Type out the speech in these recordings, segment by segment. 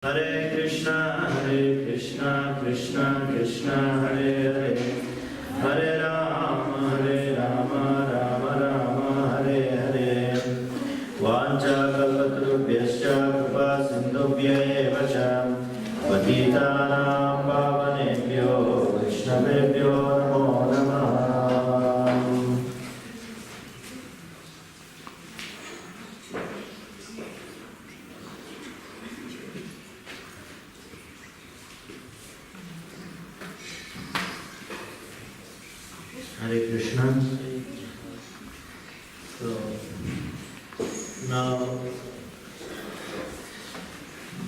Hare Krishna, Krishna Krishna, Hare Hare, Hare Rama, Rama Rama, Hare Hare. Vancha kalpatarubhyascha kripa sindhubhya eva cha patitanam pavanebhyo Vaishnavebhyo namo namaha. Hare Krishna. So now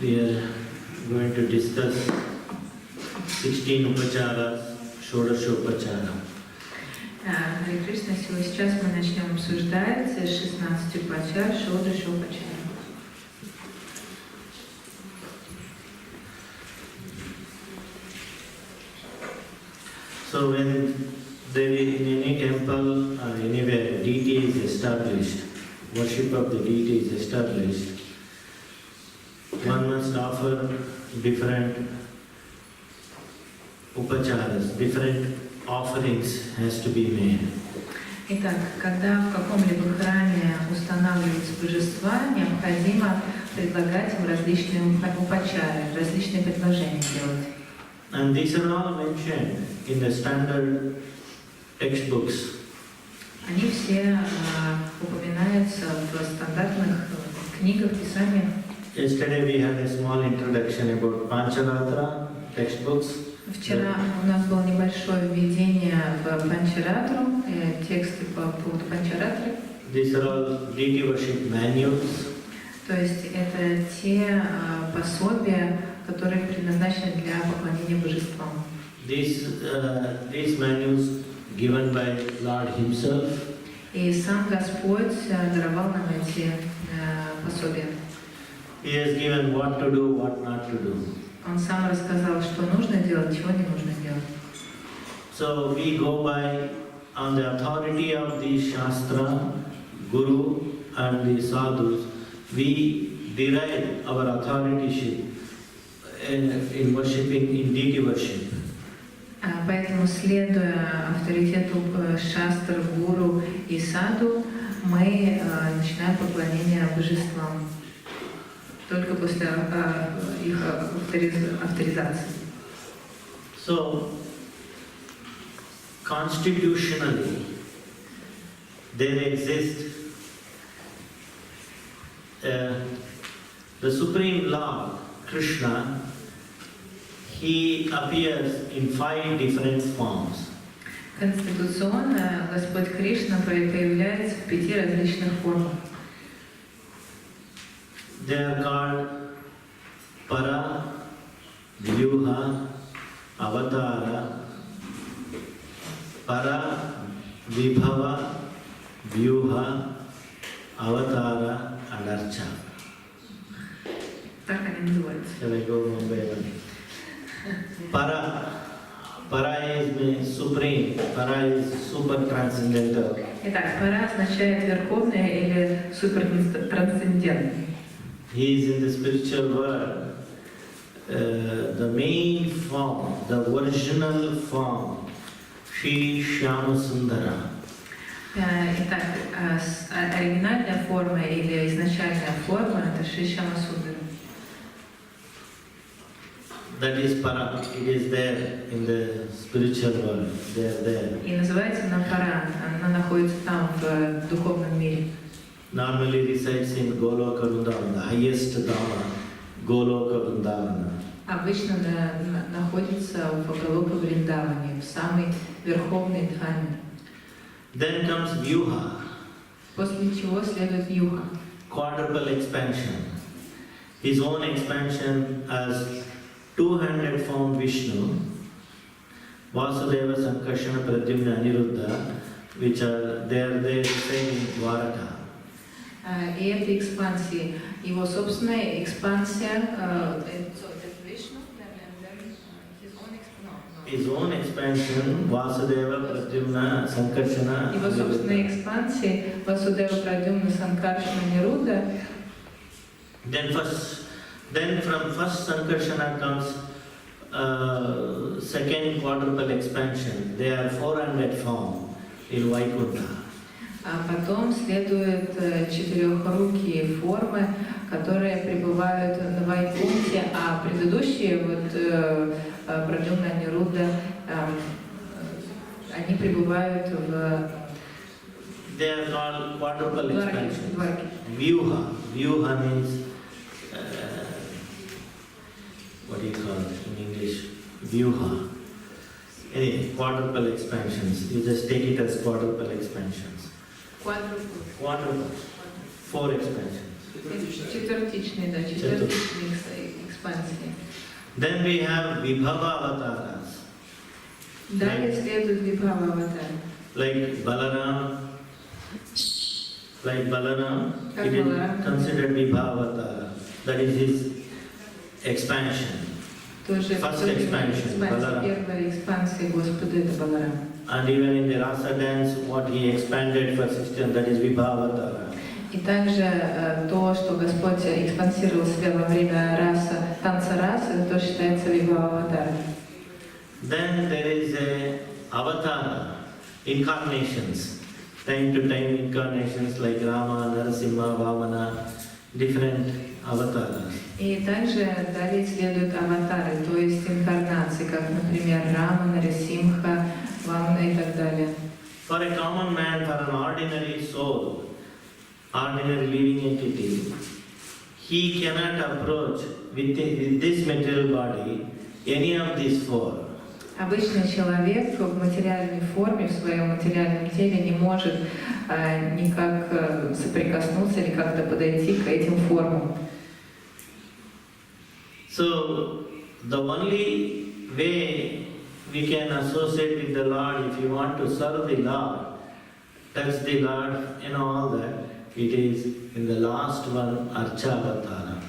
we are going to discuss 16 upacharas, Shodashapachara. Харе Кришна, сейчас мы начнем обсуждать 16 упачар, Шодашапачара. So when there is in any temple or anywhere deity is established, worship of the deity is established, one must offer different upacharas, different offerings has to be made. Итак, когда в каком-либо храме устанавливаются божества, необходимо предлагать им различные упачары, различные предложения делать. And these are all mentioned in the standard textbooks. Они все упоминаются в стандартных книгах, писаниях. Yesterday we had a small introduction about Pancharatra textbooks. Вчера у нас было небольшое введение в Панчаратру, тексты по поводу Панчаратры. These are all deity worship manuals. То есть это те пособия, которые предназначены для поклонения божествам. These manuals given by Lord Himself. И сам Господь даровал нам эти пособия. He has given what to do, what not to do. Он сам рассказал, что нужно делать, чего не нужно делать. So we go by on the authority of the Shastra, Guru and the Sadhus. We derive our authorship in worshipping, in deity worship. Поэтому, следуя авторитету шастр, гуру и саду, мы начинаем поклонение божествам. Только после их авторизации. So, constitutionally, there exists the Supreme Lord, Krishna. He appears in 5 different forms. Конституционно Господь Кришна появляется в 5 различных формах. They are called Para, Vyuha, Avatara, Para, Vibhava, Vyuha, Avatara and Archana. Так они называются. Shall I go one by one? Para is supreme, Para is super transcendental. Итак, пара означает верховное или супертрансцендентное. He is in the spiritual world, the main form, the original form, Shri Shyama Sundara. Итак, оригинальная форма или изначальная форма — это Шри Шьяма Сундара. That is Para. It is there in the spiritual world. They are there. И называется она пара. Она находится там, в духовном мире. Normally resides in Goloka Vrindavana, the highest Dhamma, Goloka Vrindavana. Обычно находится в Галока-Вриндаване, в самой верховной дхаме. Then comes Vyuha, После чего следует Юха. quadruple expansion. His own expansion as 200 form Vishnu, Vasudeva, Sankarshana, Pradyumna, Aniruddha, which are there same in Dwaraka. И этой экспансии, его собственная экспансия, His own expansion, Vasudeva, Pradyumna, Sankarshana, его собственной экспансии, Васудева, Прадюмна, Санкаршана, Нируда. Then first Then from first Sankarshana comes second quadruple expansion. They are 400 form in Vaikuntha. А потом следуют четырехрукие формы, которые пребывают на Вайкунте, а предыдущие, Праджумна, Нирудда, они пребывают в They are called quadruple expansion. Дварке. Vyuha means, what do you call it in English? Vyuha. Anyway, quadruple expansions. You just take it as quadruple expansions. Quadruple. 4 expansions. Четвертичные, да, четвертичные экспансии. Then we have Vibhava avatars. Далее следует Вибхава аватар. Like Balaram, Как it is Баларам. considered Vibhava. That is his expansion. Тоже First expansion, Balaram. Первая экспансия Господа это Баларам. And even in the rasa dance, what he expanded for 16, that is Vibhava. И также то, что Господь экспансировал себя во время танца расы, это тоже считается Вибхава аватаром. Then there is a avatara, incarnations. Time to time incarnations like Rama, Narasimha, Vamana, different avatars. И также далее следуют аватары, то есть инкарнации, как, например, Рама, Нарасимха, Вамана и так далее. For a common man, for an ordinary soul, ordinary living entity, he cannot approach with this material body any of these 4. Обычный человек в материальной форме, в своем материальном теле не может никак соприкоснуться или как-то подойти к этим формам. So, the only way we can associate with the Lord, if you want to serve the Lord, touch the Lord, all that, it is in the last one, Archa-avatara.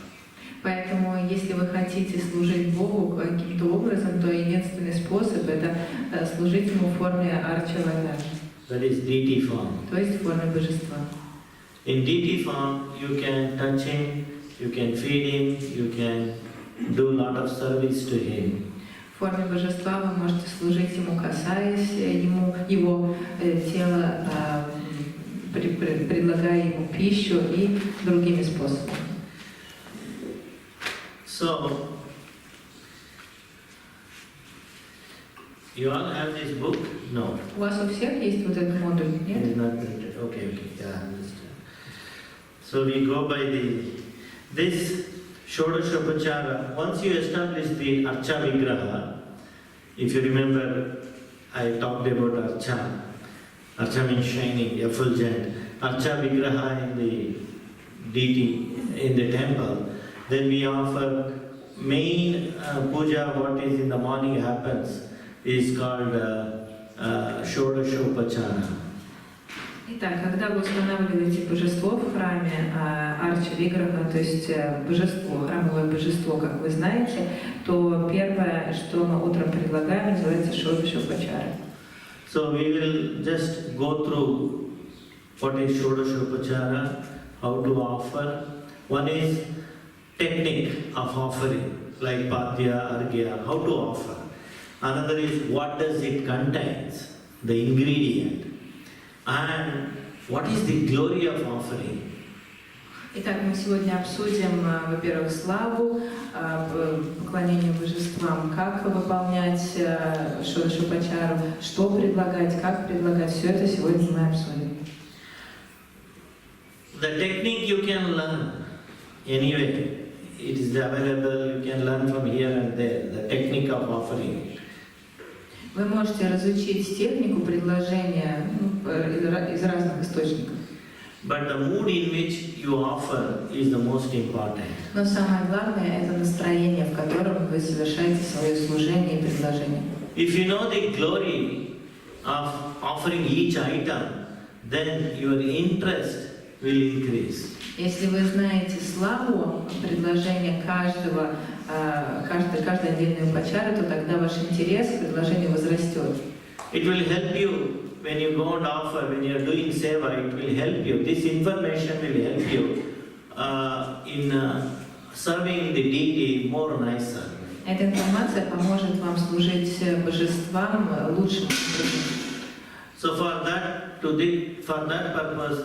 Поэтому, если вы хотите служить Богу каким-то образом, то единственный способ — это служить Ему в форме Арча-аватара. That is deity form. То есть в форме Божества. In deity form, you can touch Him, you can feed Him, you can do a lot of service to Him. В форме Божества вы можете служить Ему, касаясь Его тела, предлагая Ему пищу и другими способами. So, you all have this book? No. У вас у всех есть вот этот модуль, It нет? is not printed. Okay, yeah, I understand. So we go by this Shodashapachara. Once you establish the Archa Vigraha, if you remember, I talked about Archa. Archa means shining, effulgent. Archa Vigraha in the deity, in the temple. Then we offer main puja, what is in the morning happens, is called Shodashapachara. Итак, когда вы устанавливаете божество в храме Арча Виграха, то есть божество, храмовое божество, как вы знаете, то первое, что мы утром предлагаем, называется Шодашапачара. So we will just go through what is Shodashapachara, how to offer. One is technique of offering, like Padya, Argya, how to offer. Another is what does it contains, the ingredient. And what is the glory of offering? Итак, мы сегодня обсудим, во-первых, славу, поклонение божествам, как выполнять Шодашапачару, что предлагать, как предлагать. Все это сегодня мы обсудим. The technique you can learn anyway. It is available, you can learn from here and there, the technique of offering. Вы можете разучить технику предложения из разных источников. But the mood in which you offer is the most important. Но самое главное — это настроение, в котором вы совершаете свое служение и предложение. If you know the glory of offering each item, then your interest will increase. Если вы знаете славу предложения каждой отдельной упачары, то тогда ваш интерес к предложению возрастет. It will help you when you go and offer, when you are doing seva, it will help you. This information will help you in serving the deity more nicer. Эта информация поможет вам служить божествам лучшим образом. So for that purpose,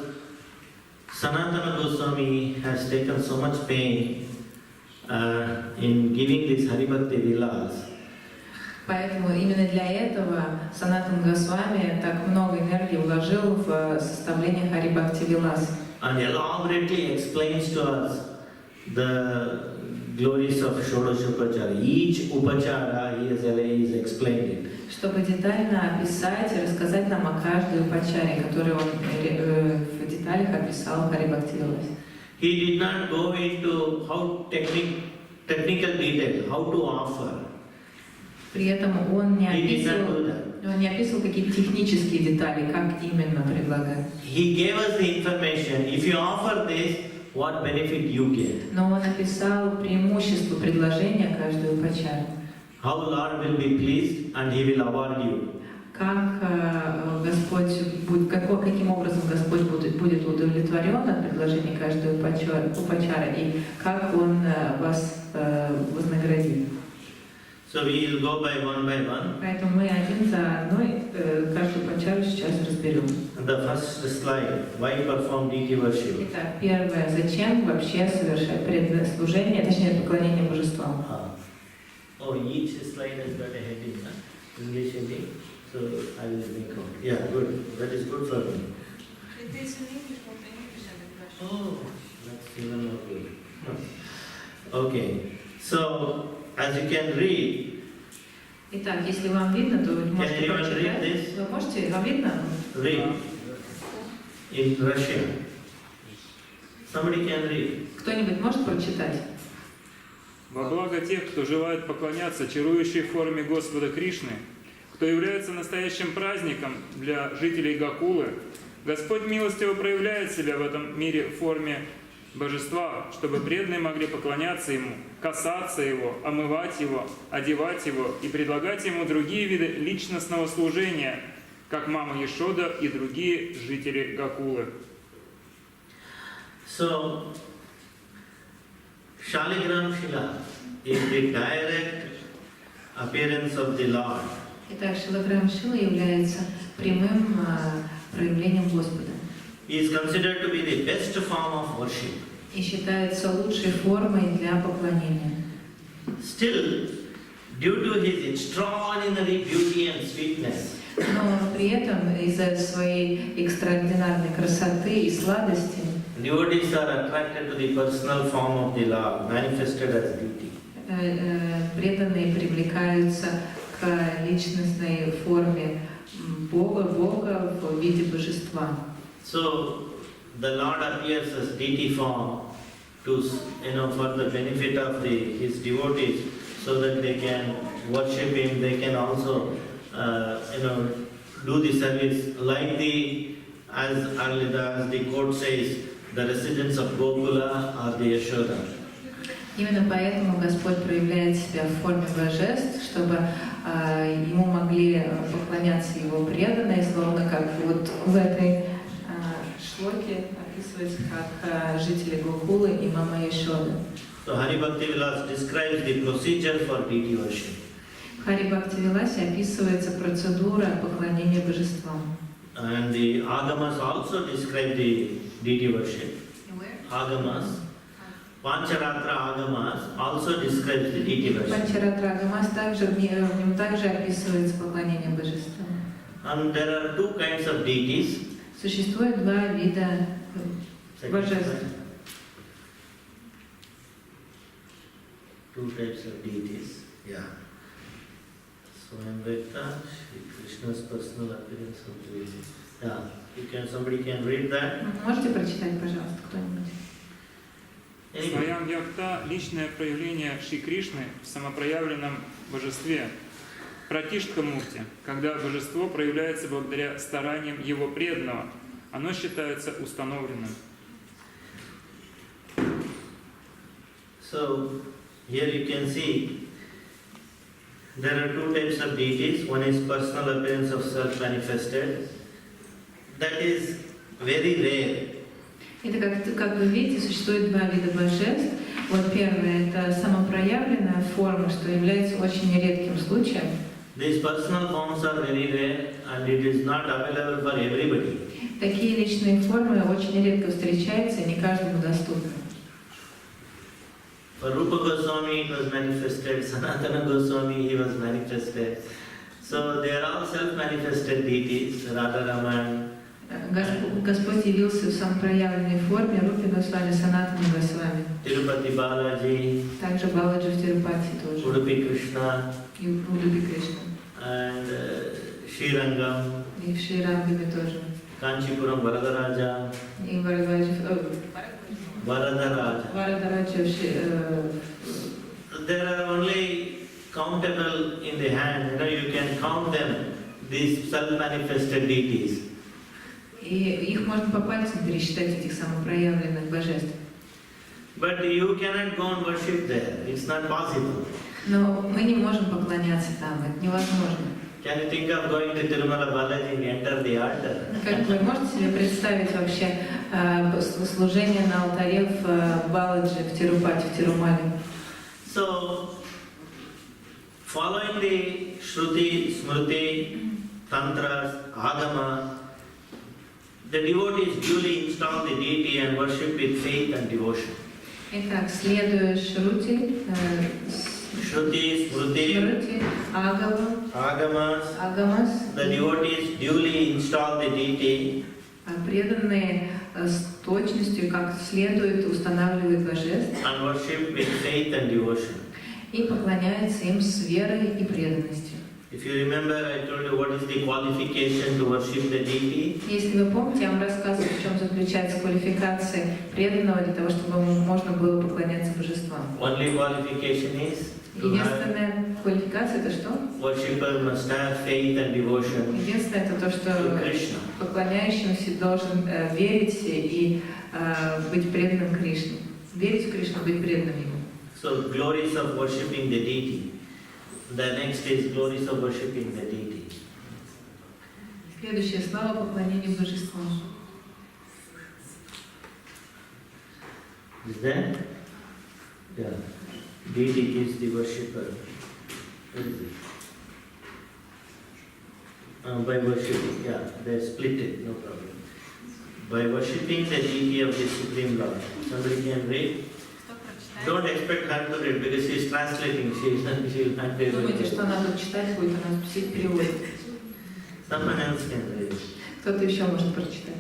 Sanatana Goswami has taken so much pain in giving this Haribhakti Vilas. Поэтому именно для этого Санатан Госвами так много энергии вложил в составление Харибхакти Вилас. And elaborately explains to us the glories of Shodashapachara. Each upachara he is explained it. Чтобы детально описать и рассказать нам о каждой упачаре, которую он в деталях описал в Харибхакти Виласе. He did not go into how technical detail, how to offer. При этом он не описывал какие-то технические детали, как именно предлагать. He gave us the information. If you offer this, what benefit you get? Но он описал преимущество предложения каждой упачары. How Lord will be pleased and He will award you. Как каким образом Господь будет удовлетворен от предложения каждой упачары и как Он вас вознаградит. So we will go by one. Поэтому мы один за одной каждую упачару сейчас разберем. The first slide, why perform deity worship? Итак, первое, зачем вообще совершать преданное служение, точнее поклонение божествам? Oh, each slide has got a heading, English heading. So I will make out. Yeah, good. That is good for me. It is in English, not in English and in Russian. Oh, that's even more good. Okay. So as you can read. Итак, если вам видно, то вы можете прочитать. Вы можете, вам видно? Read in Russian. Somebody can read. Кто-нибудь может прочитать? Во благо тех, кто желает поклоняться чарующей форме Господа Кришны, кто является настоящим праздником для жителей Гокулы, Господь милостиво проявляет себя в этом мире в форме Божества, чтобы преданные могли поклоняться Ему, касаться Его, омывать Его, одевать Его и предлагать Ему другие виды личностного служения, как мама Ешода и другие жители Гокулы. So, Shaligram Shila is the direct appearance of the Lord. Итак, Шилаграм Шила является прямым проявлением Господа. He is considered to be the best form of worship. И считается лучшей формой для поклонения. Still, due to his extraordinary beauty and sweetness, Но при этом из-за своей экстраординарной красоты и сладости devotees are attracted to the personal form of the Lord, manifested as deity. преданные привлекаются к личностной форме Бога в виде божества. So the Lord appears as deity form to, for the benefit of his devotees, so that they can worship Him. They can also, do the service like as the quote says, the residents of Gokula or the Yashoda. Именно поэтому Господь проявляет себя в форме божеств, чтобы Ему могли поклоняться Его преданные, словно как вот в этой шлоке описывается как жители Гокулы и мама Ешода. So Haribhakti Vilas describes the procedure for deity worship. В Харибхакти Виласе описывается процедура поклонения божествам. And the Agamas also describe the deity worship. Where? Agamas, Pancharatra Agamas also describes the deity worship. Панчаратра Агамас также в нем также описывается поклонение божествам. And there are two kinds of deities. Существует два вида божеств. Two types of deities. Yeah. Swayamvekta, Krishna's personal appearance of deity. Yeah. Somebody can read that. Можете прочитать, пожалуйста, кто-нибудь? Своям Якта – личное проявление Шри Кришны в самопроявленном божестве. Пратиштха-мурти, когда божество проявляется благодаря стараниям его преданного, оно считается установленным. So, here you can see there are two types of deities. One is personal appearance of self manifested. That is very rare. Это как вы видите, существует два вида божеств. Вот первое, это самопроявленная форма, что является очень редким случаем. These personal forms are very rare and it is not available for everybody. Такие личные формы очень редко встречаются и не каждому доступны. For Rupa Goswami it was manifested, Sanatana Goswami he was manifested. So they are all self-manifested deities, Radharaman. Господь явился в самопроявленной форме Рупи Госвами, Санатана Госвами. Tirupati Balaji. Также Баладжи в Тирупати тоже. Udupi Krishna. И Удупи Кришна. And Srirangam. И в Шри-Рангаме тоже. Kanchipuram Varadaraja. И Варадваджи. Varadaraja. Варадараджа в Шри... There are only countable in the hand, you can count them, these self-manifested deities. И их можно по пальцам пересчитать, этих самопроявленных божеств. But you cannot go and worship there, it's not possible. Но мы не можем поклоняться там, это невозможно. Can you think of going to Tirumala Balaji and enter the altar? Как вы можете себе представить вообще служение на алтаре в Баладжи, в Тирупати, в Тирумале? So, following the Shruti, Smriti, Tantras, Agama, the devotees duly install the deity and worship with faith and devotion. Итак, следуя Шрути, Shruti, Smriti, Agamas, the devotees duly install the deity. Преданные с точностью, как следует, устанавливают божеств And worship with faith and devotion. и поклоняются им с верой и преданностью. If you remember, I told you what is the qualification to worship the deity. Если вы помните, я вам рассказывала, в чем заключается квалификация преданного для того, чтобы можно было поклоняться божествам. Only qualification is to have Единственная квалификация это что? worshipper must have faith and devotion Единственное это то, to что Krishna. поклоняющимся должен верить и быть преданным Кришне. Верить в Кришну, быть преданным ему. So glories of worshipping the deity. The next is glories of worshipping the deity. Следующее слава поклонению божествам. Is that? Yeah. Deity gives the worshipper. What is it? By worshipping, yeah, they split it, no problem. By worshipping the deity of the Supreme Lord. Somebody can read? Don't expect her to read because she is translating. She will not be able Думаете, to. что она тут читать будет, она все переводит. Someone else can read. Кто-то еще может прочитать.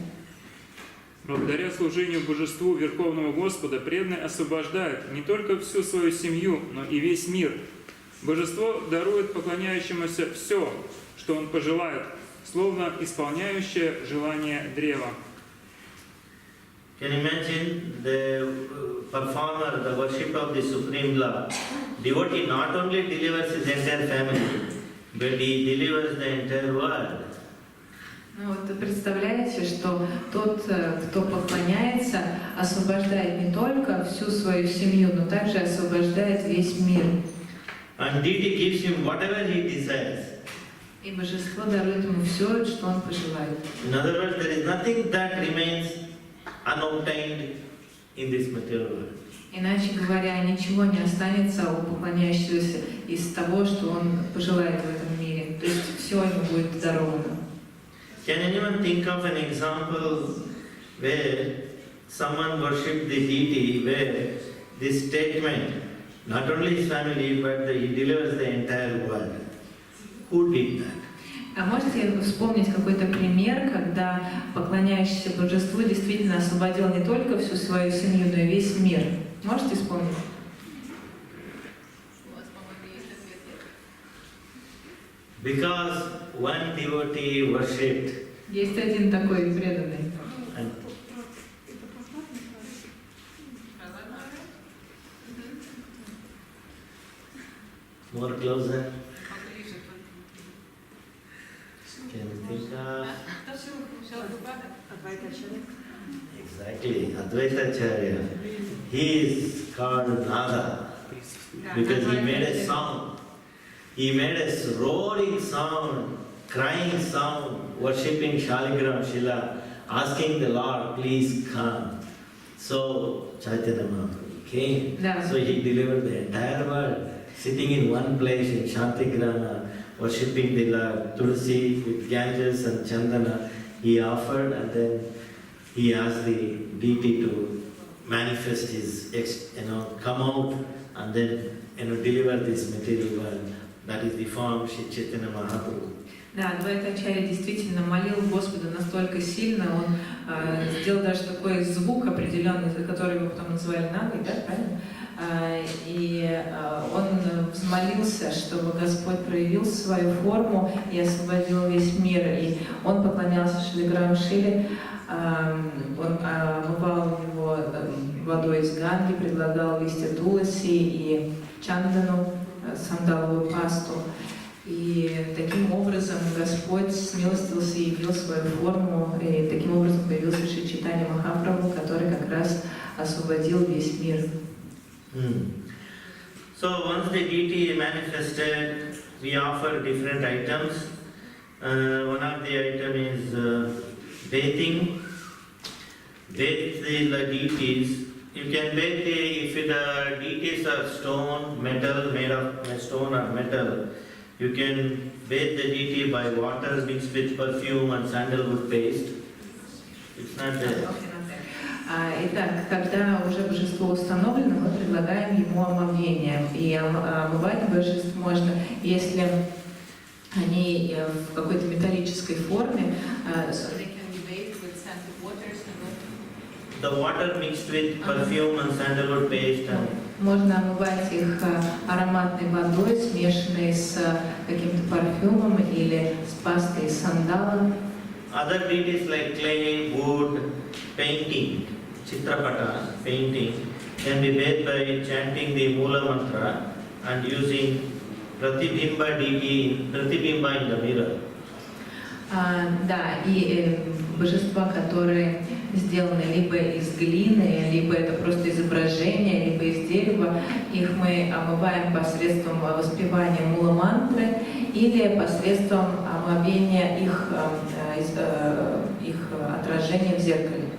Благодаря служению Божеству Верховного Господа преданный освобождает не только всю свою семью, но и весь мир. Божество дарует поклоняющемуся все, что он пожелает, словно исполняющее желание древа. Can you imagine the performer, the worship of the Supreme Lord? Devotee not only delivers his entire family, but he delivers the entire world. Ну вот представляете, что тот, кто поклоняется, освобождает не только всю свою семью, но также освобождает весь мир. And deity gives him whatever he desires. И божество дарует ему все, что он пожелает. In other words, there is nothing that remains unobtained in this material world. Иначе говоря, ничего не останется у поклоняющегося из того, что он пожелает в этом мире. То есть все ему будет даровано. Can anyone think of an example where someone worshipped the deity, where this statement, not only his family, but he delivers the entire world? Who did that? А можете вспомнить какой-то пример, когда поклоняющийся божеству действительно освободил не только всю свою семью, но и весь мир? Можете вспомнить? У вас, по-моему, есть ответ. Because one devotee worshipped. Есть один такой преданный. And more closer. Can you think of? Exactly, Advaitacharya. He is called Nada because he made a sound. He made a roaring sound, crying sound, worshipping Shaligram Shila, asking the Lord, please come. So, Chaitanya Mahaprabhu. came. Да. So he delivered the entire world, sitting in one place in Shantigrana, worshipping the Lord, Tulsi with Ganges and Chandana. He offered, and then he asked the deity to manifest his, come out and then deliver this material world. That is the form Shri Chaitanya Mahaprabhu. Да, Адвайтачарья действительно молил Господа настолько сильно, он сделал даже такой звук определенный, который его потом называли Нагой, да, правильно? И он взмолился, чтобы Господь проявил свою форму и освободил весь мир. И он поклонялся Шилиграму Шиле, он омывал его водой из Ганги, предлагал листья туласи и чандану, сандаловую пасту. И таким образом Господь смилостился и явил свою форму, и таким образом появился Шри Чайтанья Махапрабху, который как раз освободил весь мир. So once the deity manifested, we offer different items. One of the items is bathing. Bathe the deities. You can bathe if the deities are stone, metal, made of stone or metal. You can bathe the deity by water mixed with perfume and sandalwood paste. It's not there. Итак, когда уже божество установлено, мы предлагаем ему омовение. И омывать божеств можно, если они в какой-то металлической форме. The water mixed with perfume and sandalwood paste. Можно омывать их ароматной водой, смешанной с каким-то парфюмом или с пастой из сандала. Other deities like clay, wood, painting, chitrapata, painting, can be bathed by chanting the Mula mantra and using pratibimba deity, pratibimba in the mirror. Да, и божества, которые сделаны либо из глины, либо это просто изображение, либо из дерева, их мы омываем посредством воспевания мула-мантры или посредством омовения их отражения в зеркале.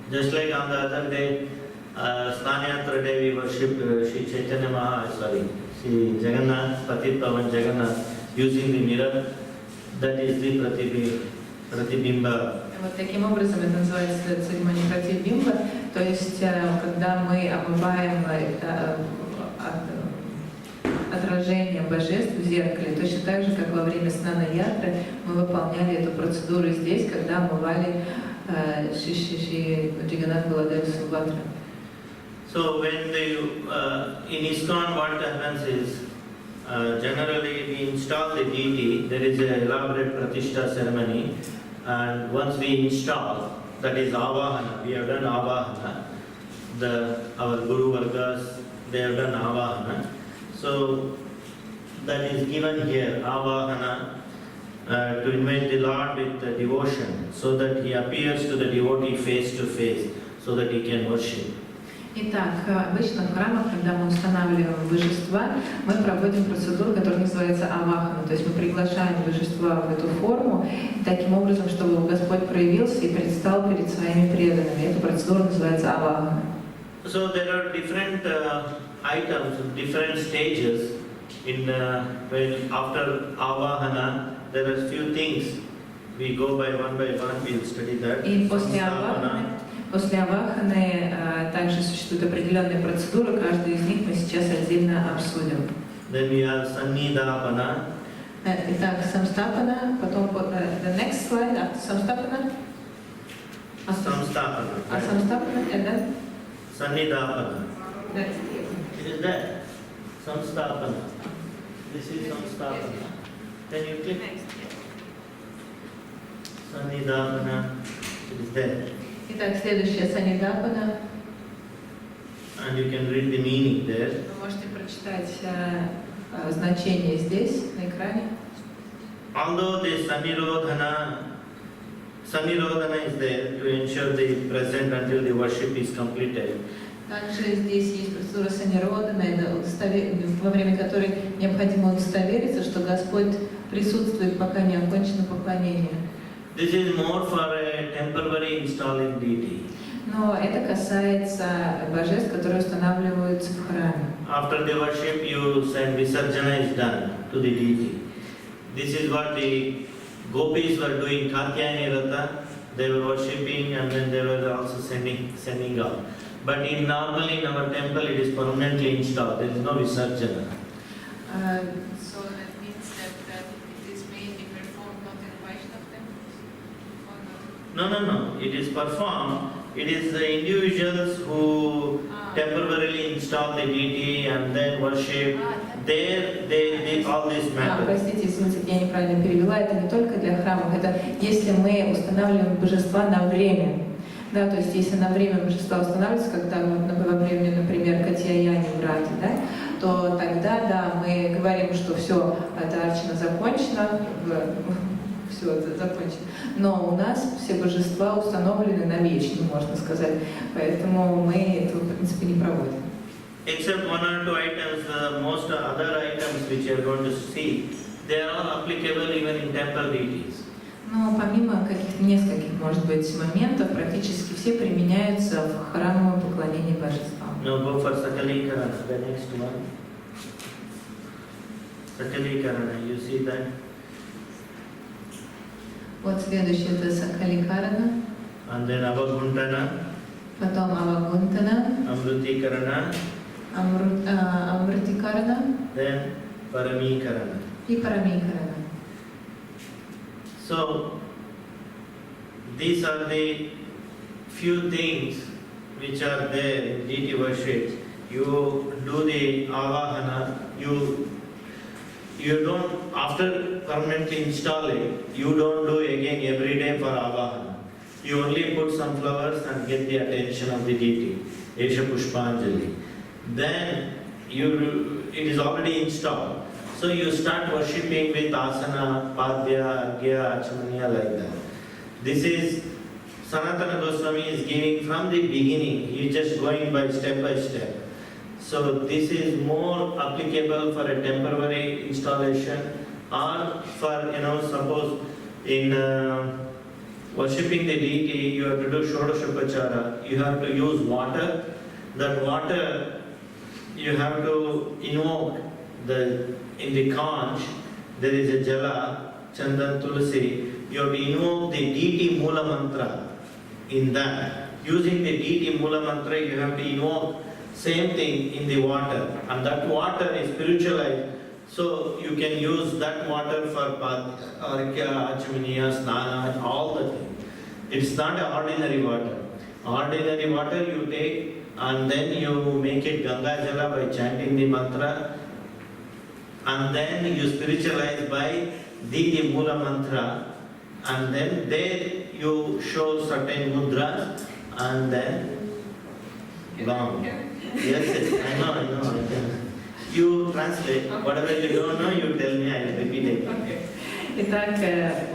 Just like on the other day, Snanyatra day we worship Sri Chaitanya Sri Jagannath, Patit Pavan Jagannath, using the mirror. That is the pratibimba. Вот таким образом это называется церемония пратибимба, то есть когда мы омываем отражение божеств в зеркале, точно так же, как во время снана-ятры мы выполняли эту процедуру здесь, когда омывали Шри Джаганнат Баладева Субхадра. So when in ISKCON what happens is generally we install the deity. There is an elaborate pratishtha ceremony, and once we install, that is avahana. We have done avahana. Our Guru Vargas, they have done avahana. So that is given here, avahana, to invite the Lord with devotion, so that he appears to the devotee face to face, so that he can worship. Итак, обычно в храмах, когда мы устанавливаем божества, мы проводим процедуру, которая называется авахана. То есть мы приглашаем божества в эту форму, таким образом, чтобы Господь проявился и предстал перед своими преданными. Эта процедура называется авахана. So there are different items, different stages. After avahana, there are few things. We go by one, we'll study that. И после аваханы также существуют определенные процедуры, каждую из них мы сейчас отдельно обсудим. Then we have sannidhapana. Итак, самстапана, потом the next slide after самстапана. Samstapana. Самстапана это? Sannidhapana. It is that. Samstapana. This is samstapana. Then you click. Sannidhapana. It is there. Итак, следующая санидхапана. And you can read the meaning there. Вы можете прочитать значение здесь, на экране. Although the Sanirodhana is there to ensure the present until the worship is completed. Также здесь есть процедура саниродана, во время которой необходимо удостовериться, что Господь присутствует, пока не окончено поклонение. This is more for a temporary installing deity. Но это касается божеств, которые устанавливаются в храме. After the worship, you send Visarjana is done to the deity. This is what the gopis were doing, Katyayani Rata. They were worshipping and then they were also sending out. But normally in our temple it is permanently installed. There is no Visarjana. So that means that it is mainly performed not in Vaishnava temples? Or not? No. It is performed. It is the individuals who temporarily install the deity and then worship. There, they all this matters. Простите, извините, я неправильно перевела. Это не только для храмов. Это если мы устанавливаем божества на время. Да, то есть если на время божества устанавливаются, когда во время, например, Катьяяни в Рате, да, то тогда, да, мы говорим, что все, эта арчана закончена, все это закончено. Но у нас все божества установлены навечно, можно сказать, поэтому мы этого, в принципе, не проводим. Except one or two items, most other items which you are going to see, they are all applicable even in temple deities. Но помимо каких-то нескольких, может быть, моментов, практически все применяются в храмовом поклонении божествам. Now go for Sakalikarana, the next one. Sakalikarana, you see that? Вот следующее это Сакаликарана, And then Avaguntana, потом Авагунтана, Amrutikarana, Амрутикарана then Paramikarana. и Парамикарана. So, these are the few things which are there in deity worship. You do the avahana, you don't, after permanently installing, you don't do again every day for avahana. You only put some flowers and get the attention of the deity, Esha Pushpanjali. Then it is already installed. So you start worshipping with asana, padya, argya, achmaniya like that. This is, Sanatana Goswami is giving from the beginning, he is just going by step. So this is more applicable for a temporary installation or for, suppose in worshipping the deity, you have to do Shodashapachara, you have to use water. That water, you have to invoke in the conch, there is a jala, chandan, tulsi, you have to invoke the deity mula mantra in that. Using the deity mula mantra, you have to invoke same thing in the water, and that water is spiritualized, so you can use that water for argya, achmaniya, snana, all the things. It's not an ordinary water. Ordinary water you take and then you make it Ganga Jala by chanting the mantra, and then you spiritualize by the Mula mantra, and then there you show certain mudras, and then gone. Yes, I know. You translate. Whatever you don't know, you tell me, I will repeat it. Итак,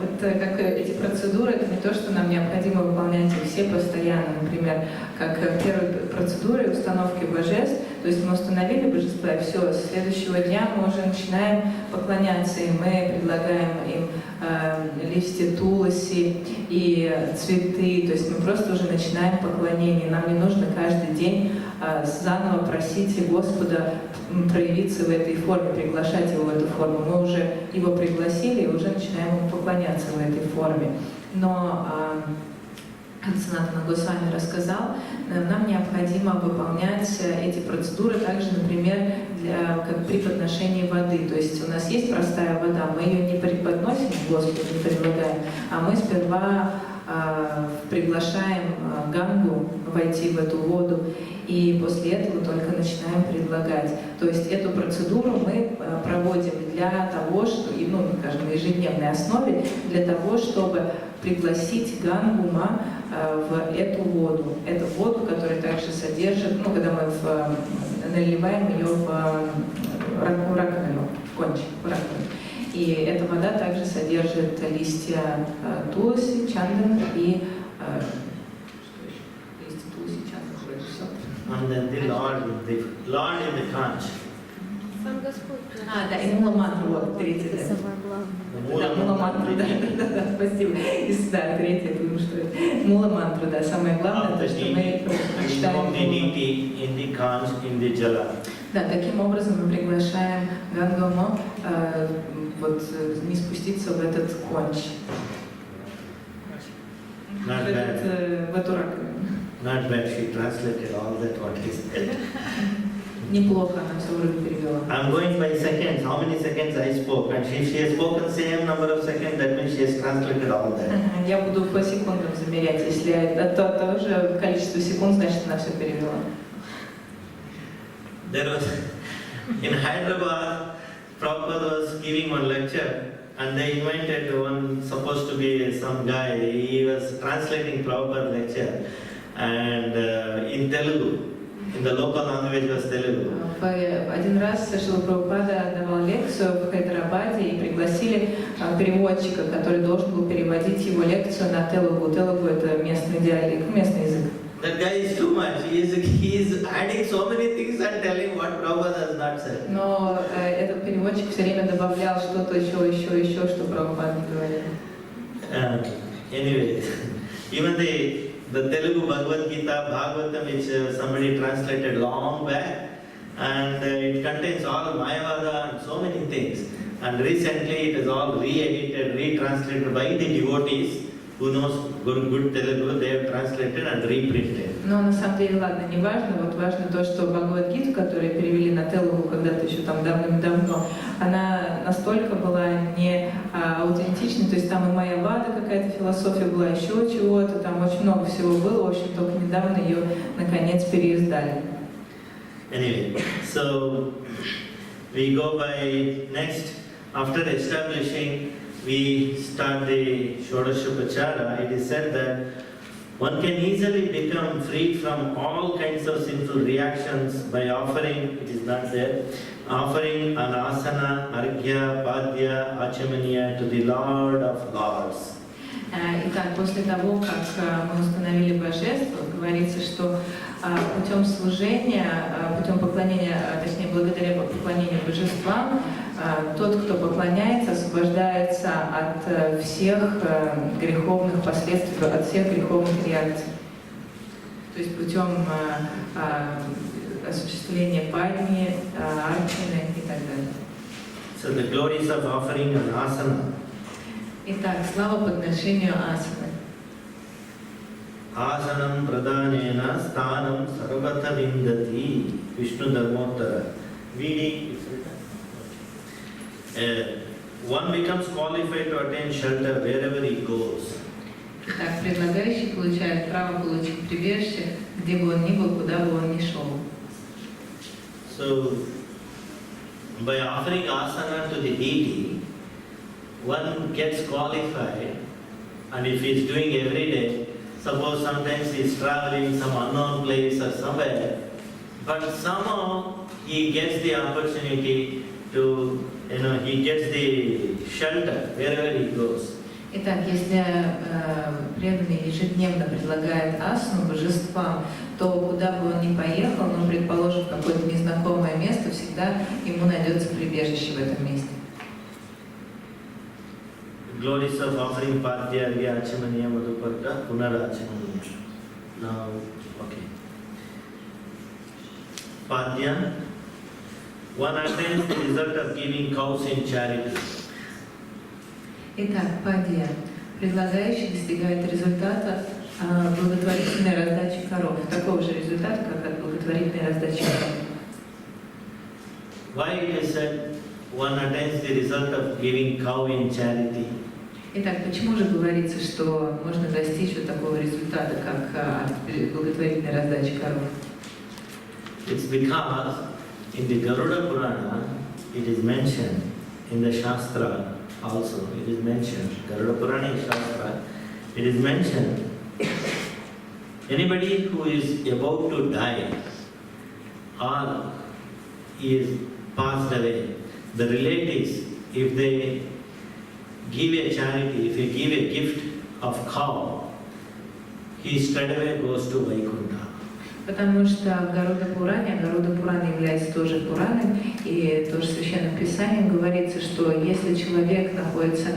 вот как эти процедуры, это не то, что нам необходимо выполнять их все постоянно. Например, как первые процедуры установки божеств, то есть мы установили божества, и все, с следующего дня мы уже начинаем поклоняться, и мы предлагаем им листья туласи и цветы, то есть мы просто уже начинаем поклонение. Нам не нужно каждый день заново просить Господа проявиться в этой форме, приглашать его в эту форму. Мы уже его пригласили и уже начинаем ему поклоняться в этой форме. Но Санатана Госвами рассказал, нам необходимо выполнять эти процедуры также, например, как при подношении воды. То есть у нас есть простая вода, мы ее не преподносим Господу, не предлагаем, а мы сперва приглашаем Гангу войти в эту воду, и после этого только начинаем предлагать. То есть эту процедуру мы проводим для того, что, скажем, на ежедневной основе, для того, чтобы пригласить Гангума в эту воду. Эту воду, которая также содержит, когда мы наливаем ее в раковину, в кончик, в раковину. И эта вода также содержит листья туласи, чандана и And then the Lord in the conch. Сам Господь. Да, и мула-мантра, вот, третье. Это Да. самое главное. Да, мула-мантра, да, спасибо. И да, третье, думаю, что это. Мула-мантра, да, самое главное, то, что мы читаем. Да, таким образом мы приглашаем Гангаму вот не спуститься в этот конч. В эту раковину. Not bad, she translated all that what he said. Неплохо она все вроде перевела. I'm going by seconds, how many seconds I spoke, and if she has spoken same number of seconds, that means she has translated all that. Я буду по секундам замерять, если то же количество секунд, значит она все перевела. There was, in Hyderabad, Prabhupada was giving one lecture, and they invited one, supposed to be some guy, he was translating Prabhupada's lecture, and in Telugu, in the local language was Telugu. Один раз Шрила Прабхупада давал лекцию в Хайдарабаде и пригласили переводчика, который должен был переводить его лекцию на телугу. Телугу — это местный диалект, местный язык. That guy is too much. He is adding so many things and telling what Prabhupada has not said. Но этот переводчик все время добавлял что-то еще, что Прабхупада не говорил. Anyway, even the Telugu Bhagavad Gita, Bhagavatam, which somebody translated long back, and it contains all Mayavada and so many things. And recently it is all re-edited, retranslated by the devotees who knows good Telugu. They have translated and reprinted. Но на самом деле, ладно, не важно. Вот важно то, что Бхагавад-гиту, которую перевели на телугу когда-то еще там давным-давно, она настолько была не аутентичной, то есть там и Майявада какая-то философия была, еще чего-то, там очень много всего было, в общем, только недавно ее наконец переиздали. Anyway, so we go by next, after establishing, we start the Shodashapachara. It is said that one can easily become freed from all kinds of sinful reactions by offering, it is not there, offering an asana, arghya, padya, achemaniya to the Lord of Lords. Итак, после того, как мы установили божество, говорится, что путем служения, путем поклонения, точнее, благодаря поклонению божествам, тот, кто поклоняется, освобождается от всех греховных последствий, от всех греховных реакций. То есть путем осуществления падни, арчаны и так далее. So the glories of offering an asana. Итак, слава подношению асаны. Asanam pradhanena sthanam sarvata vindati Vishnu Dharmottara. Reading, one becomes qualified to attain shelter wherever he goes. Итак, предлагающий получает право получить прибежище, где бы он ни был, куда бы он ни шел. So, by offering asana to the deity, one gets qualified, and if he is doing every day, suppose sometimes he is traveling some unknown place or somewhere, but somehow he gets the opportunity to, he gets the shelter wherever he goes. Итак, если преданный ежедневно предлагает асану божествам, то куда бы он ни поехал, ну, предположим, в какое-то незнакомое место, всегда ему найдется прибежище в этом месте. Glories of offering Padya, Achemaniya, Madhuparta, Punarachemaniya. Now, okay. Padya, one attains the result of giving cows in charity. Итак, падья. Предлагающий достигает результата благотворительной раздачи коров. Такого же результата, как от благотворительной раздачи коров. Why it is said one attains the result of giving cow in charity? Итак, почему же говорится, что можно достичь вот такого результата, как от благотворительной раздачи коров? It's because in the Garuda Purana it is mentioned, in the Shastra also it is mentioned, Garuda Purana is Shastra, it is mentioned, anybody who is about to die or is passed away, the relatives, if they give a charity, if they give a gift of cow, he straightaway goes to Vaikuntha. Потому что в Гаруда-Пуране, а Гаруда-Пурана является тоже Пураном, и тоже в Священном Писании говорится, что если человек находится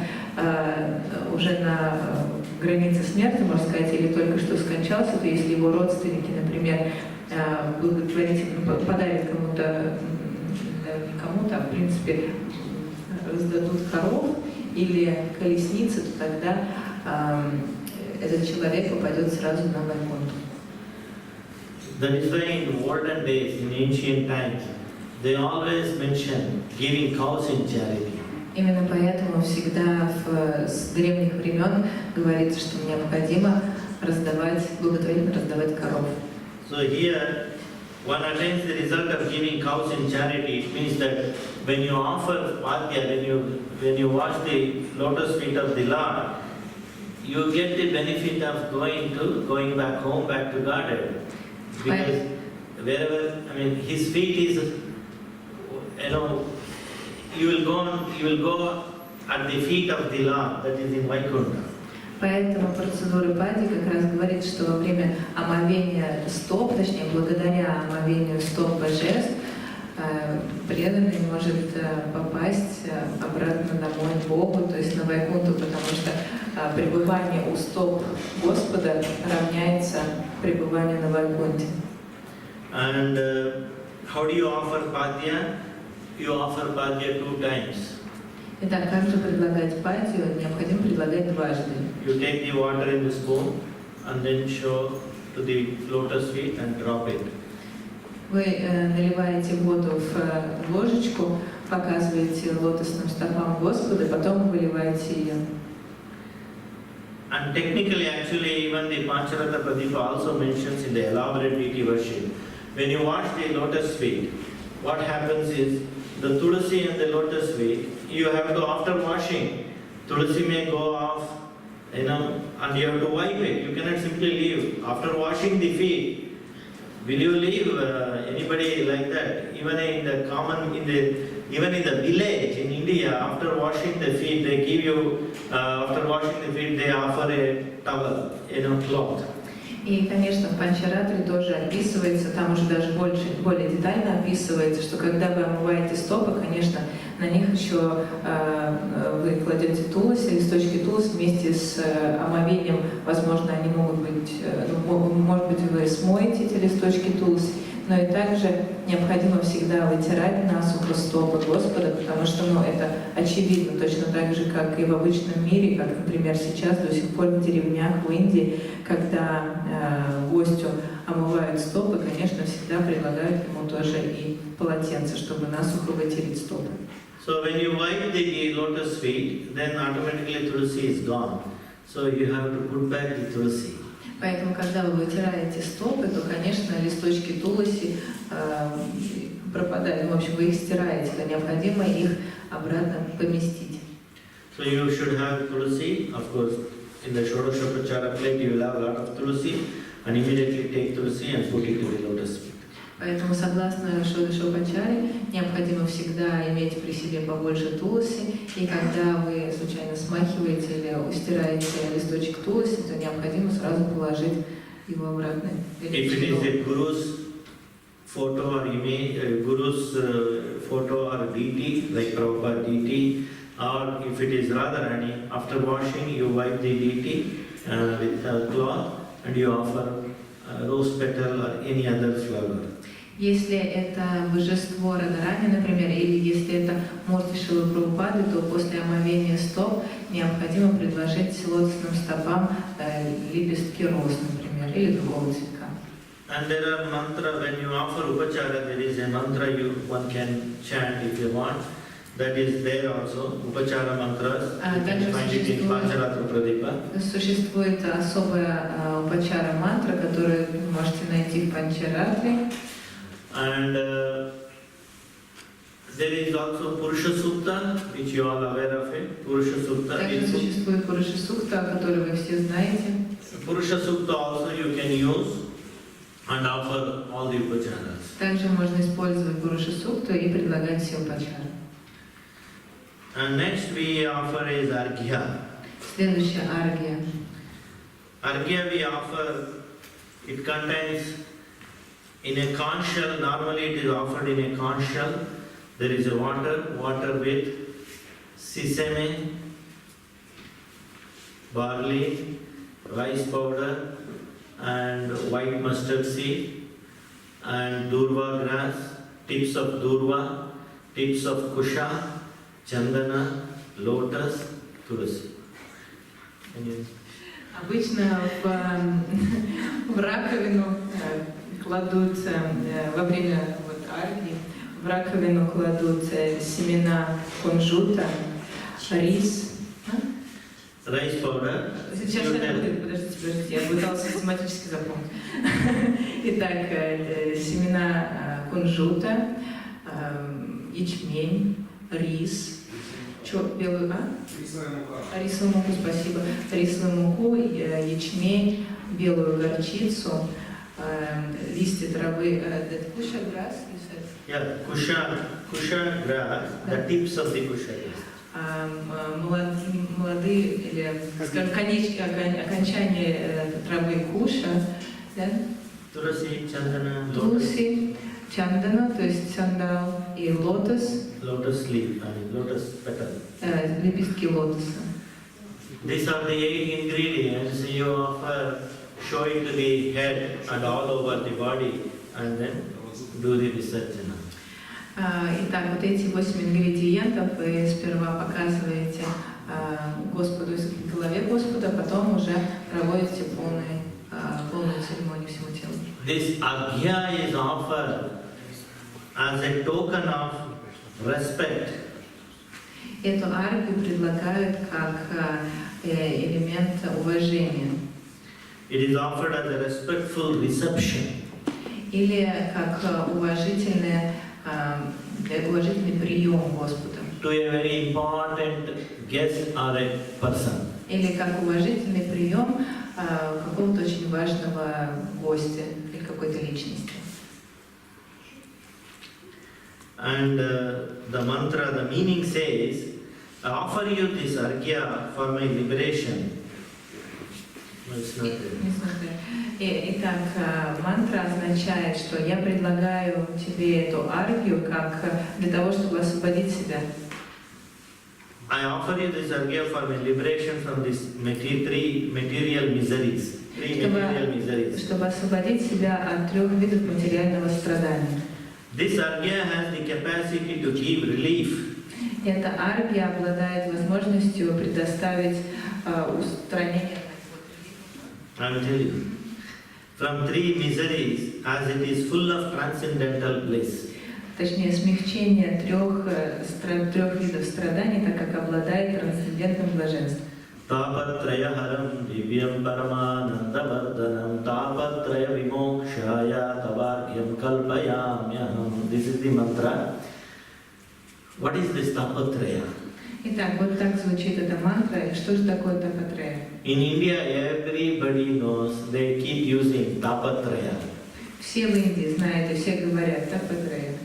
уже на границе смерти, можно сказать, или только что скончался, то если его родственники, например, благотворительно подарят кому-то, не кому-то, а в принципе раздадут коров или колесницы, то тогда этот человек попадет сразу на Вайкунтху. That is why in olden days, in ancient times, they always mention giving cows in charity. Именно поэтому всегда с древних времен говорится, что необходимо благотворительно раздавать коров. So here, one attains the result of giving cows in charity. It means that when you offer padya, when you wash the lotus feet of the Lord, you get the benefit of going back home, back to garden. Because wherever, his feet is, you will go at the feet of the Lord, that is in Vaikuntha. Поэтому процедура пади как раз говорит, что во время омовения стоп, точнее, благодаря омовению стоп божеств, преданный может попасть обратно домой к Богу, то есть на Вайкунтху, потому что пребывание у стоп Господа равняется пребыванию на Вайкунтхе. And how do you offer padya? You offer padya 2 times. Итак, как же предлагать падью? Необходимо предлагать дважды. You take the water in the spoon and then show to the lotus feet and drop it. Вы наливаете воду в ложечку, показываете лотосным стопам Господа, потом выливаете ее. And technically, actually, even the Pancharata Pradipa also mentions in the elaborate deity worship, when you wash the lotus feet, what happens is the tulsi and the lotus feet, you have to, after washing, tulsi may go off, and you have to wipe it. You cannot simply leave. After washing the feet, will you leave anybody like that? Even in the village in India, after washing the feet, they give you, they offer a towel, cloth. И, конечно, в Панчаратре тоже описывается, там уже даже более детально описывается, что когда вы омываете стопы, конечно, на них еще вы кладете тулуси, листочки тулуси вместе с омовением, возможно, они могут быть, может быть, вы смоете эти листочки тулуси, но и также необходимо всегда вытирать насухо стопы Господа, потому что это очевидно, точно так же, как и в обычном мире, как, например, сейчас до сих пор в деревнях в Индии, когда гостю омывают стопы, конечно, всегда предлагают ему тоже и полотенце, чтобы насухо вытереть стопы. So when you wipe the lotus feet, then automatically tulsi is gone. So you have to put back the tulsi. Поэтому, когда вы вытираете стопы, то, конечно, листочки туласи пропадают. В общем, вы их стираете, то необходимо их обратно поместить. So you should have tulsi, of course. In the Shodashapachara plate, you will have a lot of tulsi, and immediately take tulsi and put it to the lotus feet. Поэтому, согласно Шодашапачаре, необходимо всегда иметь при себе побольше туласи, и когда вы случайно смахиваете или стираете листочек туласи, то необходимо сразу положить его обратно. If it is a guru's photo or image, guru's photo or deity, like Prabhupada deity, or if it is Radharani, after washing you wipe the deity with a cloth and you offer rose petal or any other flower. Если это божество Радхарани, например, или если это мурти Шилы Прабхупады, то после омовения стоп необходимо предложить лотосным стопам лепестки роз, например, или другого цветка. And there are mantra, when you offer upachara, there is a mantra one can chant if you want. That is there also, upachara mantras. You can find it in Pancharatra Pradipa. Существует особая upachara мантра, которую вы можете найти в Панчаратре. And there is also Purusha Sukta, which you all are aware of it. Purusha Sukta. Также существует Пуруша Сукта, который вы все знаете. Purusha Sukta also you can use and offer all the upacharas. Также можно использовать Пуруша Сукту и предлагать все upachara. And next we offer is Arghya. Следующая аргия. Arghya we offer, it contains In a conch shell, normally it is offered in a conch shell. There is a water with sesame, barley, rice powder, and white mustard seed, and durva grass, tips of durva, tips of kusha, chandana, lotus, tulasi. Обычно в раковину кладут во время арги, в раковину кладут семена кунжута, рис. Rice powder. Сейчас я буду, подождите, я пыталась систематически запомнить. Итак, семена кунжута, ячмень, рис, белую, рисовую муку, спасибо, рисовую муку, ячмень, белую горчицу, листья травы, kusha grass, you said? Yeah, kusha grass, the tips of the kusha grass. Молодые, или, скажем, окончание травы куша, да? Tulasi, chandana, lotus. Тулси, чандана, то есть сандал, и лотос. Lotus leaf, lotus petal. Лепестки лотоса. These are the 8 ingredients you offer, show it to the head and all over the body, and then do the visarjana. Итак, вот эти 8 ингредиентов вы сперва показываете Господу, в голове Господа, потом уже проводите полную церемонию всему телу. This agya is offered as a token of respect. Эту аргию предлагают как элемент уважения. It is offered as a respectful reception. Или как уважительный прием Господа. To a very important guest or a person. Или как уважительный прием какого-то очень важного гостя или какой-то личности. And the mantra, the meaning says, I offer you this argya for my liberation. No, it's not there. Итак, мантра означает, что я предлагаю тебе эту аргию как для того, чтобы освободить себя. I offer you this argya for my liberation from these three material miseries. Чтобы освободить себя от 3 видов материального страдания. This argya has the capacity to give relief. Эта аргия обладает возможностью предоставить устранение. I will tell you. From 3 miseries, as it is full of transcendental bliss. Точнее, смягчение 3 видов страданий, так как обладает трансцендентным блаженством. Tapatrayaharam divyam paramanandavardhanam tapatraya vimokshaya tavargyam kalpayamyaham. This is the mantra. What is this tapatraya? Итак, вот так звучит эта мантра. Что же такое тапатрея? In India, everybody knows. They keep using tapatraya. Все в Индии знают и все говорят тапатрея.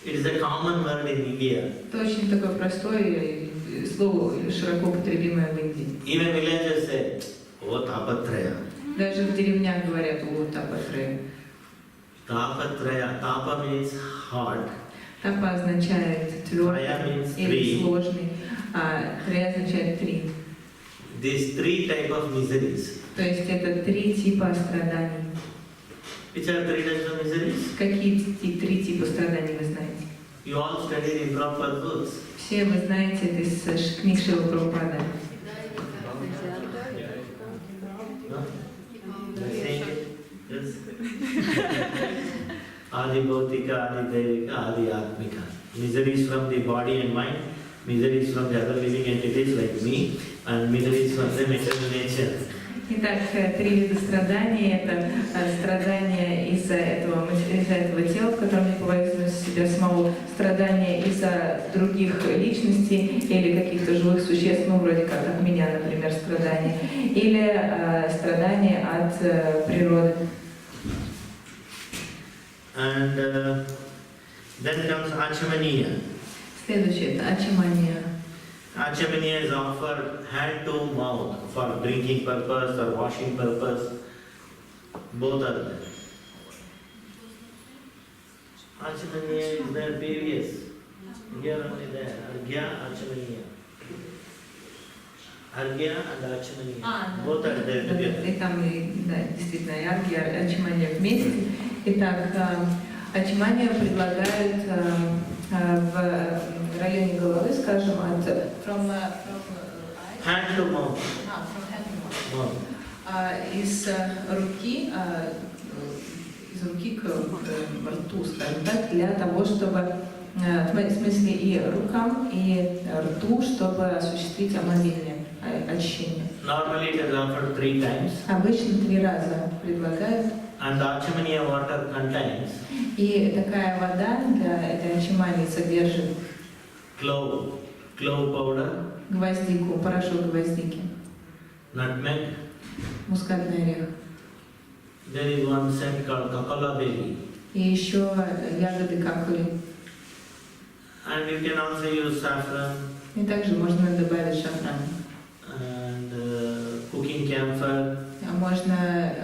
It is a common word in India. Это очень такое простое слово, широко употребимое в Индии. Even villagers say, "Oh, tapatraya." Даже в деревнях говорят «О, тапатрея». Tapatraya. Tapa means hard. Тапа означает твердый или сложный, а трея означает 3. These 3 types of miseries. То есть это 3 типа страданий. Which are 3 types of miseries? Какие 3 типа страданий вы знаете? You all studied in proper books. Все вы знаете это из книг Шрилы Прабхупады. Yes. Adi Bhautika, Adi Devika, Adi Atmika. Miseries from the body and mind, miseries from the other living entities like me, and miseries from the material nature. Итак, 3 вида страданий – это страдания из-за этого тела, в котором я повязываю себя самого, страдания из-за других личностей или каких-то живых существ, ну, вроде как от меня, например, страдания, или страдания от природы. And then comes Achamaniya. Следующее – это ачамания. Achamaniya is offered hand to mouth for drinking purpose or washing purpose. Both are there. Archananiya is there previous. Here only there. Argya, Archananiya. Argya and Archananiya. Both are there together. И там, да, действительно, и аргья, и ачимания вместе. Итак, ачимания предлагают в районе головы, скажем, от from Hand to mouth. from head to Mouth. mouth. Из руки к рту, скажем так, для того, чтобы, в смысле, и рукам, и рту, чтобы осуществить омовение, очищение. Normally it is offered 3 times. Обычно 3 раза предлагают. And the Archamaniya water contains И такая вода для этой ачимании содержит clove powder, гвоздику, порошок гвоздики, nutmeg. мускатный орех. There is one scent called kakala berry. И еще ягоды какури. And you can also use saffron И также можно добавить шафран. and cooking camphor, А можно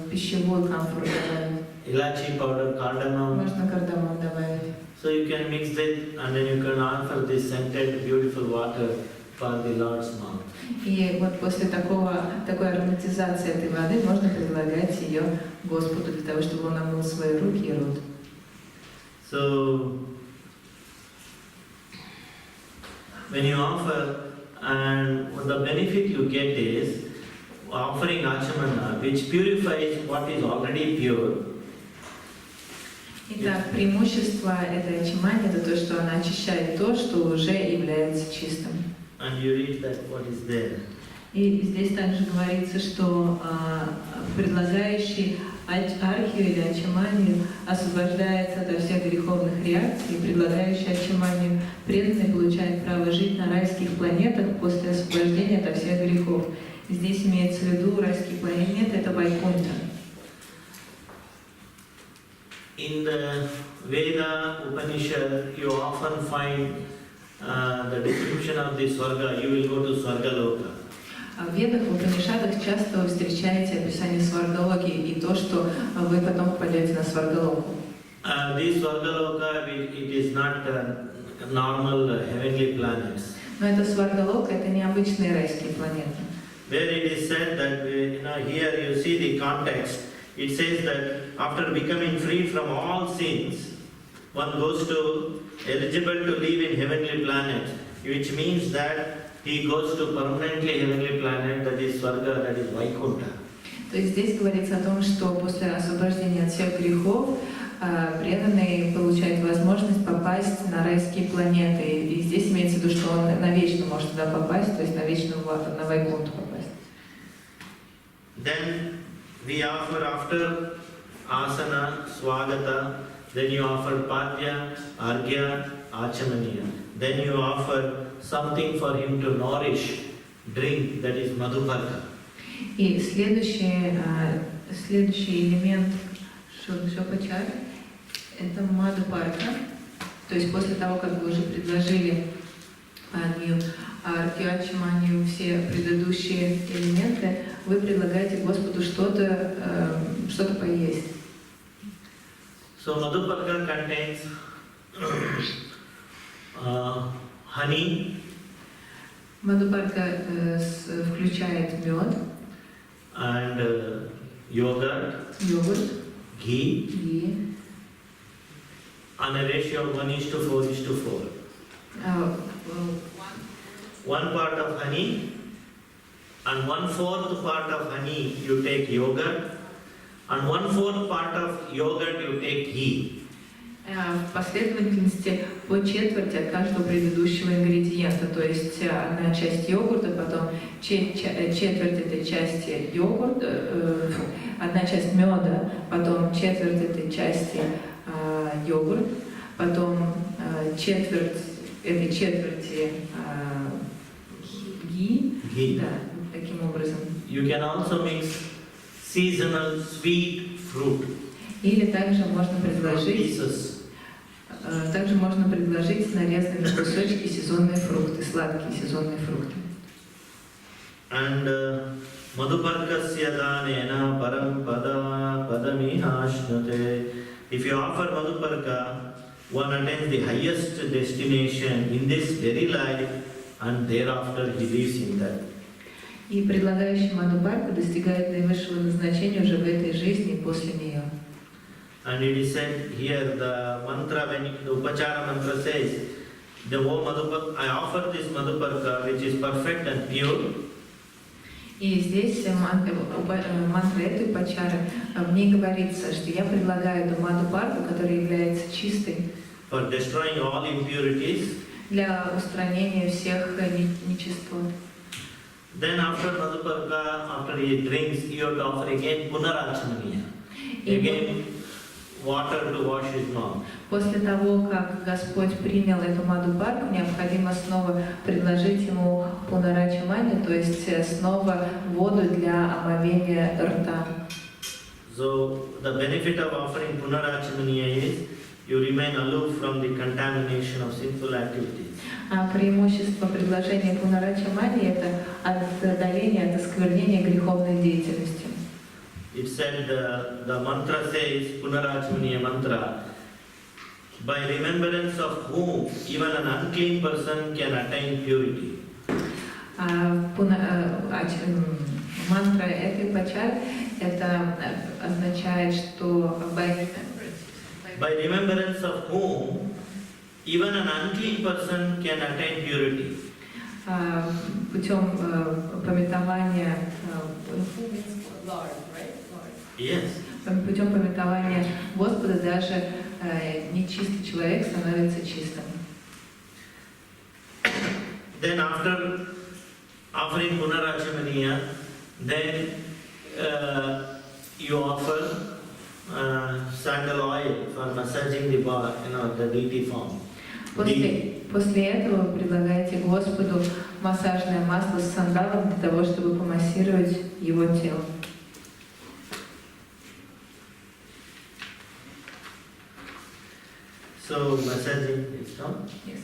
пищевой камфор добавить. ilachi powder, cardamom. Можно кардамон добавить. So you can mix it and then you can offer this scented beautiful water for the Lord's mouth. И вот после такой ароматизации этой воды можно предлагать ее Господу для того, чтобы он омыл свои руки и рот. So when you offer, and the benefit you get is offering Achamana, which purifies what is already pure. Итак, преимущество этой ачимани — это то, что она очищает то, что уже является чистым. And you read that what is there. И здесь также говорится, что предлагающий архию или ачиманию освобождается от всех греховных реакций, предлагающий ачиманию преданный получает право жить на райских планетах после освобождения от всех грехов. Здесь имеется в виду райские планеты — это Вайкунта. In the Veda Upanishad, you often find the description of the Swarga. You will go to Swargaloka. В Ведах, в Упанишадах часто вы встречаете описание сваргалоки и то, что вы потом попадете на сваргалоку. This Swargaloka, it is not normal heavenly planets. Но это сваргалока, это необычные райские планеты. Where it is said that, here you see the context. It says that after becoming free from all sins, one goes to eligible to live in heavenly planet, which means that he goes to permanently heavenly planet, that is Swarga, that is Vaikunta. То есть здесь говорится о том, что после освобождения от всех грехов преданный получает возможность попасть на райские планеты. И здесь имеется в виду, что он навечно может туда попасть, то есть навечно на Вайкунту попасть. Then we offer after asana, swagata, then you offer padya, argya, achamaniya. Then you offer something for him to nourish, drink, that is madhuparka. И следующий элемент Шодашапачара — это мадхупарка. То есть после того, как вы уже предложили аргьячаманию, все предыдущие элементы, вы предлагаете Господу что-то поесть. So madhuparka contains honey. Мадхупарка включает мед, and yogurt, ghee, on a ratio of 1:4:4. 1 part of honey and 1/4 part of honey you take yogurt, and 1/4 part of yogurt you take ghee. В последовательности по четверти от каждого предыдущего ингредиента, то есть одна часть йогурта, потом четверть этой части йогурта, одна часть меда, потом четверть этой части йогурт, потом четверть этой четверти ghee. Да, таким образом. You can also mix seasonal sweet fruit. Или также можно предложить pieces. Также можно предложить нарезанные на кусочки сезонные фрукты, сладкие сезонные фрукты. And madhuparkasya danena param pada padamihashnate If you offer Madhuparka, one attains the highest destination in this very life and thereafter he lives in that. И предлагающий Мадхупарку достигает наивысшего назначения уже в этой жизни и после нее. And it is said here, the mantra, when the Upachara mantra says, the whole Madhuparka, I offer this Madhuparka which is perfect and pure. И здесь мантра этой Упачары, в ней говорится, что я предлагаю эту Мадхупарку, которая является чистой, For destroying all impurities. для устранения всех нечистот. Then after Madhuparka, after he drinks, you have to offer again Punarachamaniya. Again, water to wash his mouth. После того, как Господь принял эту Мадхупарку, необходимо снова предложить ему Пунарачамани, то есть снова воду для омовения рта. So the benefit of offering Punarachamaniya is you remain aloof from the contamination of sinful activities. А преимущество предложения Пунарачамани – это отдаление от осквернения греховной деятельности. It said the mantra says, Punarachamaniya mantra, by remembrance of whom even an unclean person can attain purity. Мантра этой Упачары это означает, что By remembrance of whom even an unclean person can attain purity. Путем памятования Yes. Путем памятования Господа даже нечистый человек становится чистым. Then after offering Punarachamaniya, then you offer sandal oil for massaging the deity form. После этого вы предлагаете Господу массажное масло с сандалом для того, чтобы помассировать его тело. So massaging is done. Yes.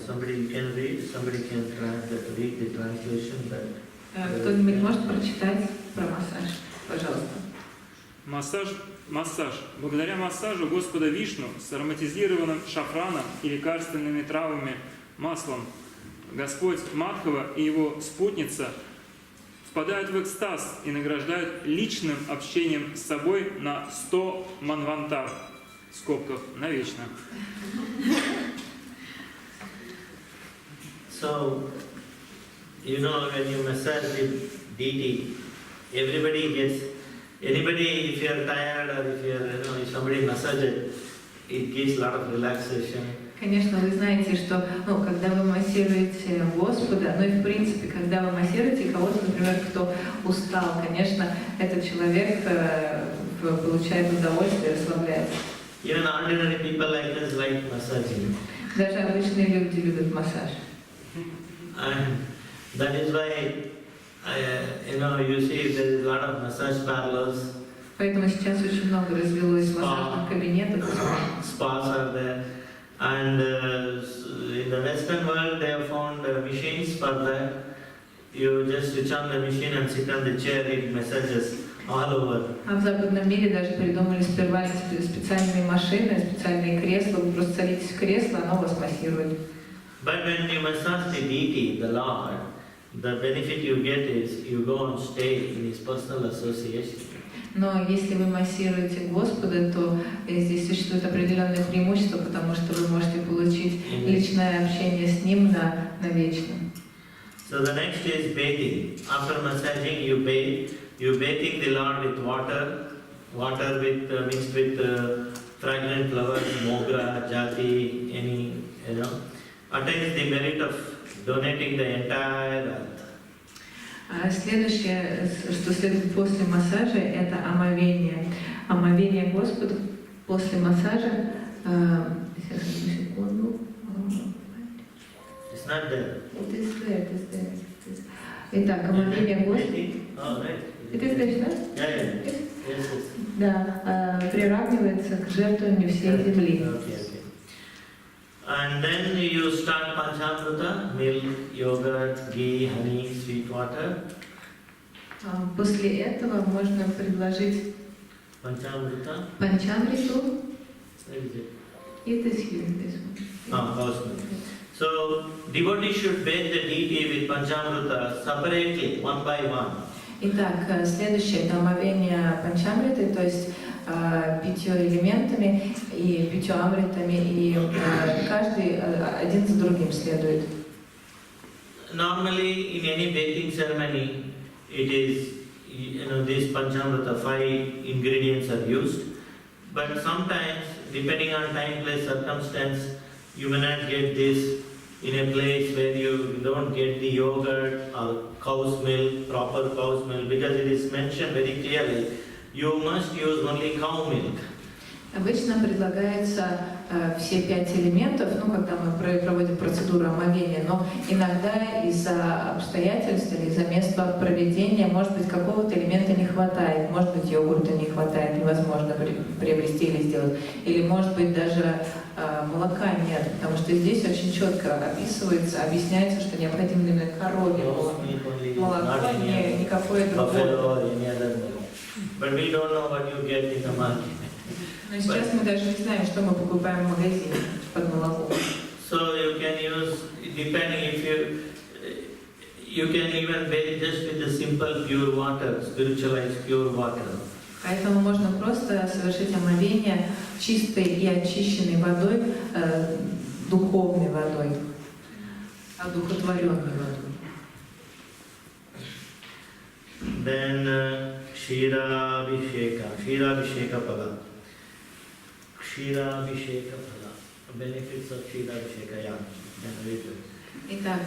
Somebody can read, somebody can read the translation. Кто-нибудь может прочитать про массаж? Пожалуйста. Массаж. Благодаря массажу Господа Вишну с ароматизированным шафраном и лекарственными травами, маслом, Господь Мадхава и его спутница впадают в экстаз и награждают личным общением с собой на 100 манвантар, в скобках, навечно. So, when you massage the deity, anybody, if you are tired or if somebody massages it gives a lot of relaxation. Конечно, вы знаете, что когда вы массируете Господа, и в принципе, когда вы массируете кого-то, например, кто устал, конечно, этот человек получает удовольствие, расслабляется. Even ordinary people like us like massaging. Даже обычные люди любят массаж. And that is why, you see there is a lot of massage parlors. Поэтому сейчас очень много развелось массажных кабинетов. Spas are there. And in the Western world they have found machines for that. You just switch on the machine and sit on the chair, it massages all over. А в западном мире даже придумали сперва специальные машины, специальные кресла. Вы просто садитесь в кресло, оно вас массирует. But when you massage the deity, the Lord, the benefit you get is you go and stay in his personal association. Но если вы массируете Господа, то здесь существует определенное преимущество, потому что вы можете получить личное общение с Ним навечно. So the next is bathing. After massaging, you bathe. You bathing the Lord with water mixed with fragrant flowers, mogra, jati, attains the merit of donating the entire earth. Следующее, что следует после массажа, это омовение. Омовение Господу после массажа. Сейчас, одну секунду. It's not there. It is there. Итак, омовение Господу. Oh, right. It is there, да? Yeah. Yes. Да, приравнивается к жертвованию всей земли. Okay. And then you start Panchamrita, milk, yogurt, ghee, honey, sweet water. После этого можно предложить Panchamrita. панчамриту, Where is it? It is here, this one. Cow's milk. So, devotee should bathe the deity with Panchamrita separately, one by one. Итак, следующее это омовение панчамриты, то есть 5 элементами и 5 амритами, и каждый один за другим следует. Normally, in any bathing ceremony, it is, this Panchamrita, 5 ingredients are used. But sometimes, depending on time, place, circumstance, you may not get this in a place where you don't get the yogurt or cow's milk, proper cow's milk, because it is mentioned very clearly, you must use only cow milk. Обычно предлагается все 5 элементов, когда мы проводим процедуру омовения, но иногда из-за обстоятельств или из-за места проведения, может быть, какого-то элемента не хватает, может быть, йогурта не хватает, невозможно приобрести или сделать, или, может быть, даже молока нет, потому что здесь очень четко описывается, объясняется, что необходимо именно коровье молоко, никакое другое. But we don't know what you get in the market. Но сейчас мы даже не знаем, что мы покупаем в магазине под молоко. So you can use, depending if you can even bathe just with the simple pure water, spiritualized pure water. Поэтому можно просто совершить омовение чистой и очищенной водой, духовной водой, одухотворенной водой. Then Kshira-abhisheka phala. Kshira-abhisheka phala. Benefits of Kshira-abhisheka, yeah. Итак,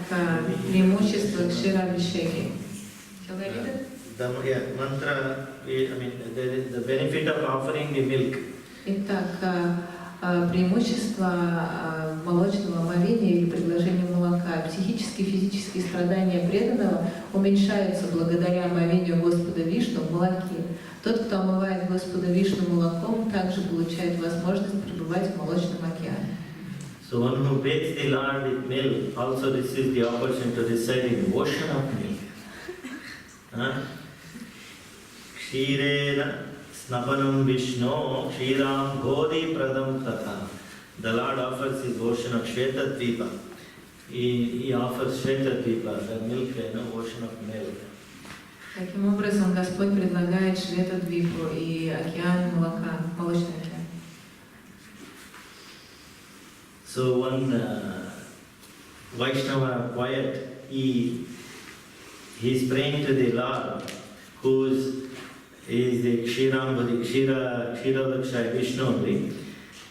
преимущество Кшира-абхишеки. Shall I read it? The mantra, the benefit of offering the milk. Итак, преимущество молочного омовения или предложения молока. Психические и физические страдания преданного уменьшаются благодаря омовению Господа Вишну в молоке. Тот, кто омывает Господа Вишну молоком, также получает возможность пребывать в молочном океане. So one who bathes the Lord with milk also receives the opportunity to reside in the ocean of milk. Kshirena snapanam Vishnu Kshiram Bodhi Pradam Tatha. The Lord offers his ocean of Shvetadvipa. He offers Shvetadvipa, the milk, ocean of milk. Таким образом, Господь предлагает Шветадвипу и океан молока, молочный океан. So one Vaishnava poet, he's praying to the Lord, who is the Kshiram, Kshira Vishnu.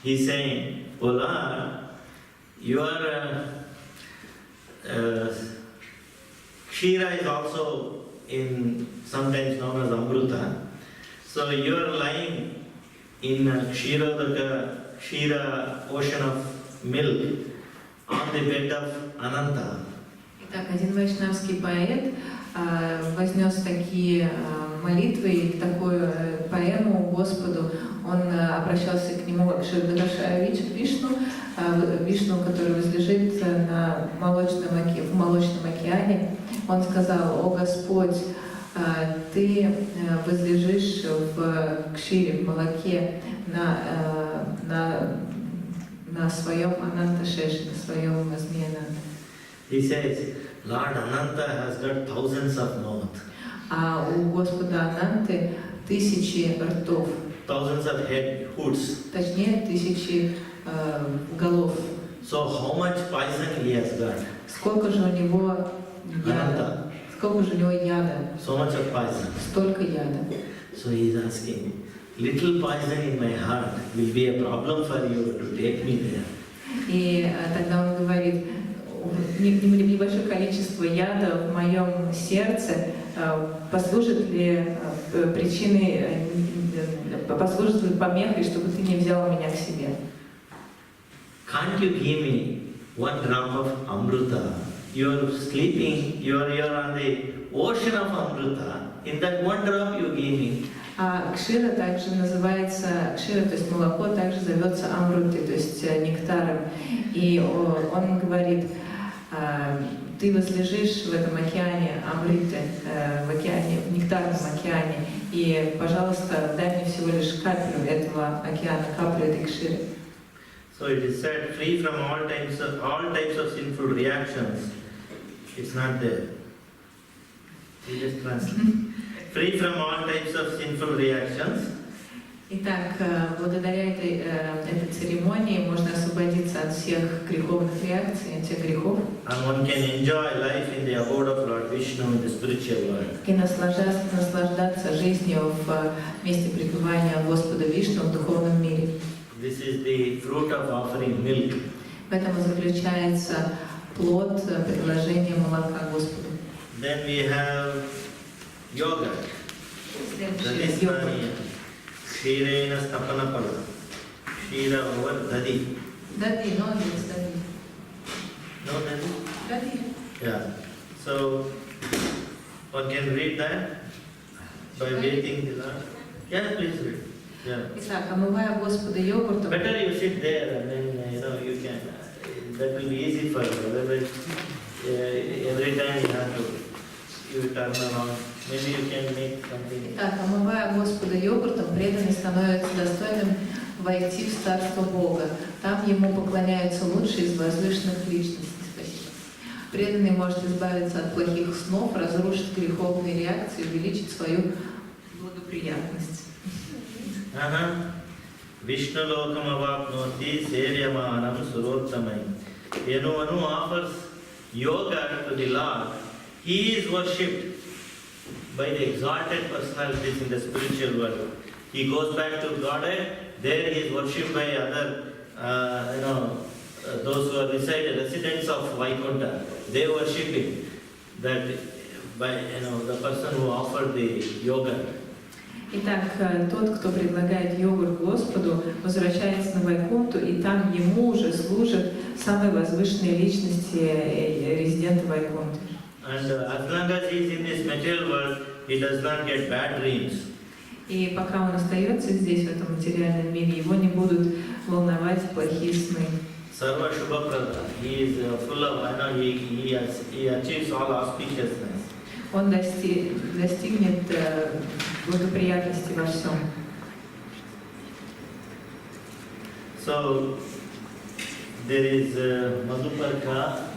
He's saying, "O Lord, your Kshira is also sometimes known as Amruta. So you are lying in Kshira ocean of milk on the bed of Ananta." Итак, один вайшнавский поэт вознес такие молитвы и такую поэму Господу. Он обращался к нему как Вишну, Вишну, который возлежит в молочном океане. Он сказал: «О Господь, Ты возлежишь в кшире, в молоке, на своем Ананта-шеше, на своем змее Ананта». He says, Lord Ananta has got thousands of mouths. А у Господа Ананты 1000 ртов. Thousands of hoods. Точнее, 1000 голов. So how much poison he has got? Сколько же у него яда? Сколько же у него яда? So much of poison. Столько яда. So he is asking, little poison in my heart will be a problem for you to take me there. И тогда он говорит: небольшое количество яда в моем сердце послужит ли причиной, послужит ли помехой, чтобы ты не взял меня к себе? Can't you give me one drop of Amruta? You are sleeping, you are on the ocean of Amruta. In that one drop you give me. А кшира также называется, кшира, то есть молоко, также зовется амрутой, то есть нектаром. И он говорит: ты возлежишь в этом океане амриты, в нектарном океане, и, пожалуйста, дай мне всего лишь каплю этого океана, каплю этой кширы. So it is said, free from all types of sinful reactions. It's not there. You just translate. Free from all types of sinful reactions. Итак, благодаря этой церемонии можно освободиться от всех греховных реакций, от всех грехов. And one can enjoy life in the abode of Lord Vishnu in the spiritual world. И наслаждаться жизнью в месте пребывания Господа Вишну в духовном мире. This is the fruit of offering milk. В этом и заключается плод предложения молока Господу. Then we have yoga. Следующее йога. Shirena stapana pala. Shira over dadi. Дади, но есть дади. No dadi? Дади. Yeah. So one can read that by waiting the Lord. Yeah, please read. Yeah. Итак, омывая Господа йогуртом. Better you sit there and then you can. That will be easy for you. Otherwise, every time you turn around. Maybe you can make something. Итак, омывая Господа йогуртом, преданный становится достойным войти в Царство Бога. Там ему поклоняются лучшие из возвышенных личностей. Спасибо. Преданный может избавиться от плохих снов, разрушить греховные реакции, увеличить свою благоприятность. Vishnu lokam avapnoti sevyamanam surottamai. When one offers yoga to the Lord, he is worshipped by the exalted personalities in the spiritual world. He goes back to Godhead, there he is worshipped by other, those who are residents of Vaikuntha. They worship him. That by the person who offered the yoga. Итак, тот, кто предлагает йогурт Господу, возвращается на Вайкунту, и там ему уже служат самые возвышенные личности, резиденты Вайкунты. And as long as he is in this material world, he does not get bad dreams. И пока он остается здесь, в этом материальном мире, его не будут волновать плохие сны. Sarva Shubhaprada. He is full of, he achieves all auspiciousness. Он достигнет благоприятности во всем. So there is Madhuparka.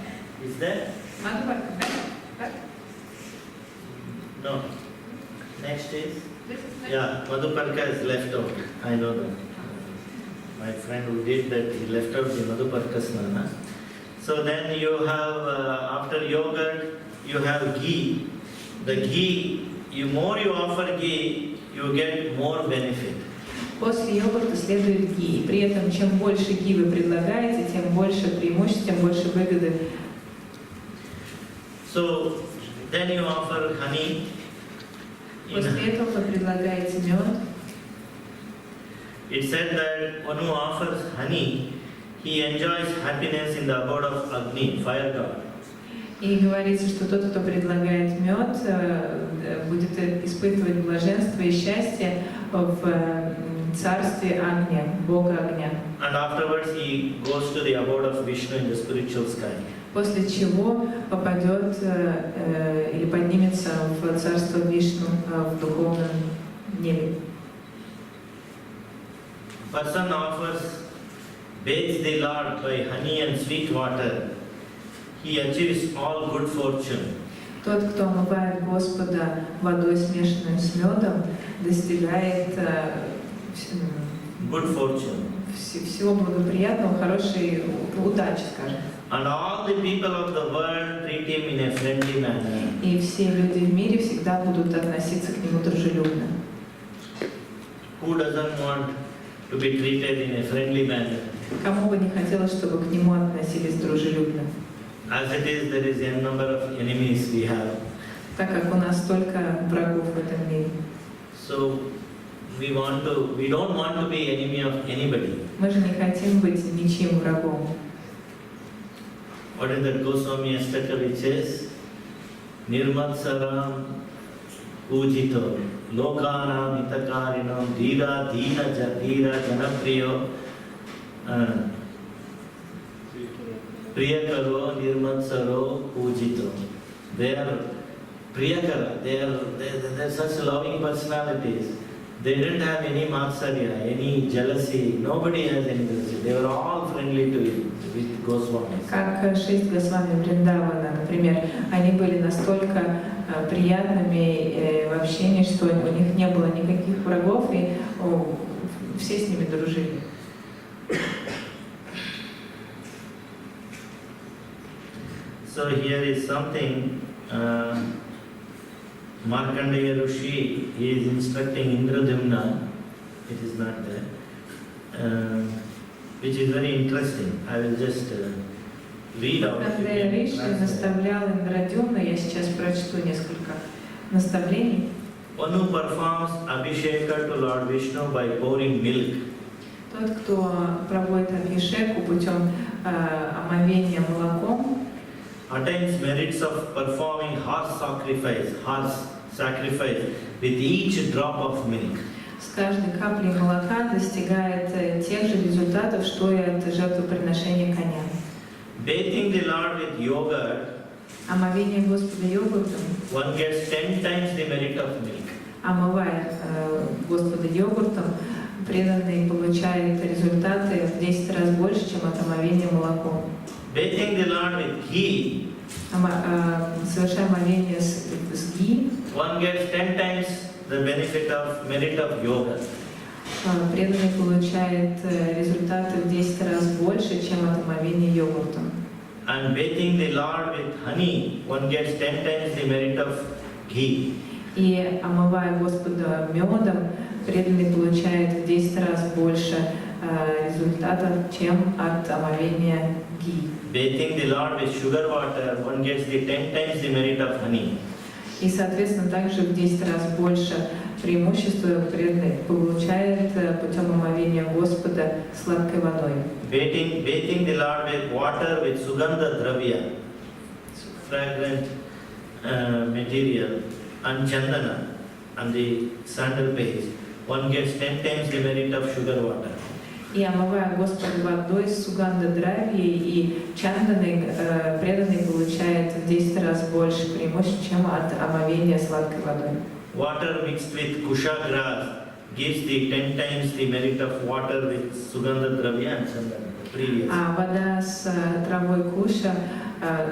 Is there? Madhuparka. No. Next is? Yeah, Madhuparka is left out. I know that. My friend who did that, he left out the Madhuparka Snana. So then you have, after yogurt, you have ghee. The ghee, more you offer ghee, you get more benefit. После йогурта следует ги. При этом, чем больше ги вы предлагаете, тем больше преимуществ, тем больше выгоды. So then you offer honey. После этого вы предлагаете мед. It said that one who offers honey, he enjoys happiness in the abode of Agni, fire god. И говорится, что тот, кто предлагает мед, будет испытывать блаженство и счастье в царстве огня, Бога огня. And afterwards he goes to the abode of Vishnu in the spiritual sky. После чего попадет или поднимется в царство Вишну в духовном небе. Person offers, bathes the Lord by honey and sweet water. He achieves all good fortune. Тот, кто омывает Господа водой, смешанной с медом, достигает good fortune. Всего благоприятного, хорошей удачи, скажем. And all the people of the world treat him in a friendly manner. И все люди в мире всегда будут относиться к нему дружелюбно. Who doesn't want to be treated in a friendly manner? Кому бы не хотелось, чтобы к нему относились дружелюбно? As it is, there is a number of enemies we have. Так как у нас столько врагов в этом мире. So we don't want to be enemy of anybody. Мы же не хотим быть ничьим врагом. What is that Goswami Astakari says? Nirmatsaram Ujito Lokanam Itakarinam Dira Dina Jadira Janapriyo Priyakaro Nirmatsaro Ujito. They are Priyakara, they are such loving personalities. They didn't have any matsarya, any jealousy. Nobody has any jealousy. They were all friendly to with Goswamis. Как 6 Госвами Вриндавана, например, они были настолько приятными в общении, что у них не было никаких врагов, и все с ними дружили. So here is something, Markandeya Rishi, he is instructing Indradumna, it is not there, which is very interesting. I will just read out. Маркандея Риши наставлял Индрадюмну, я сейчас прочту несколько наставлений. One who performs Abhisheka to Lord Vishnu by pouring milk. Тот, кто проводит абхишеку путем омовения молоком, attains merits of performing horse sacrifice with each drop of milk. с каждой каплей молока достигает тех же результатов, что и от жертвоприношения коня. Bathing the Lord with yogurt, Омовение Господа йогуртом, one gets 10 times the merit of milk. омывая Господа йогуртом, преданный получает результаты в 10 раз больше, чем от омовения молоком. Bathing the Lord with ghee, Совершая омовение с ги, one gets 10 times the merit of yogurt. преданный получает результаты в 10 раз больше, чем от омовения йогуртом. And bathing the Lord with honey, one gets 10 times the merit of ghee. И омывая Господа медом, преданный получает в 10 раз больше результатов, чем от омовения ги. Bathing the Lord with sugar water, one gets the 10 times the merit of honey. И, соответственно, также в 10 раз больше преимущества преданный получает путем омовения Господа сладкой водой. Bathing the Lord with water with sugandha dravya, fragrant material, and chandana, and the sandal paste, one gets 10 times the merit of sugar water. И омывая Господа водой с суганда дравьей и чанданой, преданный получает в 10 раз больше преимуществ, чем от омовения сладкой водой. Water mixed with kusha grass gives the 10 times the merit of water with sugandha dravya and chandana. Previous. А вода с травой куша,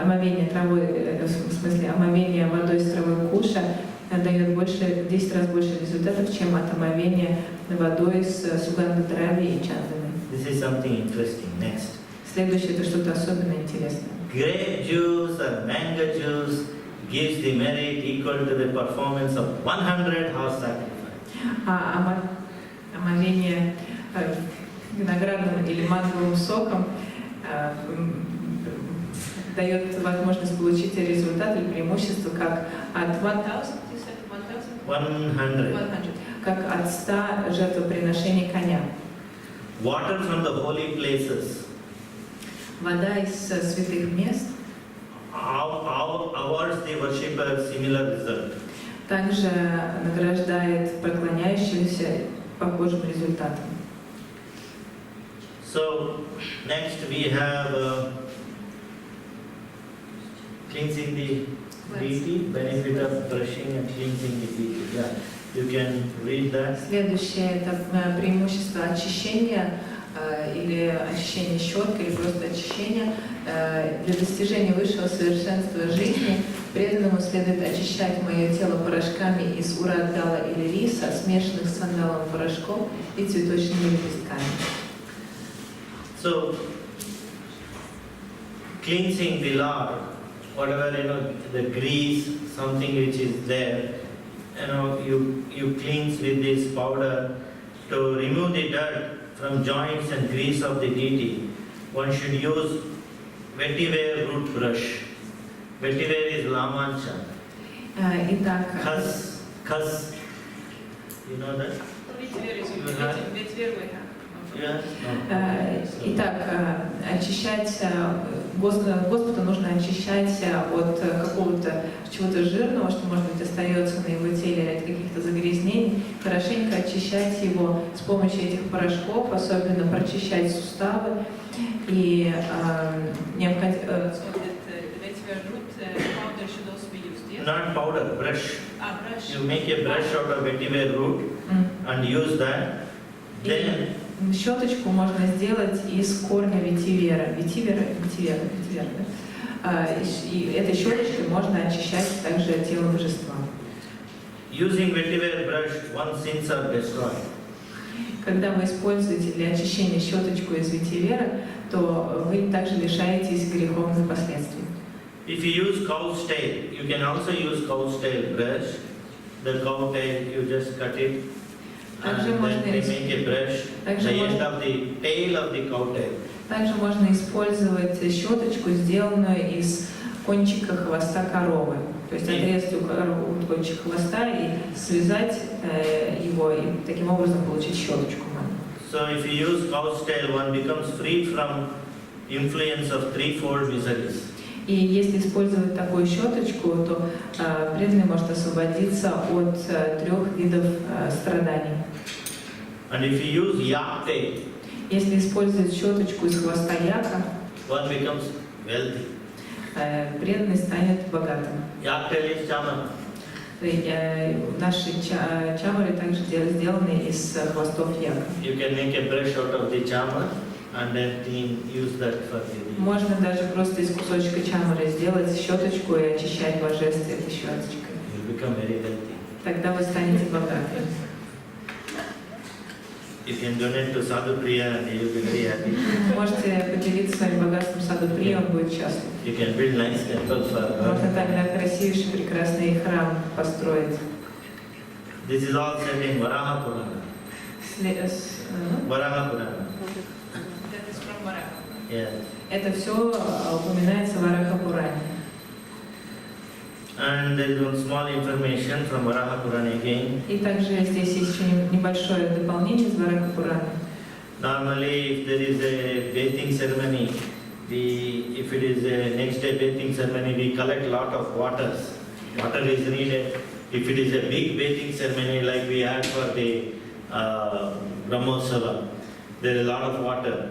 омовение травой, в смысле омовение водой с травой куша дает больше, в 10 раз больше результатов, чем от омовения водой с суганда драви и чанданы. This is something interesting. Next. Следующее это что-то особенно интересное. Grape juice or mango juice gives the merit equal to the performance of 100 horse sacrifice. Омовение виноградным или манговым соком дает возможность получить результат или преимущество как от 100, как от 100 жертвоприношений коня. Water from the holy places. Вода из святых мест Awards the worshipper similar result. также награждает поклоняющихся похожим результатом. So next we have cleansing the deity, benefit of brushing and cleansing the deity. Yeah, you can read that. Следующее это преимущество очищения или очищение щеткой, или просто очищение. Для достижения высшего совершенства жизни преданному следует очищать мое тело порошками из урагдала или риса, смешанных с сандаловым порошком и цветочными лепестками. So cleansing the Lord, whatever the grease, something which is there, you cleanse with this powder to remove the dirt from joints and grease of the deity. One should use vetiver root brush. Vetiver is lamancha. Итак, Khas. You know that? Итак, очищать Господа нужно очищать от какого-то чего-то жирного, что, может быть, остается на его теле, или от каких-то загрязнений, хорошенько очищать его с помощью этих порошков, особенно прочищать суставы и необходимо. Not powder, brush. You make a brush out of vetiver root and use that. Then Щеточку можно сделать из корня ветивера. Ветивера, да? И этой щеточкой можно очищать также тело божества. using vetiver brush, one's sins are destroyed. Когда вы используете для очищения щеточку из ветивера, то вы также лишаетесь греховных последствий. If you use cow's tail, you can also use cow's tail brush. The cow tail, you just cut it and then they make a brush. The end of the tail of the cow tail. Также можно использовать щеточку, сделанную из кончика хвоста коровы. То есть отрезать кончик хвоста и связать его, и таким образом получить щеточку. So if you use cow's tail, one becomes free from influence of threefold miseries. И если использовать такую щеточку, то преданный может освободиться от 3 видов страданий. And if you use yak tail, если использовать щеточку из хвоста яка, one becomes wealthy. Преданный станет богатым. Yak tail is chaman. Наши чамары также сделаны из хвостов яка. You can make a brush out of the chamar and then use that for the. Можно даже просто из кусочка чамары сделать щеточку и очищать божество этой щеточкой. You become very wealthy. Тогда вы станете богатым. You can donate to Sadhu Priya and you'll be very happy. Можете поделиться своим богатством Саду Прия, он будет счастлив. You can build nice temples for God. Можно тогда красивейший, прекрасный храм построить. This is all said in Varaha Purana. Varaha Purana. That is from Varaha. Yeah. Это все упоминается в Вараха-Пуране. And there is one small information from Varaha Purana again. И также здесь есть еще небольшое дополнение из Вараха-Пурана. Normally, if there is a bathing ceremony, if it is a next day bathing ceremony, we collect a lot of waters. Water is needed. If it is a big bathing ceremony like we had for the Brahmosava, there is a lot of water.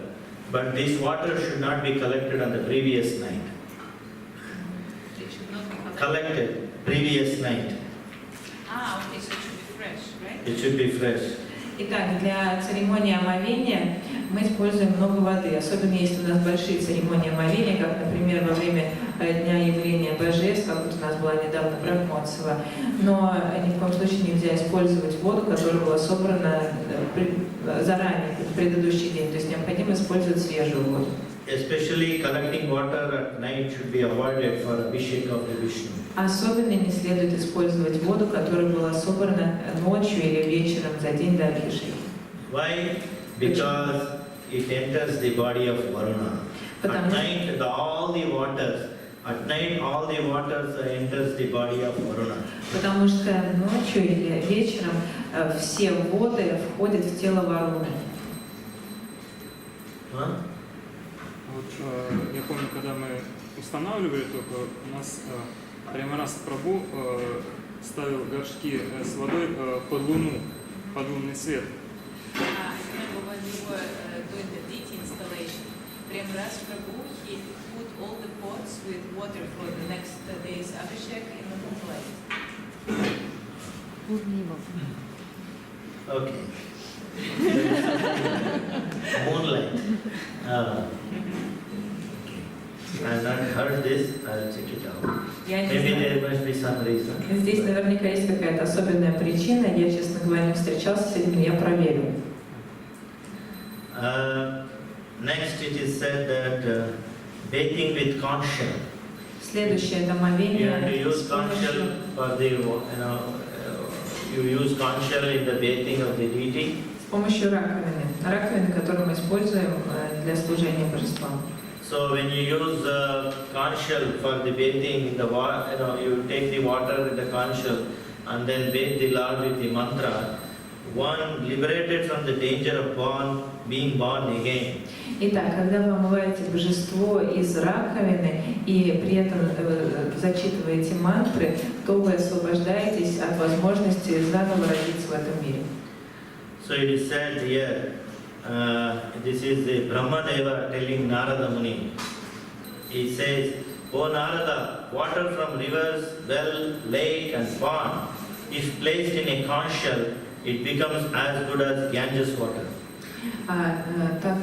But this water should not be collected on the previous night. It should not be Collected previous night. Okay, so it should be fresh, right? It should be fresh. Итак, для церемонии омовения мы используем много воды, особенно если у нас большие церемонии омовения, как, например, во время Дня явления Божеств, как вот у нас была недавно Брахмоцева. Но ни в коем случае нельзя использовать воду, которая была собрана заранее, в предыдущий день. То есть необходимо использовать свежую воду. Especially collecting water at night should be avoided for Abhishek of the Vishnu. Особенно не следует использовать воду, которая была собрана ночью или вечером за день до Абхишеки. Why? Because it enters the body of Varuna. At night, all the waters enters the body of Varuna. Потому что ночью или вечером все воды входят в тело Варуны. Вот, я помню, когда мы устанавливали только, у нас прямо раз прабху ставил горшки с водой под луну, под лунный свет. I remember when we were doing the deity installation, Premraj Prabhu, he put all the pots with water for the next day's Abhishek in the moonlight. Okay. Moonlight. I have not heard this. I'll check it out. Maybe there must be some reason. Здесь наверняка есть какая-то особенная причина. Я, честно говоря, не встречался с этим, но я проверю. Next, it is said that bathing with conch shell. Следующее это омовение. You have to use conch shell for the, you use conch shell in the bathing of the deity. С помощью раковины. Раковины, которую мы используем для служения божествам. So when you use conch shell for the bathing in the water, you take the water with the conch shell and then bathe the Lord with the mantra. One liberated from the danger of being born again. Итак, когда вы омываете божество из раковины и при этом зачитываете мантры, то вы освобождаетесь от возможности заново родиться в этом мире. So it is said here, this is the Brahmadeva telling Narada Muni. He says, O Narada, water from rivers, well, lake and pond, if placed in a conch shell, it becomes as good as Ganges water. Так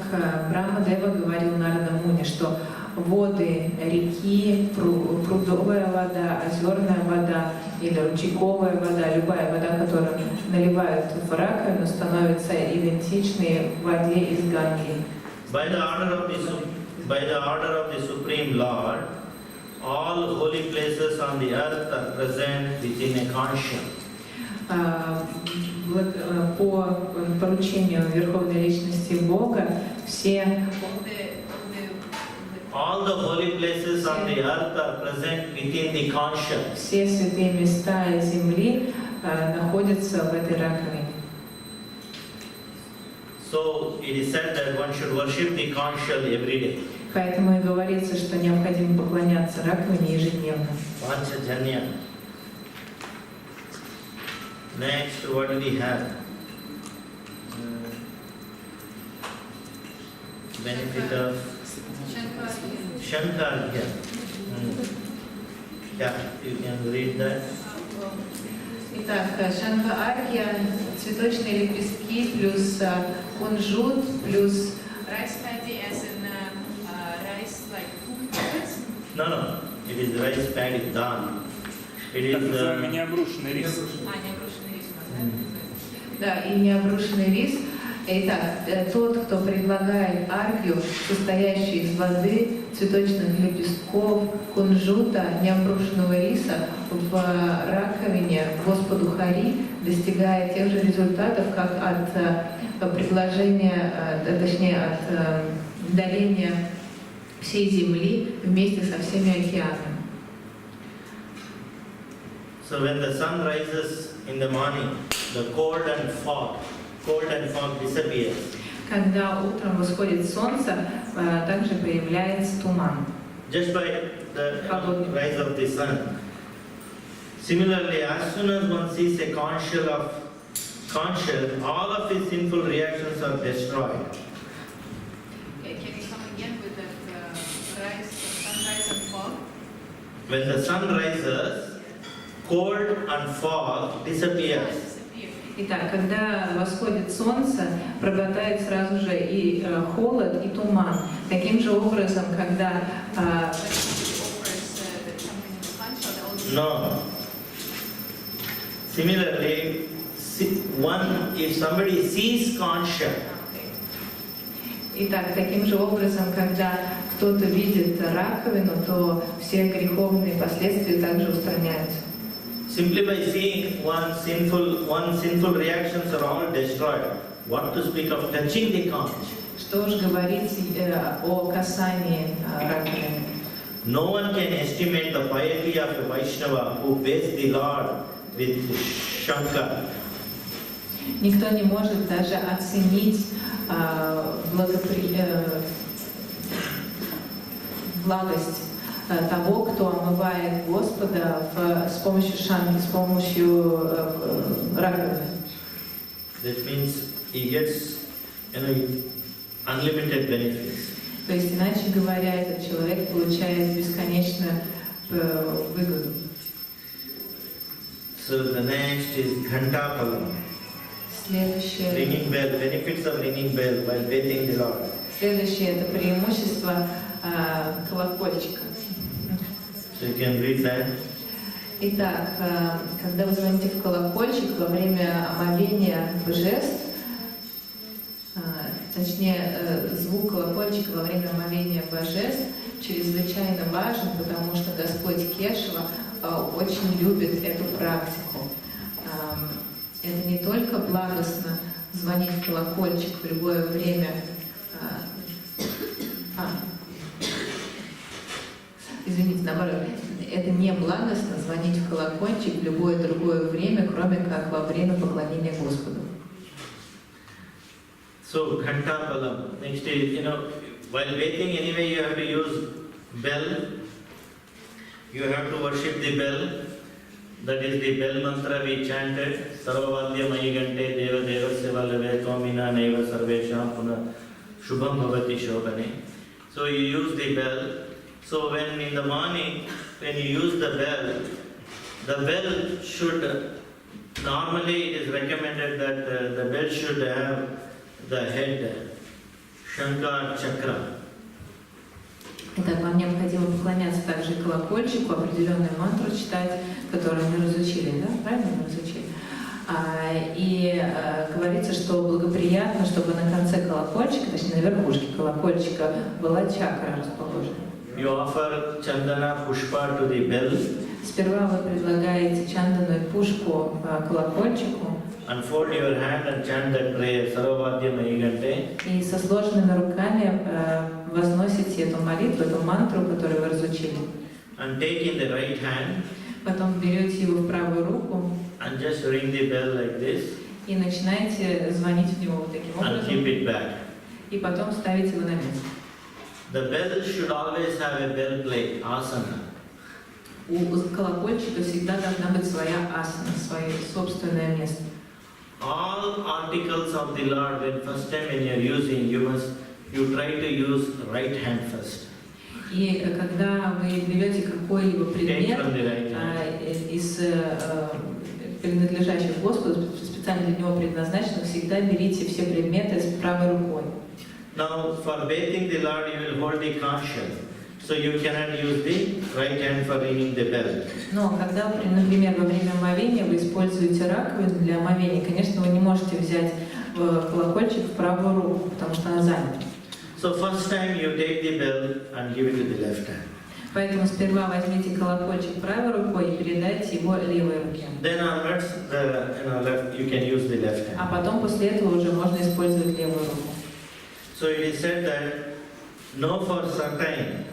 Брахма Дева говорил Нарада Муни, что воды реки, прудовая вода, озерная вода или ручейковая вода, любая вода, которую наливают в раковину, становится идентичной воде из Ганги. By the order of the Supreme Lord, all holy places on the earth are present within a conscience. По поручению Верховной Личности Бога все All the holy places on the earth are present within the conscience. Все святые места земли находятся в этой раковине. So it is said that one should worship the conscience every day. Поэтому и говорится, что необходимо поклоняться раковине ежедневно. Panchajanya. Next, what do we have? Benefit of Shankarya. Yeah, you can read that. Итак, Шанха-архия, цветочные лепестки, плюс кунжут, плюс rice paddy as in rice like cooked. No, it is rice paddy dhan. It Так is называемый необрушенный рис. Необрушенный рис у нас, да, и необрушенный рис. Итак, тот, кто предлагает архию, состоящую из воды, цветочных лепестков, кунжута, необрушенного риса в раковине Господу Хари, достигает тех же результатов, как от предложения, точнее от дарения всей земли вместе со всеми океанами. So when the sun rises in the morning, the cold and fog disappears. Когда uтром восходит солнце, также появляется туман. Just by the rise of the sun. Similarly, as soon as one sees a conscious, all of his sinful reactions are destroyed. Can you come again with that sunrise and fog? When the sun rises, cold and fog disappears. Итак, когда восходит солнце, пропадает сразу же и холод, и туман. Таким же образом, когда... No. Similarly, if somebody sees conscience, Итак, таким же образом, когда кто-то видит раковину, то все греховные последствия также устраняются. simply by seeing one sinful reactions are all destroyed. What to speak of touching the conch? Что уж говорить о касании раковины. No one can estimate the piety of a Vaishnava who bears the Lord with Shankar. Никто не может даже оценить благость того, кто омывает Господа с помощью шанки, с помощью раковины. That means he gets, unlimited benefits. То есть, иначе говоря, этот человек получает бесконечную выгоду. So the next is Ghanta Palam. Следующее. Ringing bell, benefits of ringing bell while bathing the Lord. Следующее это преимущество колокольчика. So you can read that. Итак, когда вы звоните в колокольчик во время омовения божеств, точнее, звук колокольчика во время омовения божеств чрезвычайно важен, потому что Господь Кешава очень любит эту практику. Это не только благостно звонить в колокольчик в любое время. Извините, наоборот, это не благостно звонить в колокольчик в любое другое время, кроме как во время поклонения Господу. So Ghanta Palam. Next is, while bathing anyway you have to use bell. You have to worship the bell. That is the bell mantra we chanted. Sarvavadya Mayigante Deva Deva Sevalave Tomina Neva Sarvesham Puna Shubham Bhavati Shobhane. So you use the bell. So when in the morning, when you use the bell should Normally it is recommended that the bell should have the head Shankar Chakra. Итак, вам необходимо поклоняться также колокольчику, определенную мантру читать, которую мы разучили, да? Правильно мы разучили? И говорится, что благоприятно, чтобы на конце колокольчика, точнее на верхушке колокольчика, была чакра расположена. You offer chandana pushpa to the bell. Сперва вы предлагаете чандану и пушку колокольчику. Unfold your hand and chant that prayer, Sarvavadya Mahigante. И со сложенными руками возносите эту молитву, эту мантру, которую вы разучили. And take in the right hand. Потом берете его в правую руку. And just ring the bell like this. И начинаете звонить в него вот таким And keep образом. it back. И потом ставите его на место. The bell should always have a bell plate, asana. У колокольчика всегда должна быть своя асана, свое собственное место. All articles of the Lord, when first time when you are using, you try to use right hand first. И когда вы берете какой-либо предмет из принадлежащих Господу, специально для него предназначенных, всегда берите все предметы с правой рукой. Now, for bathing the Lord, you will hold the conscience. So you cannot use the right hand for ringing the bell. Но когда, например, во время омовения вы используете раковину для омовения, конечно, вы не можете взять колокольчик в правую руку, потому что она занята. So first time you take the bell and give it to the left hand. Поэтому сперва возьмите колокольчик правой рукой и передайте его левой руке. Then onwards, left, you can use the left hand. А потом после этого уже можно использовать левую руку. So it is said that know for certain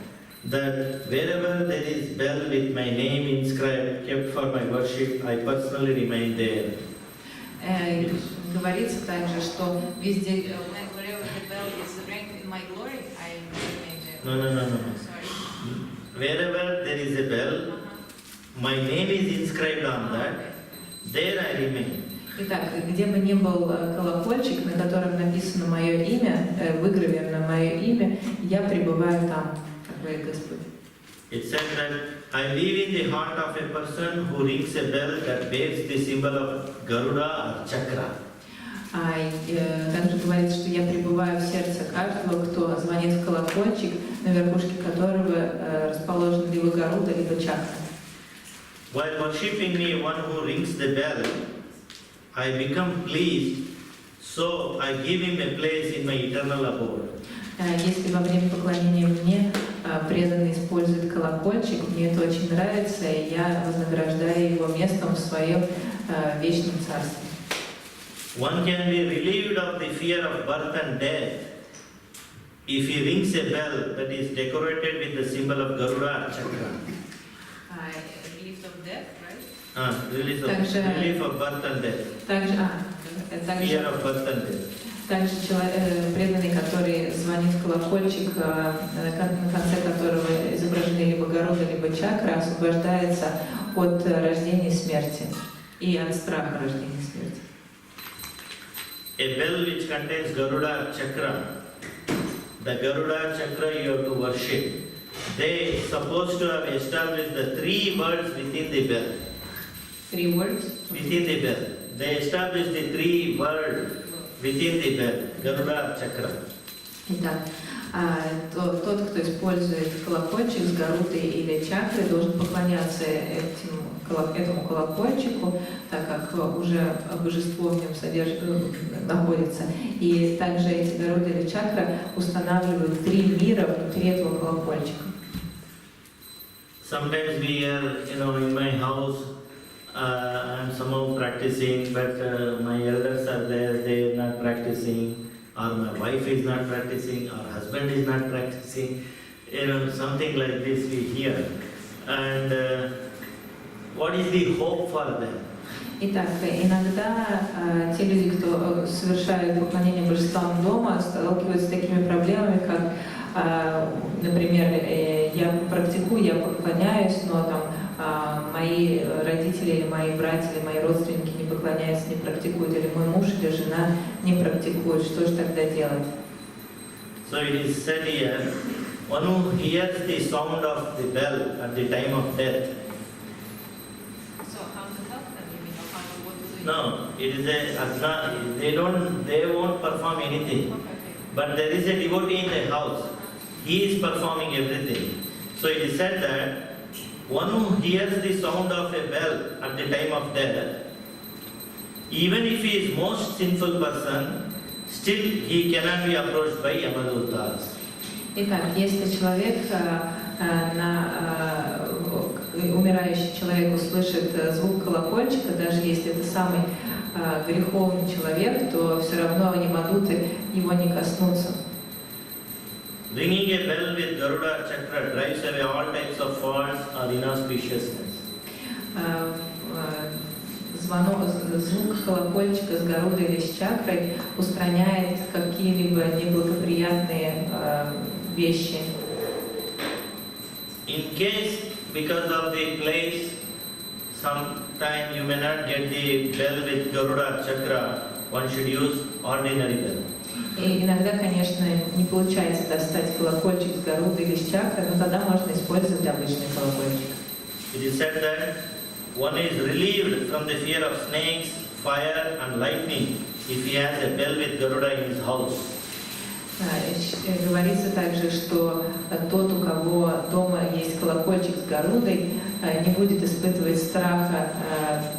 that wherever there is bell with my name inscribed, kept for my worship, I personally remain there. Говорится также, что везде... Wherever the bell is ranked in my glory, I remain there. No. Sorry. Wherever there is a bell, my name is inscribed on that, there I remain. Итак, где бы ни был колокольчик, на котором написано мое имя, выгравировано мое имя, я пребываю там, как говорит Господь. It said that I live in the heart of a person who rings a bell that bears the symbol of Garuda or Chakra. Также говорится, что я пребываю в сердце каждого, кто звонит в колокольчик, на верхушке которого расположен либо Гаруда, либо Чакра. While worshipping me, one who rings the bell, I become pleased, so I give him a place in my eternal abode. Если во время поклонения мне преданный использует колокольчик, мне это очень нравится, и я вознаграждаю его местом в своем вечном царстве. One can be relieved of the fear of birth and death if he rings a bell that is decorated with the symbol of Garuda or Chakra. Relief of death, right? Relief of birth and death. Fear of birth and death. Также преданный, который звонит в колокольчик, на конце которого изображены либо Гаруда, либо Чакра, освобождается от рождения и смерти и от страха рождения и смерти. A bell which contains Garuda Chakra, the Garuda Chakra you have to worship. They supposed to have established the 3 words within the bell. 3 words? Within the bell. They established the 3 words within the bell, Garuda Chakra. Итак, тот, кто использует колокольчик с Гарудой или чакрой, должен поклоняться этому колокольчику, так как уже божество в нем находится. И также эти Гаруда или чакра устанавливают 3 мира внутри этого колокольчика. Sometimes we are, in my house, I am somehow practicing, but my elders are there, they are not practicing, or my wife is not practicing, or husband is not practicing, something like this we hear. And what is the hope for them? Итак, иногда те люди, кто совершают поклонение божествам дома, сталкиваются с такими проблемами, как, например, я практикую, я поклоняюсь, но там мои родители или мои братья или мои родственники не поклоняются, не практикуют, или мой муж или жена не практикуют, что же тогда делать? So it is said here, one who hears the sound of the bell at the time of death. So how to help them? You mean how to, what to do No, it is a Ajna, they won't perform anything. But there is a devotee in the house. He is performing everything. So it is said that one who hears the sound of a bell at the time of death, even if he is most sinful person, still he cannot be approached by Yamadutas. Итак, если человек, умирающий человек услышит звук колокольчика, даже если это самый греховный человек, то все равно Ямадуты его не коснутся. Ringing a bell with Goura-Chakra drives away all types of faults or inauspiciousness. Звук колокольчика с Гарудой или с чакрой устраняет какие-либо неблагоприятные вещи. In case, because of the place, sometime you may not get the bell with Goura-Chakra, one should use ordinary bell. И иногда, конечно, не получается достать колокольчик с Гарудой или с чакрой, но тогда можно использовать обычный колокольчик. It is said that one is relieved from the fear of snakes, fire and lightning if he has a bell with Garuda in his house. Говорится также, что тот, у кого дома есть колокольчик с Гарудой, не будет испытывать страха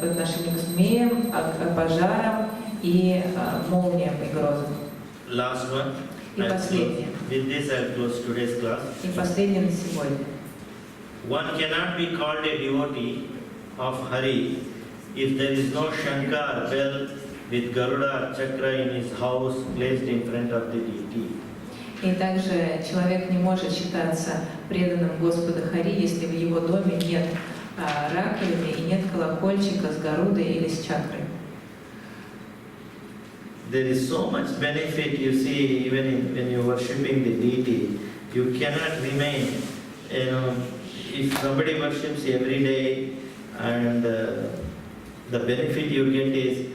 по отношению к змеям, пожарам и молниям и грозам. Last one. И последнее. With this I close today's class. И последнее на сегодня. One cannot be called a devotee of Hari if there is no Shankar bell with Garuda Chakra in his house placed in front of the deity. И также человек не может считаться преданным Господу Хари, если в его доме нет раковины и нет колокольчика с Гарудой или с чакрой. There is so much benefit you see even when you are worshipping the deity. You cannot remain, if somebody worships every day and the benefit you get is,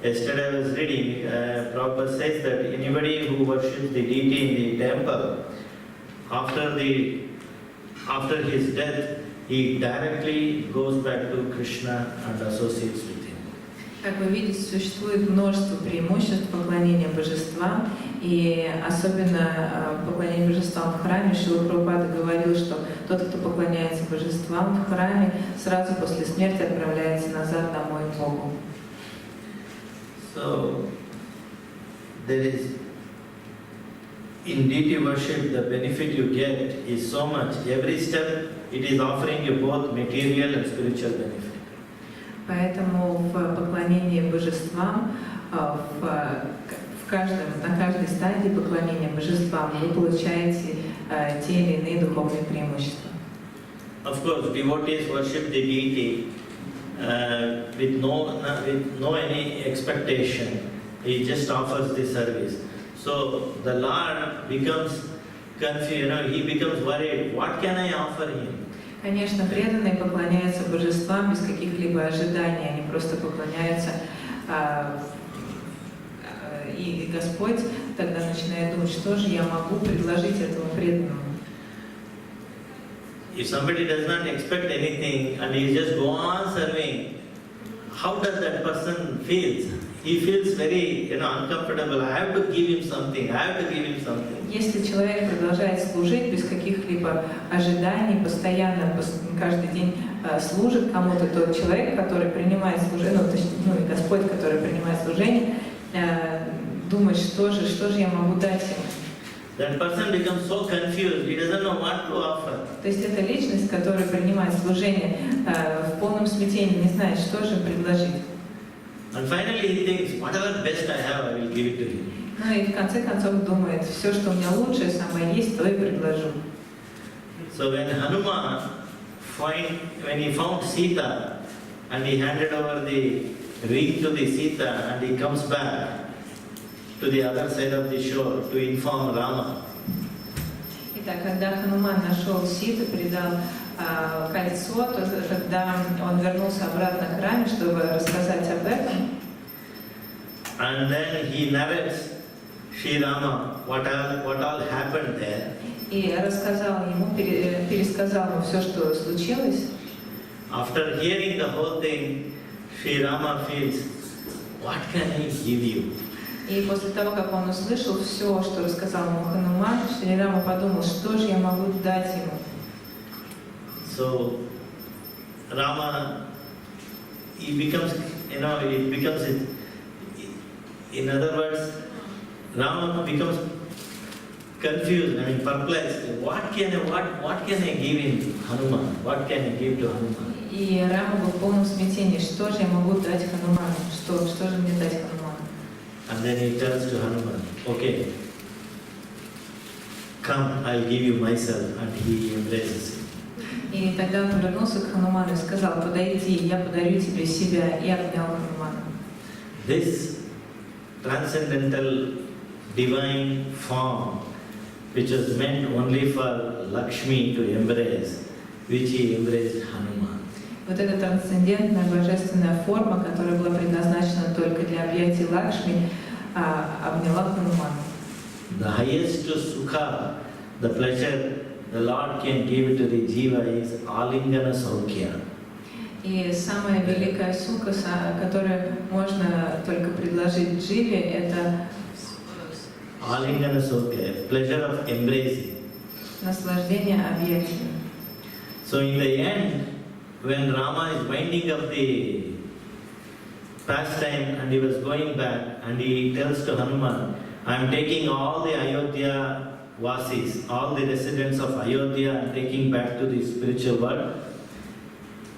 yesterday I was reading, Prabhupada says that anybody who worships the deity in the temple, after his death, he directly goes back to Krishna and associates with him. Как вы видите, существует множество преимуществ поклонения божествам, и особенно поклонение божествам в храме. Шрила Прабхупада говорил, что тот, кто поклоняется божествам в храме, сразу после смерти отправляется назад домой к Богу. So, there is, in deity worship, the benefit you get is so much. Every step, it is offering you both material and spiritual benefit. Поэтому в поклонении божествам, на каждой стадии поклонения божествам вы получаете те или иные духовные преимущества. Of course, devotees worship the deity with no any expectation. He just offers the service. So the Lord becomes confused. He becomes worried. What can I offer him? Конечно, преданные поклоняются божествам без каких-либо ожиданий, они просто поклоняются, и Господь тогда начинает думать, что же я могу предложить этому преданному. If somebody does not expect anything and he just go on serving, how does that person feel? He feels very, uncomfortable. I have to give him something. Если человек продолжает служить без каких-либо ожиданий, постоянно, каждый день служит кому-то, тот человек, который принимает служение, и Господь, который принимает служение, думает, что же я могу дать ему. That person becomes so confused, he doesn't know what to offer. То есть это личность, которая принимает служение в полном смятении, не знает, что же предложить. And finally he thinks, whatever best I have, I will give it to him. Ну и в конце концов думает, все, что у меня лучшее, самое есть, то и предложу. So when Hanuman when he found Sita and he handed over the ring to the Sita and he comes back to the other side of the shore to inform Rama. Итак, когда Хануман нашел Ситу, передал кольцо, то тогда он вернулся обратно к храме, чтобы рассказать об этом. And then he narrates Sri Rama what all happened there. И рассказал ему, пересказал ему все, что случилось. After hearing the whole thing, Sri Rama feels what can I give you? И после того, как он услышал все, что рассказал ему Хануман, Шри Рама подумал, что же я могу дать ему. So Rama, he becomes, it becomes, in other words, Rama becomes confused, perplexed. What can I give in Hanuman? What can I give to Hanuman? И Рама был в полном смятении, что же я могу дать Хануману, что же мне дать Хануману. And then he turns to Hanuman, okay, come, I'll give you myself, and he embraces him. И тогда он повернулся к Хануману и сказал, подойди, я подарю тебе себя, и обнял Ханумана. This transcendental divine form, which was meant only for Lakshmi to embrace, which he embraced Hanuman. Вот эта трансцендентная божественная форма, которая была предназначена только для объятий Лакшми, обняла Ханумана. The highest sukha, the pleasure the Lord can give to the jiva is alingana saukya. И самая великая сука, которую можно только предложить дживе, это Alingana saukya, pleasure of embracing. наслаждение объятиями. So in the end, when Rama is winding up the pastime and he was going back and he tells to Hanuman, I am taking all the Ayodhya Vasis, all the residents of Ayodhya, I am taking back to the spiritual world.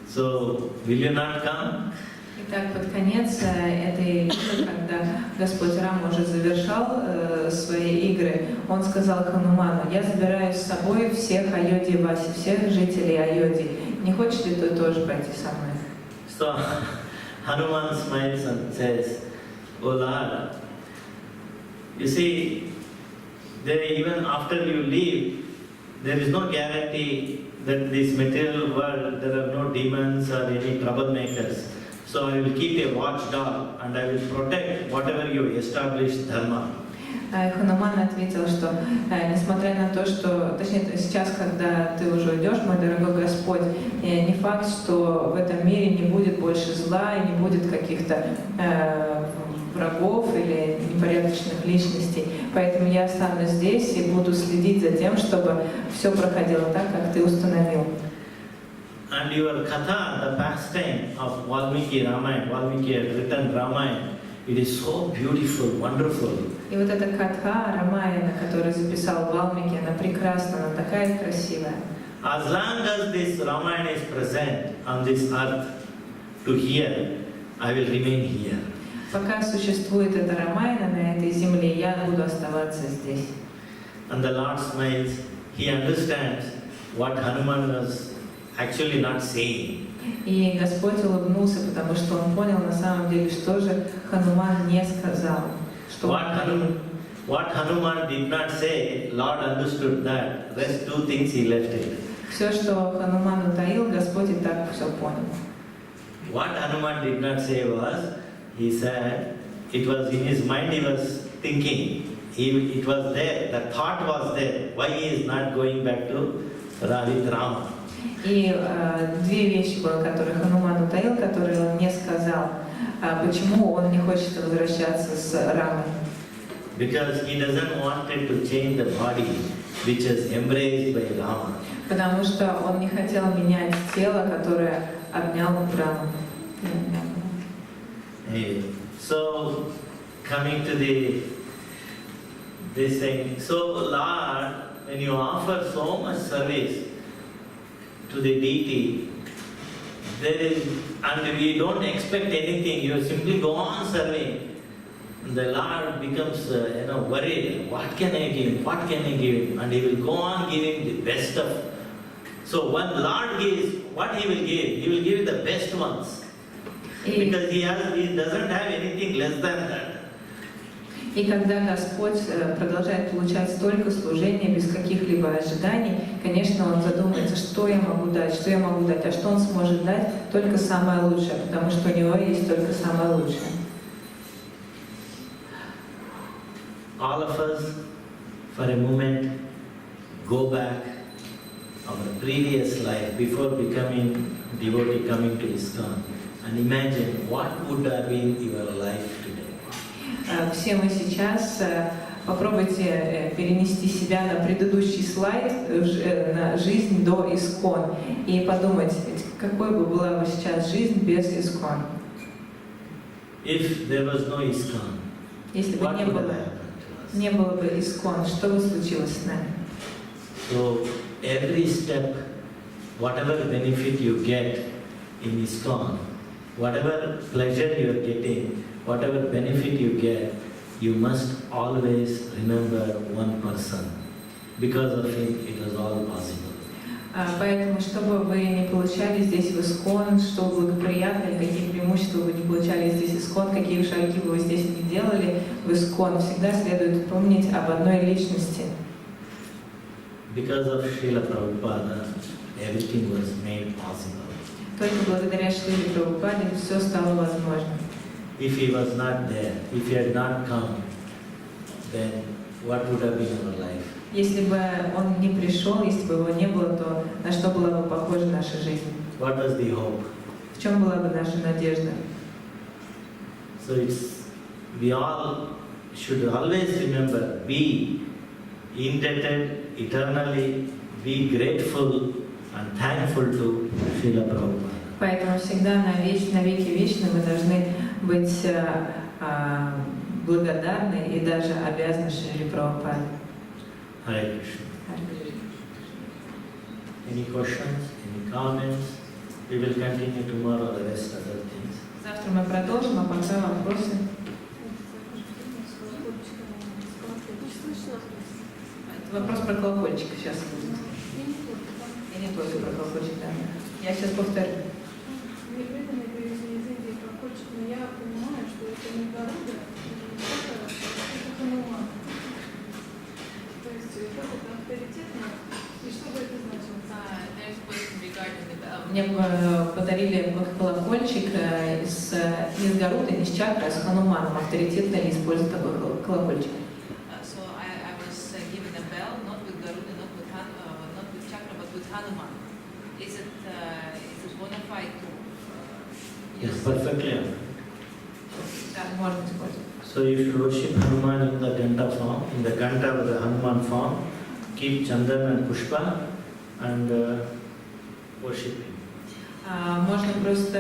So, will you not come? Итак, под конец этой игры, когда Господь Рама уже завершал свои игры, он сказал Хануману, я забираю с собой всех Айодхи Васи, всех жителей Айодхи. Не хочешь ли ты тоже пойти со мной? So, Hanuman smiles and says, O Lord, you see, even after you leave, there is no guarantee that this material world, there are no demons or any troublemakers. So I will keep a watchdog and I will protect whatever you establish dharma. Хануман ответил, что несмотря на то, что, точнее, сейчас, когда ты уже уйдешь, мой дорогой Господь, не факт, что в этом мире не будет больше зла и не будет каких-то врагов или непорядочных личностей. Поэтому я останусь здесь и буду следить за тем, чтобы все проходило так, как ты установил. And your katha, the pastime of Valmiki Ramayana, Valmiki had written Ramayana, it is so beautiful, wonderful. И вот эта катха Рамаяна, которую записал Валмики, она прекрасна, она такая красивая. As long as this Ramayana is present on this earth to hear, I will remain here. Пока существует эта Рамаяна на этой земле, я буду оставаться здесь. And the Lord smiles. He understands what Hanuman was actually not saying. И Господь улыбнулся, потому что он понял на самом деле, что же Хануман не сказал. Что What Hanuman did not say, Lord understood that. Rest two things he left it. Все, что Хануман утаил, Господь и так все понял. What Hanuman did not say was, he said, it was in his mind he was thinking. It was there, the thought was there. Why he is not going back to Rama? И две вещи было, которые Хануман утаил, которые он не сказал. Почему он не хочет возвращаться с Рамой? Because he doesn't want it to change the body which is embraced by Rama. Потому что он не хотел менять тело, которое обнял Раму. So, coming to this thing, so Lord, when you offer so much service to the deity, and we don't expect anything, you simply go on serving. The Lord becomes worried, what can I give? What can I give? And he will go on giving the best of. So when Lord gives, what he will give? He will give the best ones. Because he doesn't have anything less than that. И когда Господь продолжает получать столько служения без каких-либо ожиданий, конечно, Он задумается, что я могу дать, а что Он сможет дать? Только самое лучшее, потому что у Него есть только самое лучшее. All of us, for a moment, go back our previous life before becoming devotee, coming to ISKCON, and imagine what would have been your life today. Все мы сейчас попробуйте перенести себя на предыдущий слайд, на жизнь до Искон, и подумать, какой бы была бы сейчас жизнь без Искон. If there was no ISKCON, Если бы what would have happened to us? не было бы Искон, что бы случилось с нами? So every step, whatever benefit you get in ISKCON, whatever pleasure you are getting, whatever benefit you get, you must always remember one person. Because of him, it was all possible. Поэтому, что бы вы не получали здесь в Искон, что благоприятно, или какие преимущества вы не получали здесь в Искон, какие шаги бы вы здесь не делали в Искон, всегда следует помнить об одной личности. Because of Srila Prabhupada, everything was made possible. Только благодаря Шриле Прабхупаде все стало возможным. If he was not there, if he had not come, then what would have been our life? Если бы он не пришел, если бы его не было, то на что была бы похожа наша жизнь? What was the hope? В чем была бы наша надежда? So we all should always remember, be indebted eternally, be grateful and thankful to Srila Prabhupada. Поэтому всегда навеки вечны мы должны быть благодарны и даже обязаны Шриле Прабхупаде. Hare Krishna. Any questions? Any comments? We will continue tomorrow the rest of the things. Завтра мы продолжим, а пока вопросы. Это вопрос про колокольчик сейчас будет. И не только про колокольчик, да. Я сейчас повторю. Я понимаю, что это не Горура, это Хануман. То есть как это авторитетно, и что бы это значило? There's a question regarding the Мне подарили колокольчик не с Горуды, не с чакры, а с Хануманом. Авторитетно ли использовать такой колокольчик? So I was given a bell, not with Garuda, not with Chakra, but with Hanuman. Is it bona fide to Yes, use? perfectly. Да, можно использовать. So you should worship Hanuman in the Ganta form, in the Ganta with the Hanuman form. Keep Chandan and Pushpa and worship him. Можно просто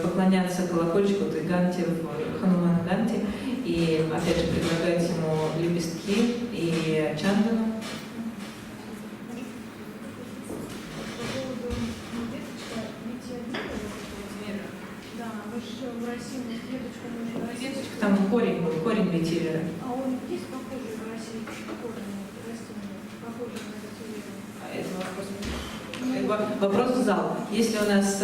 поклоняться колокольчику, той ганте, в Ханумана ганте, и опять же предлагать ему лепестки и чандану. По поводу веточка, ветия, да, мы же в России веточку мы в России. Веточка, там корень ветивера. А он есть похожий в России, похожий растение, похожий на ветивер? Это вопрос в зал. Если у нас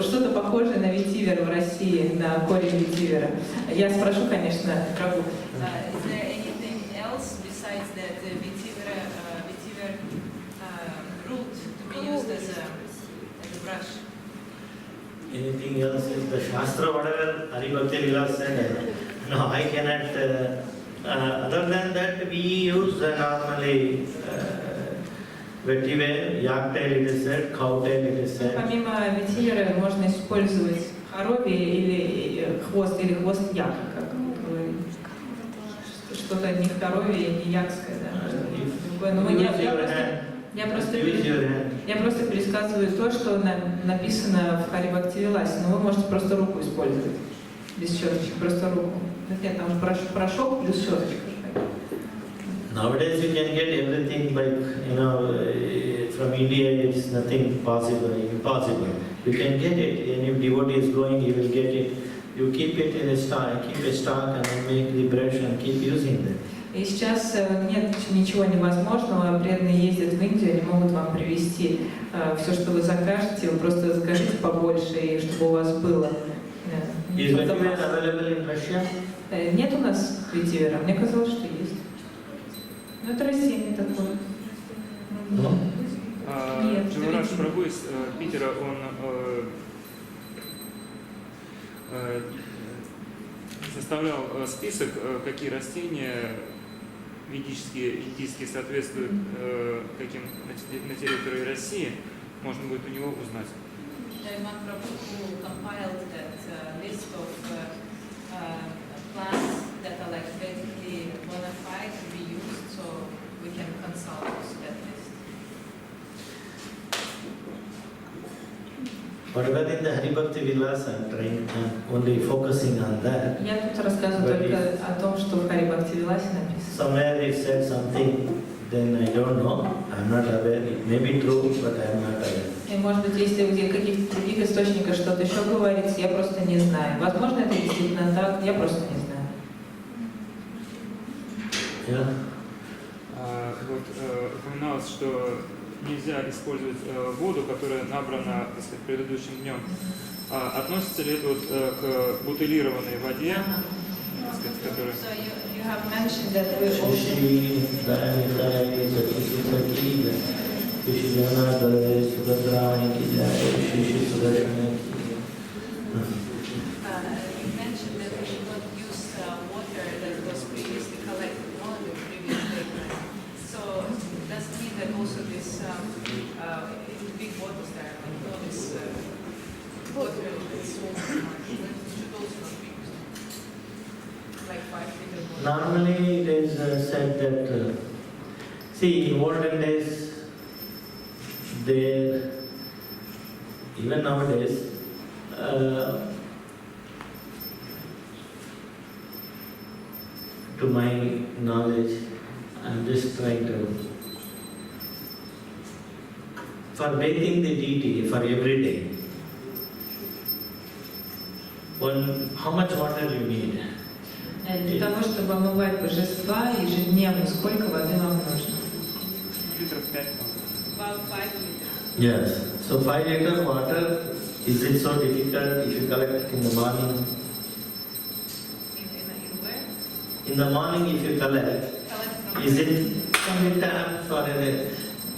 что-то похожее на ветивер в России, на корень ветивера, я спрошу, конечно, прабху. Is there anything else besides that vetiver root to be used as a brush? Anything else is the Shastra, whatever Haribhakti Lila said. No, I cannot. Other than that, we use normally vetiver, yak tail it is said, cow tail it is said. Помимо ветивера можно использовать хоровье или хвост яка, как говорит. Что-то не хоровье, не якское, да. Но я просто пересказываю то, что написано в Харибхакти Виласе, но вы можете просто руку использовать, без щеточек, просто руку. Нет, там порошок плюс щеточка. Nowadays you can get everything from India, it's nothing possible, impossible. You can get it, and if devotee is going, he will get it. You keep it in a stock, and then make the brush and keep using them. И сейчас нет ничего невозможного, преданные ездят в Индию, они могут вам привезти все, что вы закажете, вы просто закажите побольше, и чтобы у вас было. Is vetiver available in Russia? Нет у нас ветивера, мне казалось, что есть. Но это растение такое. No? Нет. Джамараш Прабху из Питера, он составлял список, какие растения ведические, индийские соответствуют каким на территории России, можно будет у него узнать. one prabhu who compiled that list of plants that are like basically bona fide to be used, so we can consult also that list. Whatever in the Hari Bhakti Vilas, I'm trying, only focusing on that. Я тут рассказываю But только о том, что в Хари Бхакти Виласе написано. Somewhere it said something, then I don't know, I'm not aware. It may be true, but I'm not aware. И может быть, если в каких-то других источниках что-то еще говорится, я просто не знаю. Возможно, это действительно так, я просто не знаю. Yeah. Вот упоминалось, что нельзя использовать воду, которая набрана, так сказать, предыдущим днем. Относится ли это вот к бутылированной воде, так сказать, которая... So you have mentioned that we also... Shishi, Dayanitai, Sati, Shishi Janadare, Sudadrani, Kijai, Shishi Sudashana. You mentioned that we should not use water that was previously collected, no, the previous day. So does it mean that also this big bottles there, like all this water that's so much, should also not be used? Like 5 liters water? Normally it is said that, see, in olden days, there, even nowadays, to my knowledge, I'm just trying to, for bathing the deity for every day, how much water you need? Для того, чтобы омывать божества ежедневно, сколько воды вам нужно? Литров 5. About 5 liters. Yes. So 5 liter water, is it so difficult if you collect it in the morning? In where? In the morning if you collect, Collect from is it only time for a...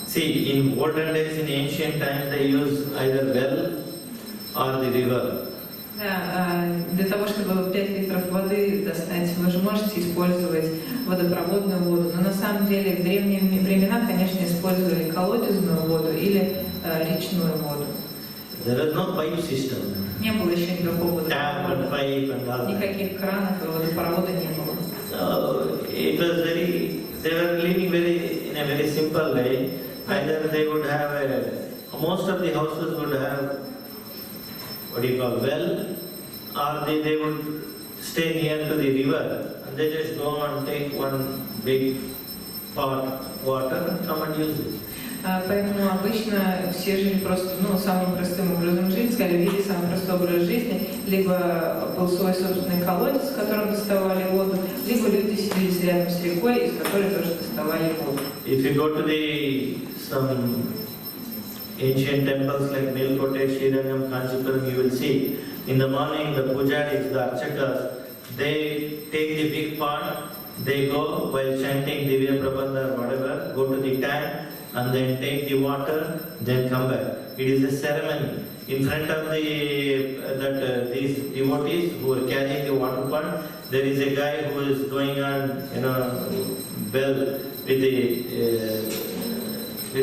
See, in olden days, in ancient times, they use either well or the river. Да, для того, чтобы 5 литров воды достать, вы же можете использовать водопроводную воду, но на самом деле в древние времена, конечно, использовали колодезную воду или речную воду. There is no pipe system. Не было еще никакого Tap and водопровода, pipe and all that. никаких кранов и водопровода не было. So it was very, they were living in a very simple way. Either they would have most of the houses would have well, or they would stay near to the river and they just go and take one big pot water and come and use it. Поэтому обычно все жили просто, самым простым образом жизни, скорее вели самый простой образ жизни, либо был свой собственный колодец, с которым доставали воду, либо люди селились рядом с рекой, из которой тоже доставали воду. If you go to some ancient temples like Melkote, Srirangam, Kanchipuram, you will see in the morning the pujaris, the archakas, they take the big pot, they go while chanting Divya Prabandha or whatever, go to the tank and then take the water, then come back. It is a ceremony. In front of these devotees who are carrying the water pot, there is a guy who is going on, bell with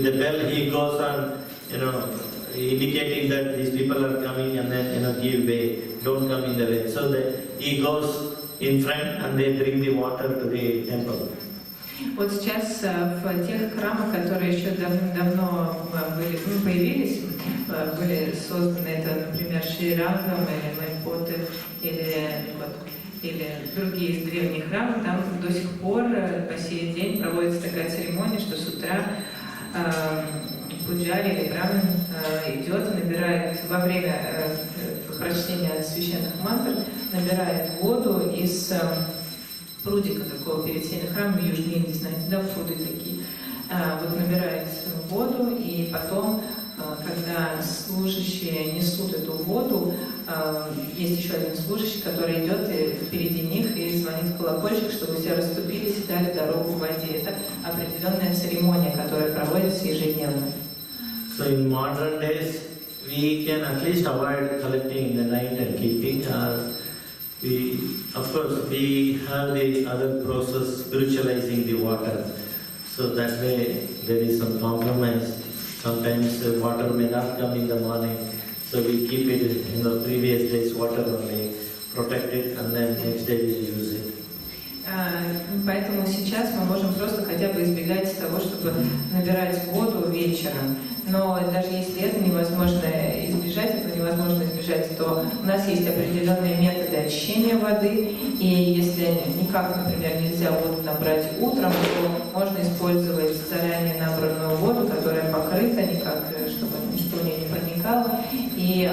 the bell. He goes on, indicating that these people are coming and then give way, don't come in the way. So he goes in front and they bring the water to the temple. Вот сейчас в тех храмах, которые еще давно появились, были созданы, это, например, Шри-Рангам или Мелькоте, или другие из древних храмов, там до сих пор по сей день проводится такая церемония, что с утра пуджари или браман идет, набирает во время прочтения священных мантр, набирает воду из прудика такого перед всеми храмами, южнее, не знаете, да, пруды такие. Вот набирает воду, и потом, когда служащие несут эту воду, есть еще один служащий, который идет впереди них и звонит в колокольчик, чтобы все расступились и дали дорогу в воде. Это определенная церемония, которая проводится ежедневно. So in modern days, we can at least avoid collecting in the night and keeping. Of course, we have the other process, spiritualizing the water. So that way there is some compromise. Sometimes water may not come in the morning. So we keep it in the previous day's water only, protect it, and then next day we use it. Поэтому сейчас мы можем просто хотя бы избегать того, чтобы набирать воду вечером. Но даже если это невозможно избежать, то у нас есть определенные методы очищения воды. И если никак, например, нельзя воду набрать утром, то можно использовать заранее набранную воду, которая покрыта, никак, чтобы ничто в ней не проникало, и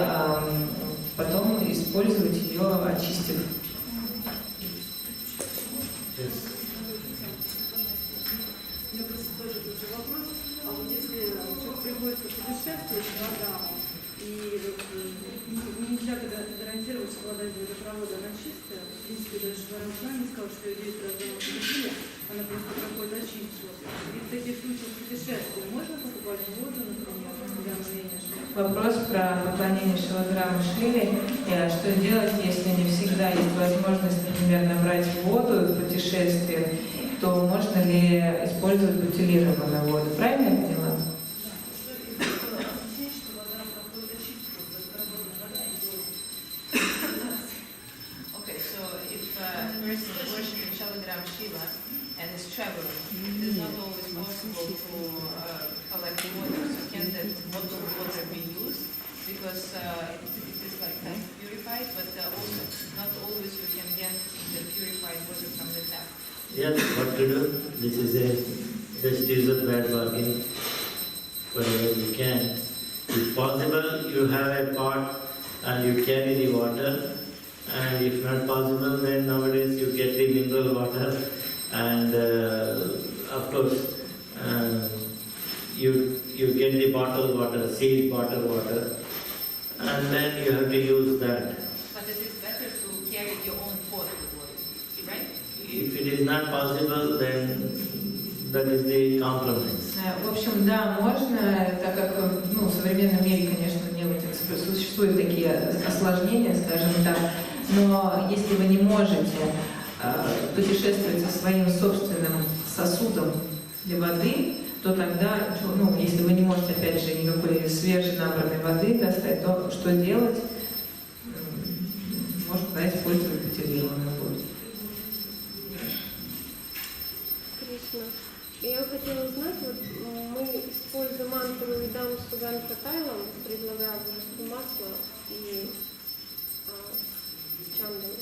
потом использовать ее, очистив. У меня просто тоже тут же вопрос. А вот если человек приходится путешествовать в Адаму, и нельзя гарантировать, что вода из водопровода она чистая, в принципе, даже Арчана сказал, что ее 10 раз дома получили, она просто проходит очистку. И в таких случаях путешествия можно покупать воду, например, для омовения? Вопрос про поклонение Шилаграму Шиле. Что делать, если не всегда есть возможность, например, набрать воду в путешествиях, то можно ли использовать бутилированную воду? Правильно я поняла? Okay, so if a person is worshiping Shalagram Shiva and is traveling, it is not always possible to collect water. So can that bottled water be used? Because it is like kind of purified, but also not always you can get the purified water from the tap. Yes, what to do? This is just use a bad bargain wherever you can. If possible, you have a pot and you carry the water. And if not possible, then nowadays you get the mineral water. And of course, you get the bottled water, sealed bottled water. And then you have to use that. But it is better to carry your own pot with water, right? If it is not possible, then that is the compromise. В общем, да, можно, так как в современном мире, конечно, существуют такие осложнения, скажем так, но если вы не можете путешествовать со своим собственным сосудом для воды, то тогда, если вы не можете, опять же, никакой свеженабранной воды достать, то что делать? Можно использовать бутилированную воду. Кришна. Я хотела узнать, вот мы используем мантру Видам Суган Хатайлам, предлагая божеству масла и чандану.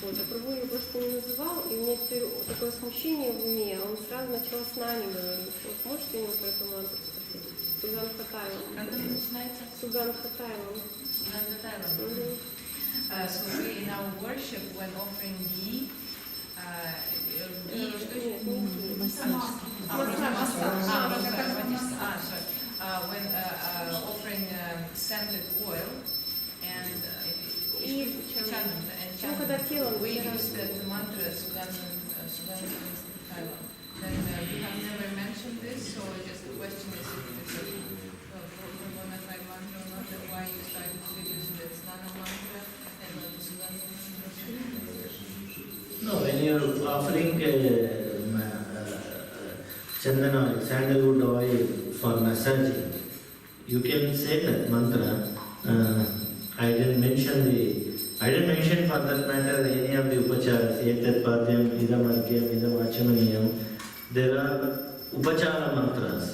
Вот, а прабху ее просто не называл, и у меня теперь такое смущение в уме, он сразу начал с нами говорить. Вот можете ему про эту мантру спросить? Суган Хатайлам. Как это начинается? Суган Хатайлам. Sugan Hataylам. So we in our worship, when offering ghee, when offering scented oil and chandana, we use the mantra Sugan Hataylam. Then we have never mentioned this, so just the question is if it's a bona fide mantra or not, and why you started to use it. It's not a mantra and not a Sugan Hataylam. No, when you are offering chandana oil, sandalwood oil for massaging, you can say that mantra. I didn't mention for that matter any of the upacharas, etat padyam, idam argyam, idam achamaniyam. There are upachara mantras.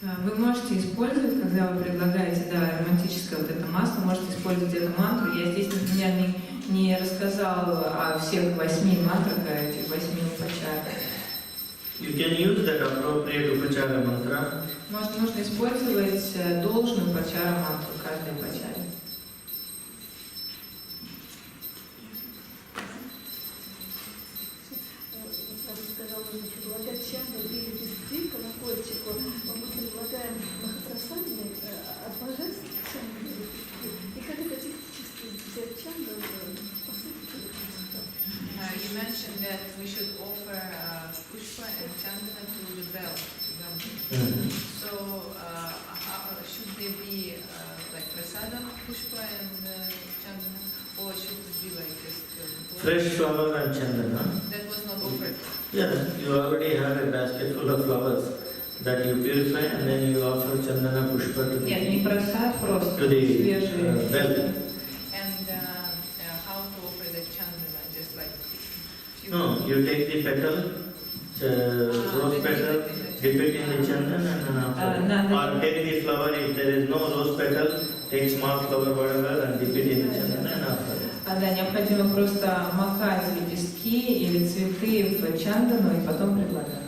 Вы можете использовать, когда вы предлагаете романтическое вот это масло, можете использовать эту мантру. Я здесь, например, не рассказала о всех 8 мантрах, этих 8 упачарах. You can use that appropriate upachara mantra. Можно использовать должную упачара мантру в каждой упачаре. Предлагать чанду или листы, колокольчику, мы предлагаем махапрасадные от божеств чанду. И как это технически взять чанду, по сути, You mentioned that we should offer pushpa and chandana to the bell. So should they be like prasadam, pushpa and chandana, or should it be like just Fresh flower and chandana. that was not offered? Yeah, you already have a basket full of flowers. that you purify and then you offer chandana pushpa to Нет, the, не бросать просто to the свежие. well. And how to offer the chandana, just like No, you take the petal, rose petal, dip it in the chandana and then offer. Or take the flower, if there is no rose petal, take small flower, whatever, and dip it in the chandana and offer. Да, необходимо просто макать лепестки или цветы в чандану и потом предлагать.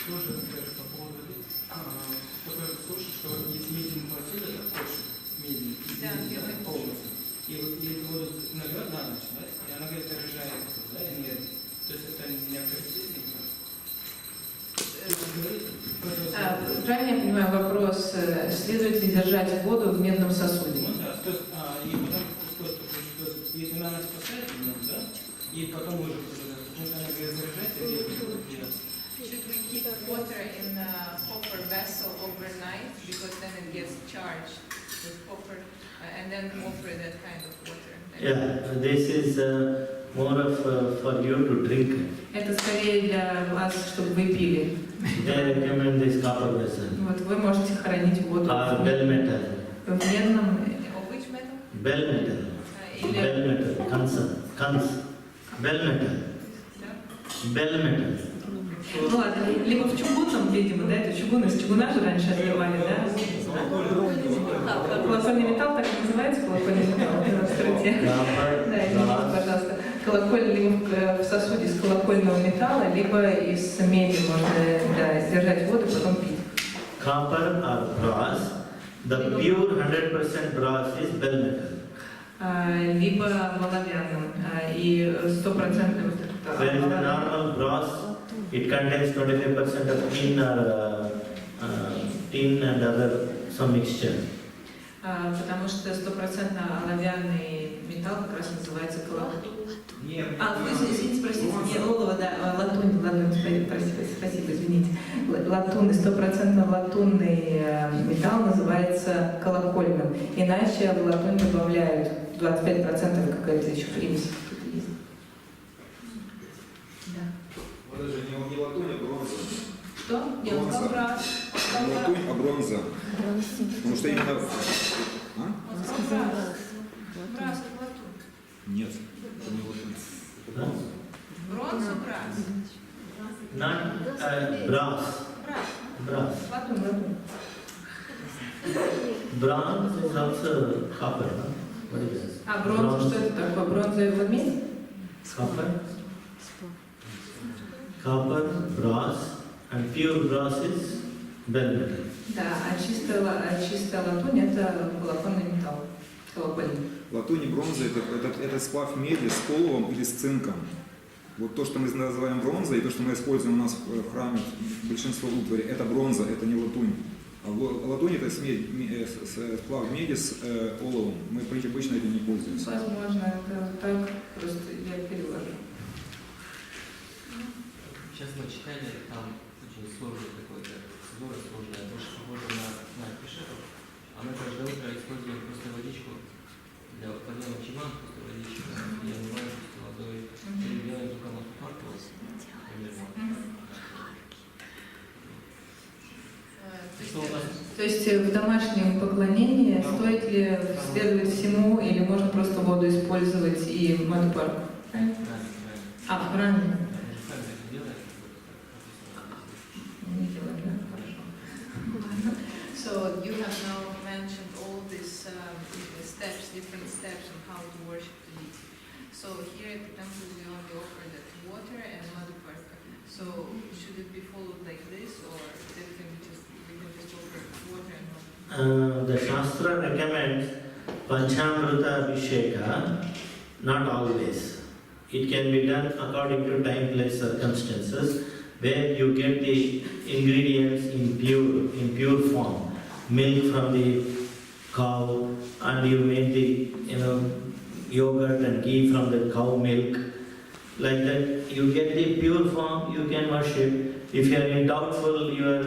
Можно сказать по поводу такой случай, что если медленный просит, это хочет медленный, полностью. И вот если воду нальет на ночь, да, и она говорит, заряжается, да, энергия. То есть это не необходимо. Правильно я понимаю вопрос, следует ли держать воду в медном сосуде? Ну да, то есть, и потом происходит, что если на ночь поставить, да, и потом уже, потому что она говорит, заряжается, энергия. should we keep water in a copper vessel overnight because then it gets charged with copper and then offer that kind of water? Yeah, this is more of for you to drink. Это скорее для вас, чтобы вы пили. They recommend this copper vessel. Вот вы можете хранить воду Or bell metal. в медном Of which metal? Bell metal. или Bell metal. Kans. Bell metal. Bell metal. ну ладно, либо в чугунном, видимо, да, это чугун, из чугуна же раньше отливали, да? Колокольный металл так и называется, колокольный металл, раскрытие. Да, извините, пожалуйста. Колокольный либо в сосуде из колокольного металла, либо из меди можно держать воду, потом пить. Copper or brass. The pure 100% brass is bell metal. Либо в оловянном, и стопроцентный Whereas the normal brass, it contains 25% of tin and other some mixture. Потому что стопроцентно оловянный металл как раз называется колокольный. Извините, простите, не олово, да, латунь, спасибо, извините. Латунный, стопроцентно латунный металл называется колокольным. Иначе в латунь добавляют 25% какая-то еще примесь. Это же не латунь, а бронза. Что? Нет, он Бронза. брат. Не латунь, а бронза. Потому что именно... А? Он сказал брас и латунь. Нет, это не латунь. Бронзу брас. Not brass. Brass. Латунь. Bronze is also copper. Huh? What is this? А бронза, что это такое? Бронза и медь? Copper. Copper, brass, and pure brass is bell metal. Да, а чистая латунь это колокольный металл. Колокольный. Латунь и бронза это сплав меди с оловом или с цинком. Вот то, что мы называем бронзой, и то, что мы используем у нас в храме, большинство утвари, это бронза, это не латунь. А латунь это сплав меди с оловом. Мы обычно этим не пользуемся. Возможно, это так, просто я перевожу. Сейчас мы читали, там очень сложное какое-то, процедура сложная, больше похоже на пешехов. А мы каждое утро используем просто водичку для подъема чиман, просто водичку, и омываем просто водой, и делаем только на парку. То есть в домашнем поклонении стоит ли следовать всему, или можно просто воду использовать и мадхупарку? А, правильно. So you have now mentioned all these steps, different steps on how to worship the deity. So here at the temple we only offer that water and madhuparka. So should it be followed like this, or we can just offer water and madhuparka? The Shastra recommends Panchamrita Abhisheka, not always. It can be done according to time, place, circumstances, where you get the ingredients in pure form. Milk from the cow, and you make the yogurt and ghee from the cow milk. Like that, you get the pure form, you can worship. If you are in doubtful, you are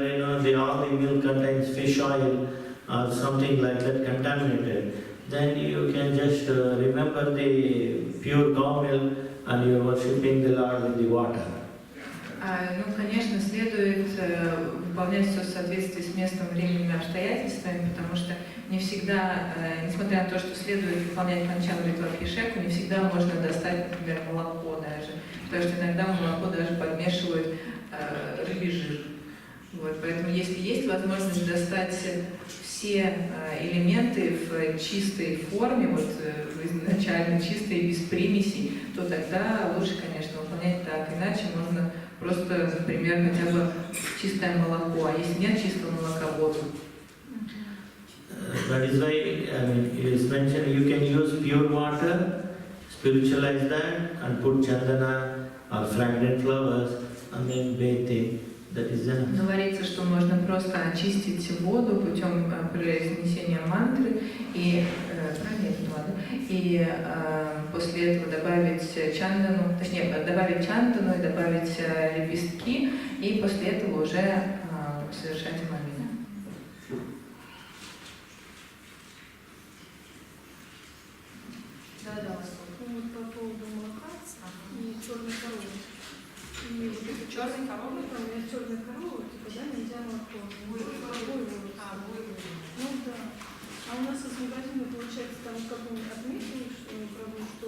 all the milk contains fish oil or something like that contaminated, then you can just remember the pure cow milk and you are worshipping the Lord with the water. Ну, конечно, следует выполнять все в соответствии с местом, временем и обстоятельствами, потому что не всегда, несмотря на то, что следует выполнять панчамриту Абхишеку, не всегда можно достать, например, молоко даже, потому что иногда в молоко даже подмешивают рыбий жир. Вот, поэтому если есть возможность достать все элементы в чистой форме, вот изначально чистой, без примесей, то тогда лучше, конечно, выполнять так. Иначе можно просто, например, хотя бы чистое молоко, а если нет чистого молока, воду. That is why it is mentioned you can use pure water, spiritualize that and put chandana or fragrant flowers and then bathe it. That is enough. Говорится, что можно просто очистить воду путем произнесения мантры и, после этого добавить чандану, точнее добавить чандану и добавить лепестки, и после этого уже совершать омовение. Да, вот по поводу молока и черной коровы. И вот эта черная корова, там у меня черная корова, типа, да, нельзя молоко. Ну да. А у нас из магазина, получается, там как он отметил, что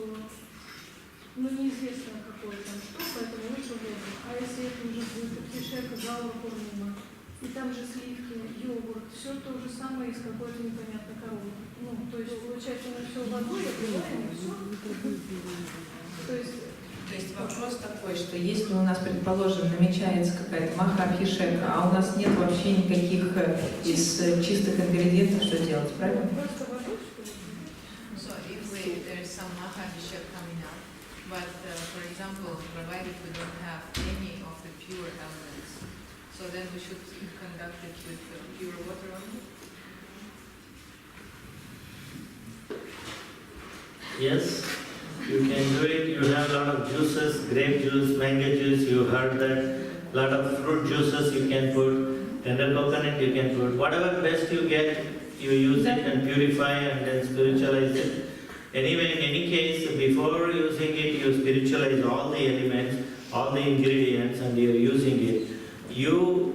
ну неизвестно какое там что, поэтому лучше воду. А если это уже будет Абхишека, Гоура Пурнима, и там же сливки, йогурт, все то же самое из какой-то непонятной коровы. Ну, то есть получается, мы все водой обливаем и все. То есть вопрос такой, что если у нас, предположим, намечается какая-то маха-абхишека, а у нас нет вообще никаких из чистых ингредиентов, что делать, правильно? So if there is some maha-abhishek coming up, but for example, provided we don't have any of the pure elements, so then we should conduct it with pure water only? Yes. You can do it. You have a lot of juices, grape juice, mango juice. You heard that. A lot of fruit juices you can put. Tender coconut you can put. Whatever best you get, you use it and purify and then spiritualize it. Anyway, in any case, before using it, you spiritualize all the elements, all the ingredients, and you are using it. You,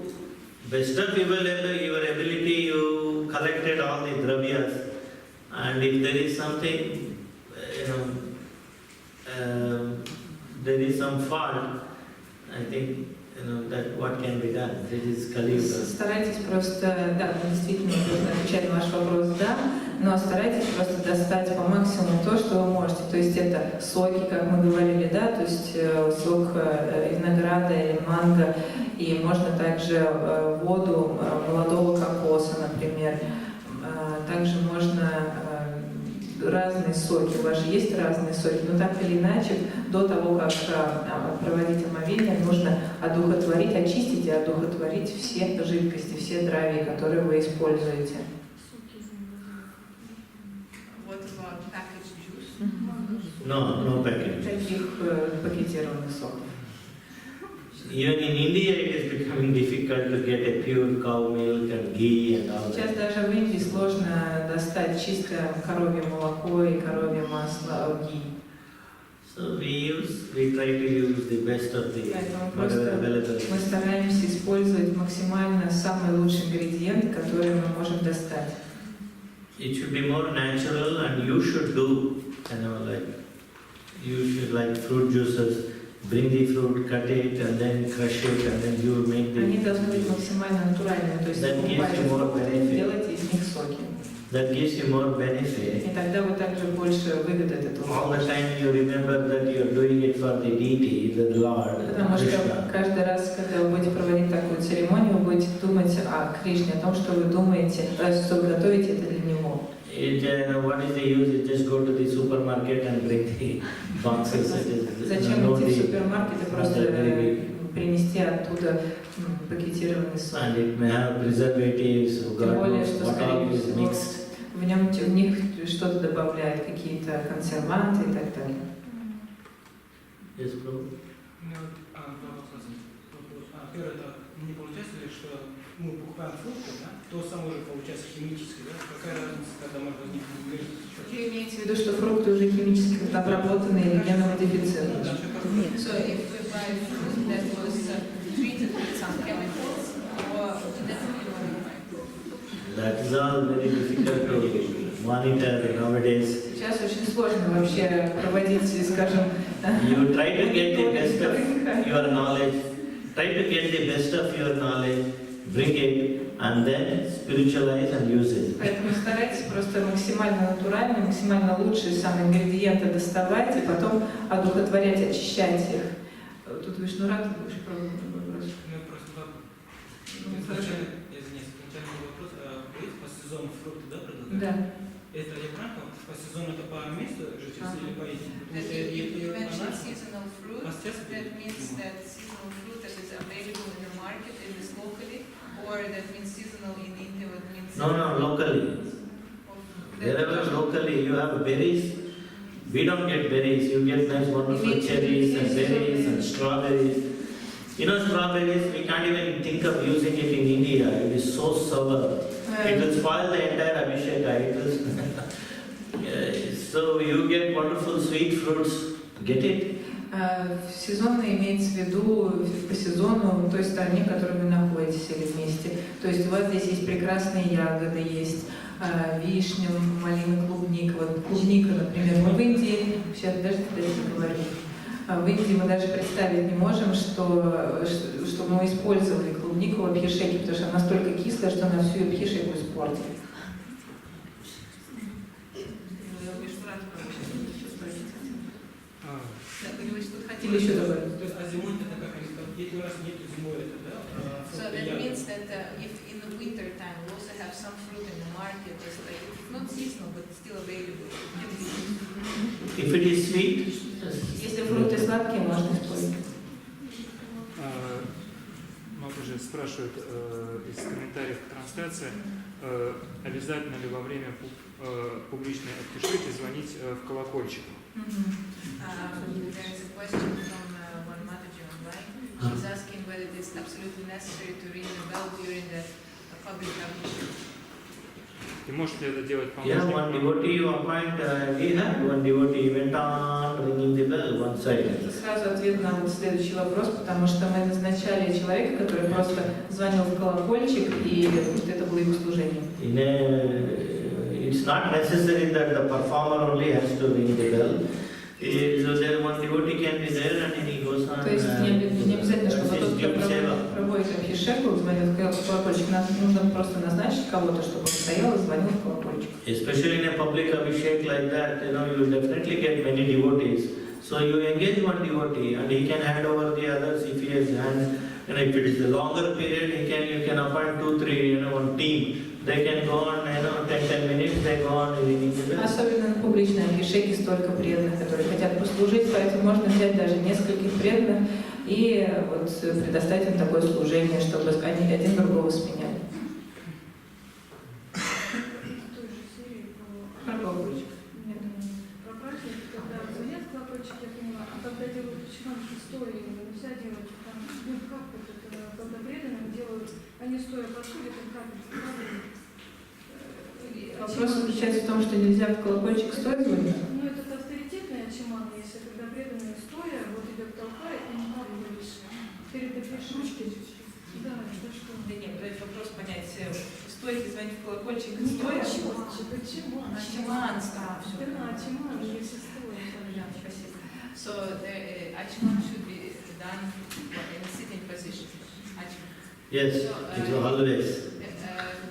best of your ability, you collected all the dravyas. And if there is something, there is some fault, I think, that what can be done. This is Kali Yuga. Старайтесь просто, да, действительно, нужно отвечать на ваш вопрос, да, но старайтесь просто достать по максимуму то, что вы можете. То есть это соки, как мы говорили, да, то есть сок винограда или манго, и можно также воду молодого кокоса, например. Также можно разные соки, у вас же есть разные соки, но так или иначе, до того, как проводить омовение, нужно одухотворить, очистить и одухотворить все жидкости, все драви, которые вы используете. What about packaged juice? No package. Таких пакетированных соков. Even in India, it is becoming difficult to get a pure cow milk and ghee and all Сейчас that. даже в Индии сложно достать чистое коровье молоко и коровье масло, ги. So we try to use the best of the whatever available. Мы стараемся использовать максимально самые лучшие ингредиенты, которые мы можем достать. It should be more natural, and you should do, you should like fruit juices. Bring the fruit, cut it, and then crush it, and then you make the. Они должны быть максимально натуральными, то есть покупайте фрукты, делайте из них соки. That gives you more benefit. И тогда вы также больше выгоды от этого. All the time you remember that you are doing it for the deity, the Lord, Потому что Krishna. каждый раз, когда вы будете проводить такую церемонию, вы будете думать о Кришне, о том, что вы думаете, что вы готовите это для Него. What is the use? You just go to the supermarket and bring the boxes. Зачем идти в супермаркет и просто принести оттуда пакетированный сок? And it may have preservatives, Тем God более, knows что, what all скорее is всего, mixed. в них что-то добавляют, какие-то консерванты и так далее. Yes, bro. Первое, это не получается ли, что мы покупаем фрукты, да, то самое же получается химически, да? Какая разница, когда может возникнуть вред? Вы имеете в виду, что фрукты уже химически обработаны или генно-модифицированы? Нет. So if we buy food that was treated with some chemicals or genetically modified. That is all very difficult to monitor nowadays. Сейчас очень сложно вообще проводить, скажем, You try to get the best of your knowledge, try to get the best of your knowledge, bring it, and then spiritualize and use it. Поэтому старайтесь просто максимально натурально, максимально лучшие самые ингредиенты доставать и потом одухотворять, очищать их. Тут Вишнурат, ты будешь пробовать вопрос. Изначально, извините, изначально вопрос, по сезону фрукты, да, предлагают? Да. Это я правильно? По сезону это по месту жительства или по этим? If you mention seasonal fruit, that means that seasonal fruit that is available in the market is locally, or that means seasonal in India, what means... No, locally. Wherever locally you have berries, we don't get berries, you get nice wonderful cherries and berries and strawberries. You know strawberries, we can't even think of using it in India, it is so sour. It will spoil the entire Abhisheka. It will so you get wonderful sweet fruits, get it. Сезонно имеется в виду по сезону в той стране, в которой вы находитесь или вместе. То есть у вас здесь есть прекрасные ягоды, есть вишня, малина, клубника. Вот клубника, например, мы в Индии, сейчас даже не говорю. В Индии мы даже представить не можем, что мы использовали клубнику в абхишеке, потому что она настолько кислая, что она всю абхишеку испортит. Или еще добавить? То есть, а зимой это как они сказали, если у нас нет зимой, это, да? So that means that if in the winter time we also have some fruit in the market, it's like it's not seasonal but it's still available. If it is sweet, если фрукты сладкие, можно использовать. Уже спрашивают из комментариев к трансляции, обязательно ли во время публичной абхишеки звонить в колокольчик? There is a question from one Mataji online. She's asking whether it's absolutely necessary to ring the bell during the public abhishek. И может ли это делать yeah, помощник? one devotee you appoint, we had one devotee went on ringing the bell one side. Это сразу ответ на вот следующий вопрос, потому что мы назначали человека, который просто звонил в колокольчик, и вот это было его служение. It's not necessary that the performer only has to ring the bell. So there one devotee can be there and he goes on. То есть не обязательно, чтобы тот, кто проводит абхишеку, звонил в колокольчик. Нам нужно просто назначить кого-то, чтобы он стоял и звонил в колокольчик. Especially in a public abhishek like that, you know, you definitely get many devotees. So you engage one devotee and he can hand over the others if he has hands. And if it is a longer period, you can appoint 2, 3, one team. They can go on, 10 minutes, they go on ringing the bell. Особенно на публичной абхишеке столько преданных, которые хотят послужить, поэтому можно взять даже нескольких преданных и вот предоставить им такое служение, чтобы они один другого сменяли. Про колокольчик. Про праздник, когда звонят в колокольчик, я поняла, а когда делают чеканки стоя, нельзя делать там, как это, когда преданным делают, они стоя подходят, им капли. Вопрос заключается в том, что нельзя в колокольчик стоя звонить? Ну, это авторитетная чимана, если когда преданные стоя, вот идет толпа, и не капли выше. Перед абхишекой. Да, это что? Да нет, это вопрос понять, стоит ли звонить в колокольчик стоя? Почему? Ачиман, Да, ачиман, если стоя. Спасибо. So the Ачиман should be done in a sitting position. Yes, So, it will always.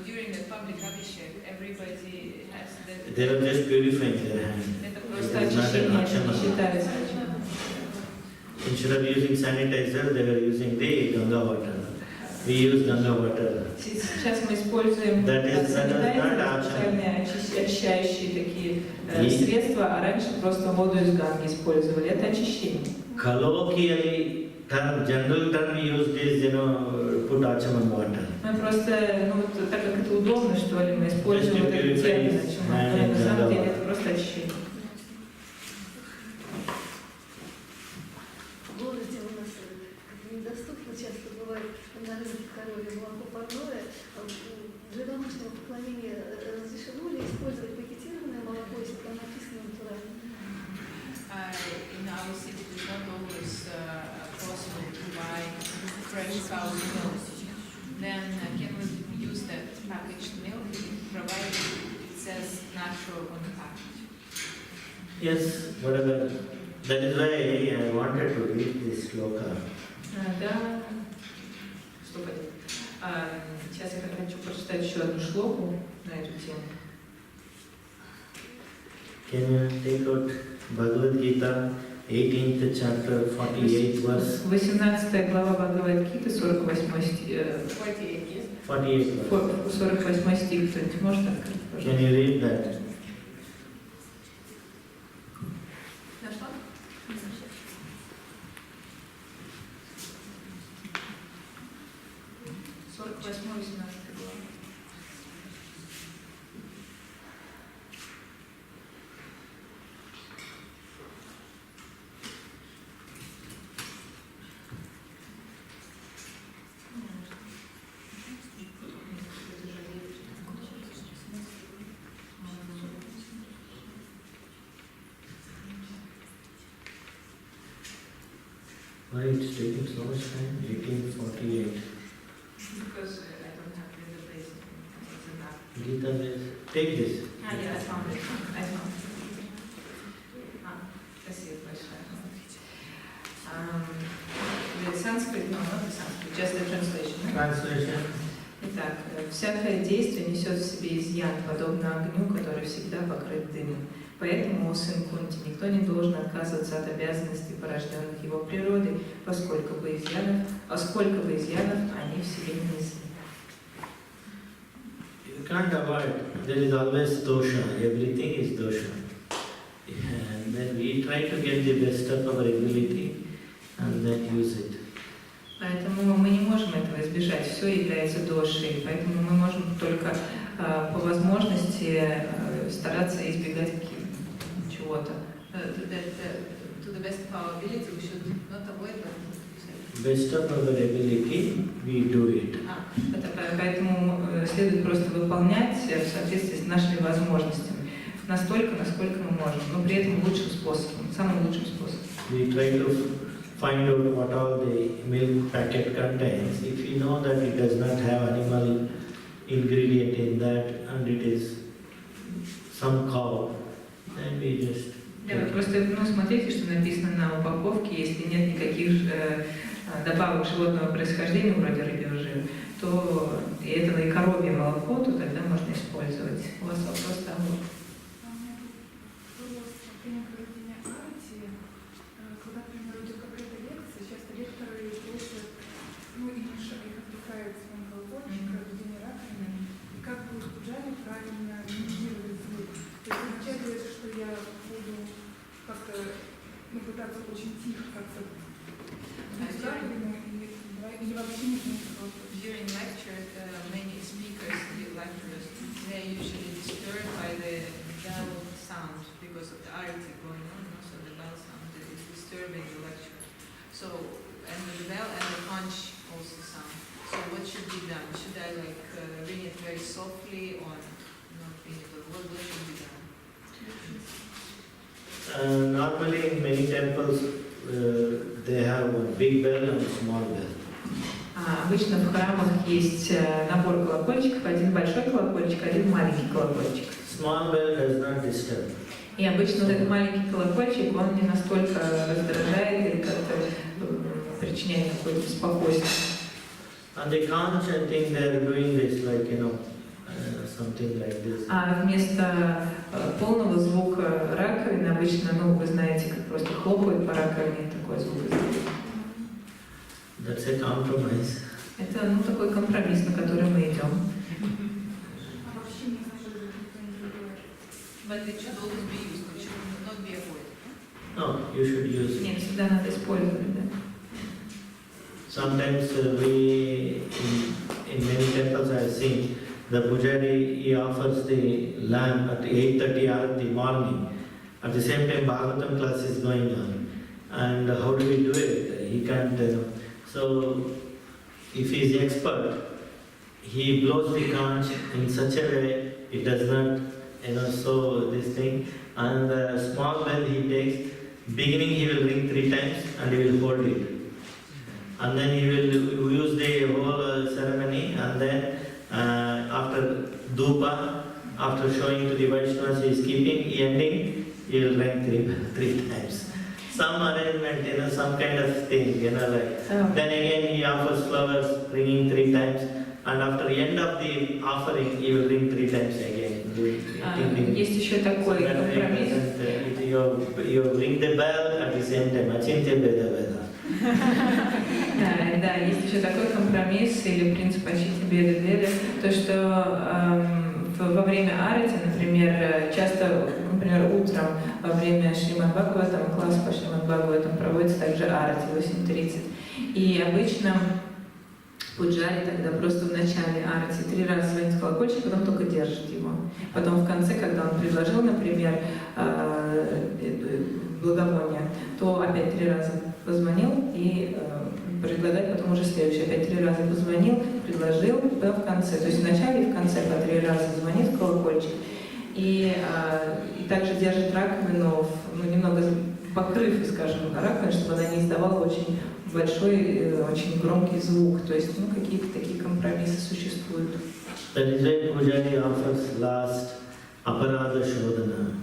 During the public abhishek, everybody has the... They are just purifying their hand. Это Просто It is not an очищение, это не Archana. считается очищением. Instead of using sanitizer, they were using the Ganga water. We use Ganga water. Сейчас мы используем специальные очищающие такие средства, а раньше просто воду из Ганги использовали. Это очищение. Colloquially, general term we use is, put Archaman water. Мы просто, вот, так как это удобно, что ли, мы используем вот этот термин Ачиман, но на самом деле это просто очищение. В городе у нас недоступно часто бывает на рынке коровье молоко парное, cow's milk, then can we use that packaged milk provided it says natural on the package? Yes, whatever. That is why I wanted to read this sloka. Да. Что будет? Сейчас я хочу прочитать еще одну шлоку на эту тему. Can you take out Bhagavad Gita, 18th chapter, 48th verse? 18 глава Бхагавад-гиты, 48 стих. 48 verse. 48 стих. Кто-нибудь может открыть, пожалуйста? Can you read that? Нашла? 48-18 глава. Why it's taking so much time? 1848. Because I don't have the place. It's enough. Gita says, take this. Yeah, I found it. Спасибо большое. The Sanskrit, no, not the Sanskrit, just the translation. Translation. Итак, всякое действие несет в себе изъян, подобно огню, который всегда покрыт дымом. Поэтому, о сын Кунти, никто не должен отказываться от обязанностей, порожденных его природой, сколько бы изъянов они в себе не несли. You can't avoid. There is always dosha. Everything is dosha. And then we try to get the best of our ability and then use it. Поэтому мы не можем этого избежать. Все является дошей. Поэтому мы можем только по возможности стараться избегать чего-то. To the best of our ability, we should not avoid that. Best of our ability, we do it. Поэтому следует просто выполнять в соответствии с нашими возможностями. Настолько, насколько мы можем, но при этом лучшим способом, самым лучшим способом. We try to find out what all the milk packet contains. If you know that it does not have animal ingredient in that and it is some cow, then we just... Да, вы просто смотрите, что написано на упаковке, если нет никаких добавок животного происхождения, вроде рыбьего жира, то и это и коровье молоко, то тогда можно использовать. У вас вопрос там вот. Когда, к примеру, идет какая-то лекция, часто лекторы просят, и их отвлекают своим колокольчиком, рождение раковины, и как бы в пуджане правильно минимизировать звук. То есть означает ли это, что я буду как-то пытаться очень тихо как-то быть раковину или вообще не звук? During lecture, many speakers, the lecturers, they are usually disturbed by the bell sound because of the arati going on. So the bell sound is disturbing the lecture. So, and the bell and the punch also sound. So what should be done? Should I ring it very softly or not ring it? Or what should be done? Normally in many temples they have a big bell and a small bell. Обычно в храмах есть набор колокольчиков, один большой колокольчик, один маленький колокольчик. Small bell does not disturb. И обычно вот этот маленький колокольчик, он не настолько раздражает или как-то причиняет какое-то беспокойство. And they can't think they are doing this something like this. А вместо полного звука раковины обычно, вы знаете, как просто хлопают по раковине, такой звук издают. That's a compromise. Это такой компромисс, на который мы идем. But it should always be used, it should not be avoided. No, you should use it. Нет, всегда надо использовать, да. Sometimes we, in many temples I have seen, the pujari, he offers the lamp at 8:30 hour in the morning. At the same time, Bhagavatam class is going on. And how do we do it? He can't, so if he is expert, he blows the conch in such a way, it does not, so this thing. And the small bell he takes, beginning he will ring 3 times and he will hold it. and then he will use the whole ceremony, and then after Dhupa, after showing to the Vaishnavas he is keeping, ending, he will drink three times. Some arrangement, some kind of thing, like. Then again he offers flowers, bringing 3 times, and after the end of the offering, he will ring 3 times again. Есть еще такой компромисс. You ring the bell at the same time. Achintya Veda Veda. Да, есть еще такой компромисс или принцип Achintya Veda Veda, то что во время арати, например, часто, например, утром во время Шримад Бхагаватам, класс по Шримад Бхагаватам проводится также арати в 8:30. И обычно Пуджари тогда просто в начале арати 3 раза звонит в колокольчик, потом только держит его. Потом в конце, когда он предложил, например, благовоние, то опять 3 раза позвонил и предлагать потом уже следующий. Опять 3 раза позвонил, предложил, потом в конце. То есть в начале и в конце по 3 раза звонит в колокольчик. И также держит раковину, немного покрыв, скажем, раковину, чтобы она не издавала очень большой, очень громкий звук. То есть, какие-то такие компромиссы существуют. That is why Pujari offers last Aparada Shodhana.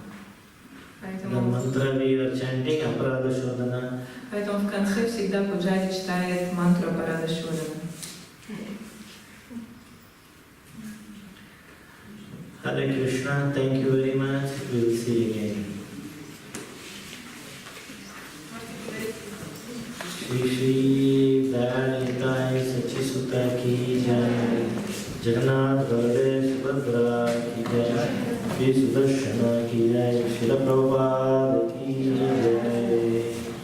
The mantra we are chanting Aparada Shodhana. Поэтому в конце всегда Пуджари читает мантру Апарада Шодана. Hare Krishna, thank you very much. We will see you again. Shri Shri Goura-Нитай Sachisuta ki jai, Jagannath Baladev Subhadra ki jai, Shri Sudarshana ki jai, Srila Prabhupada ki jai.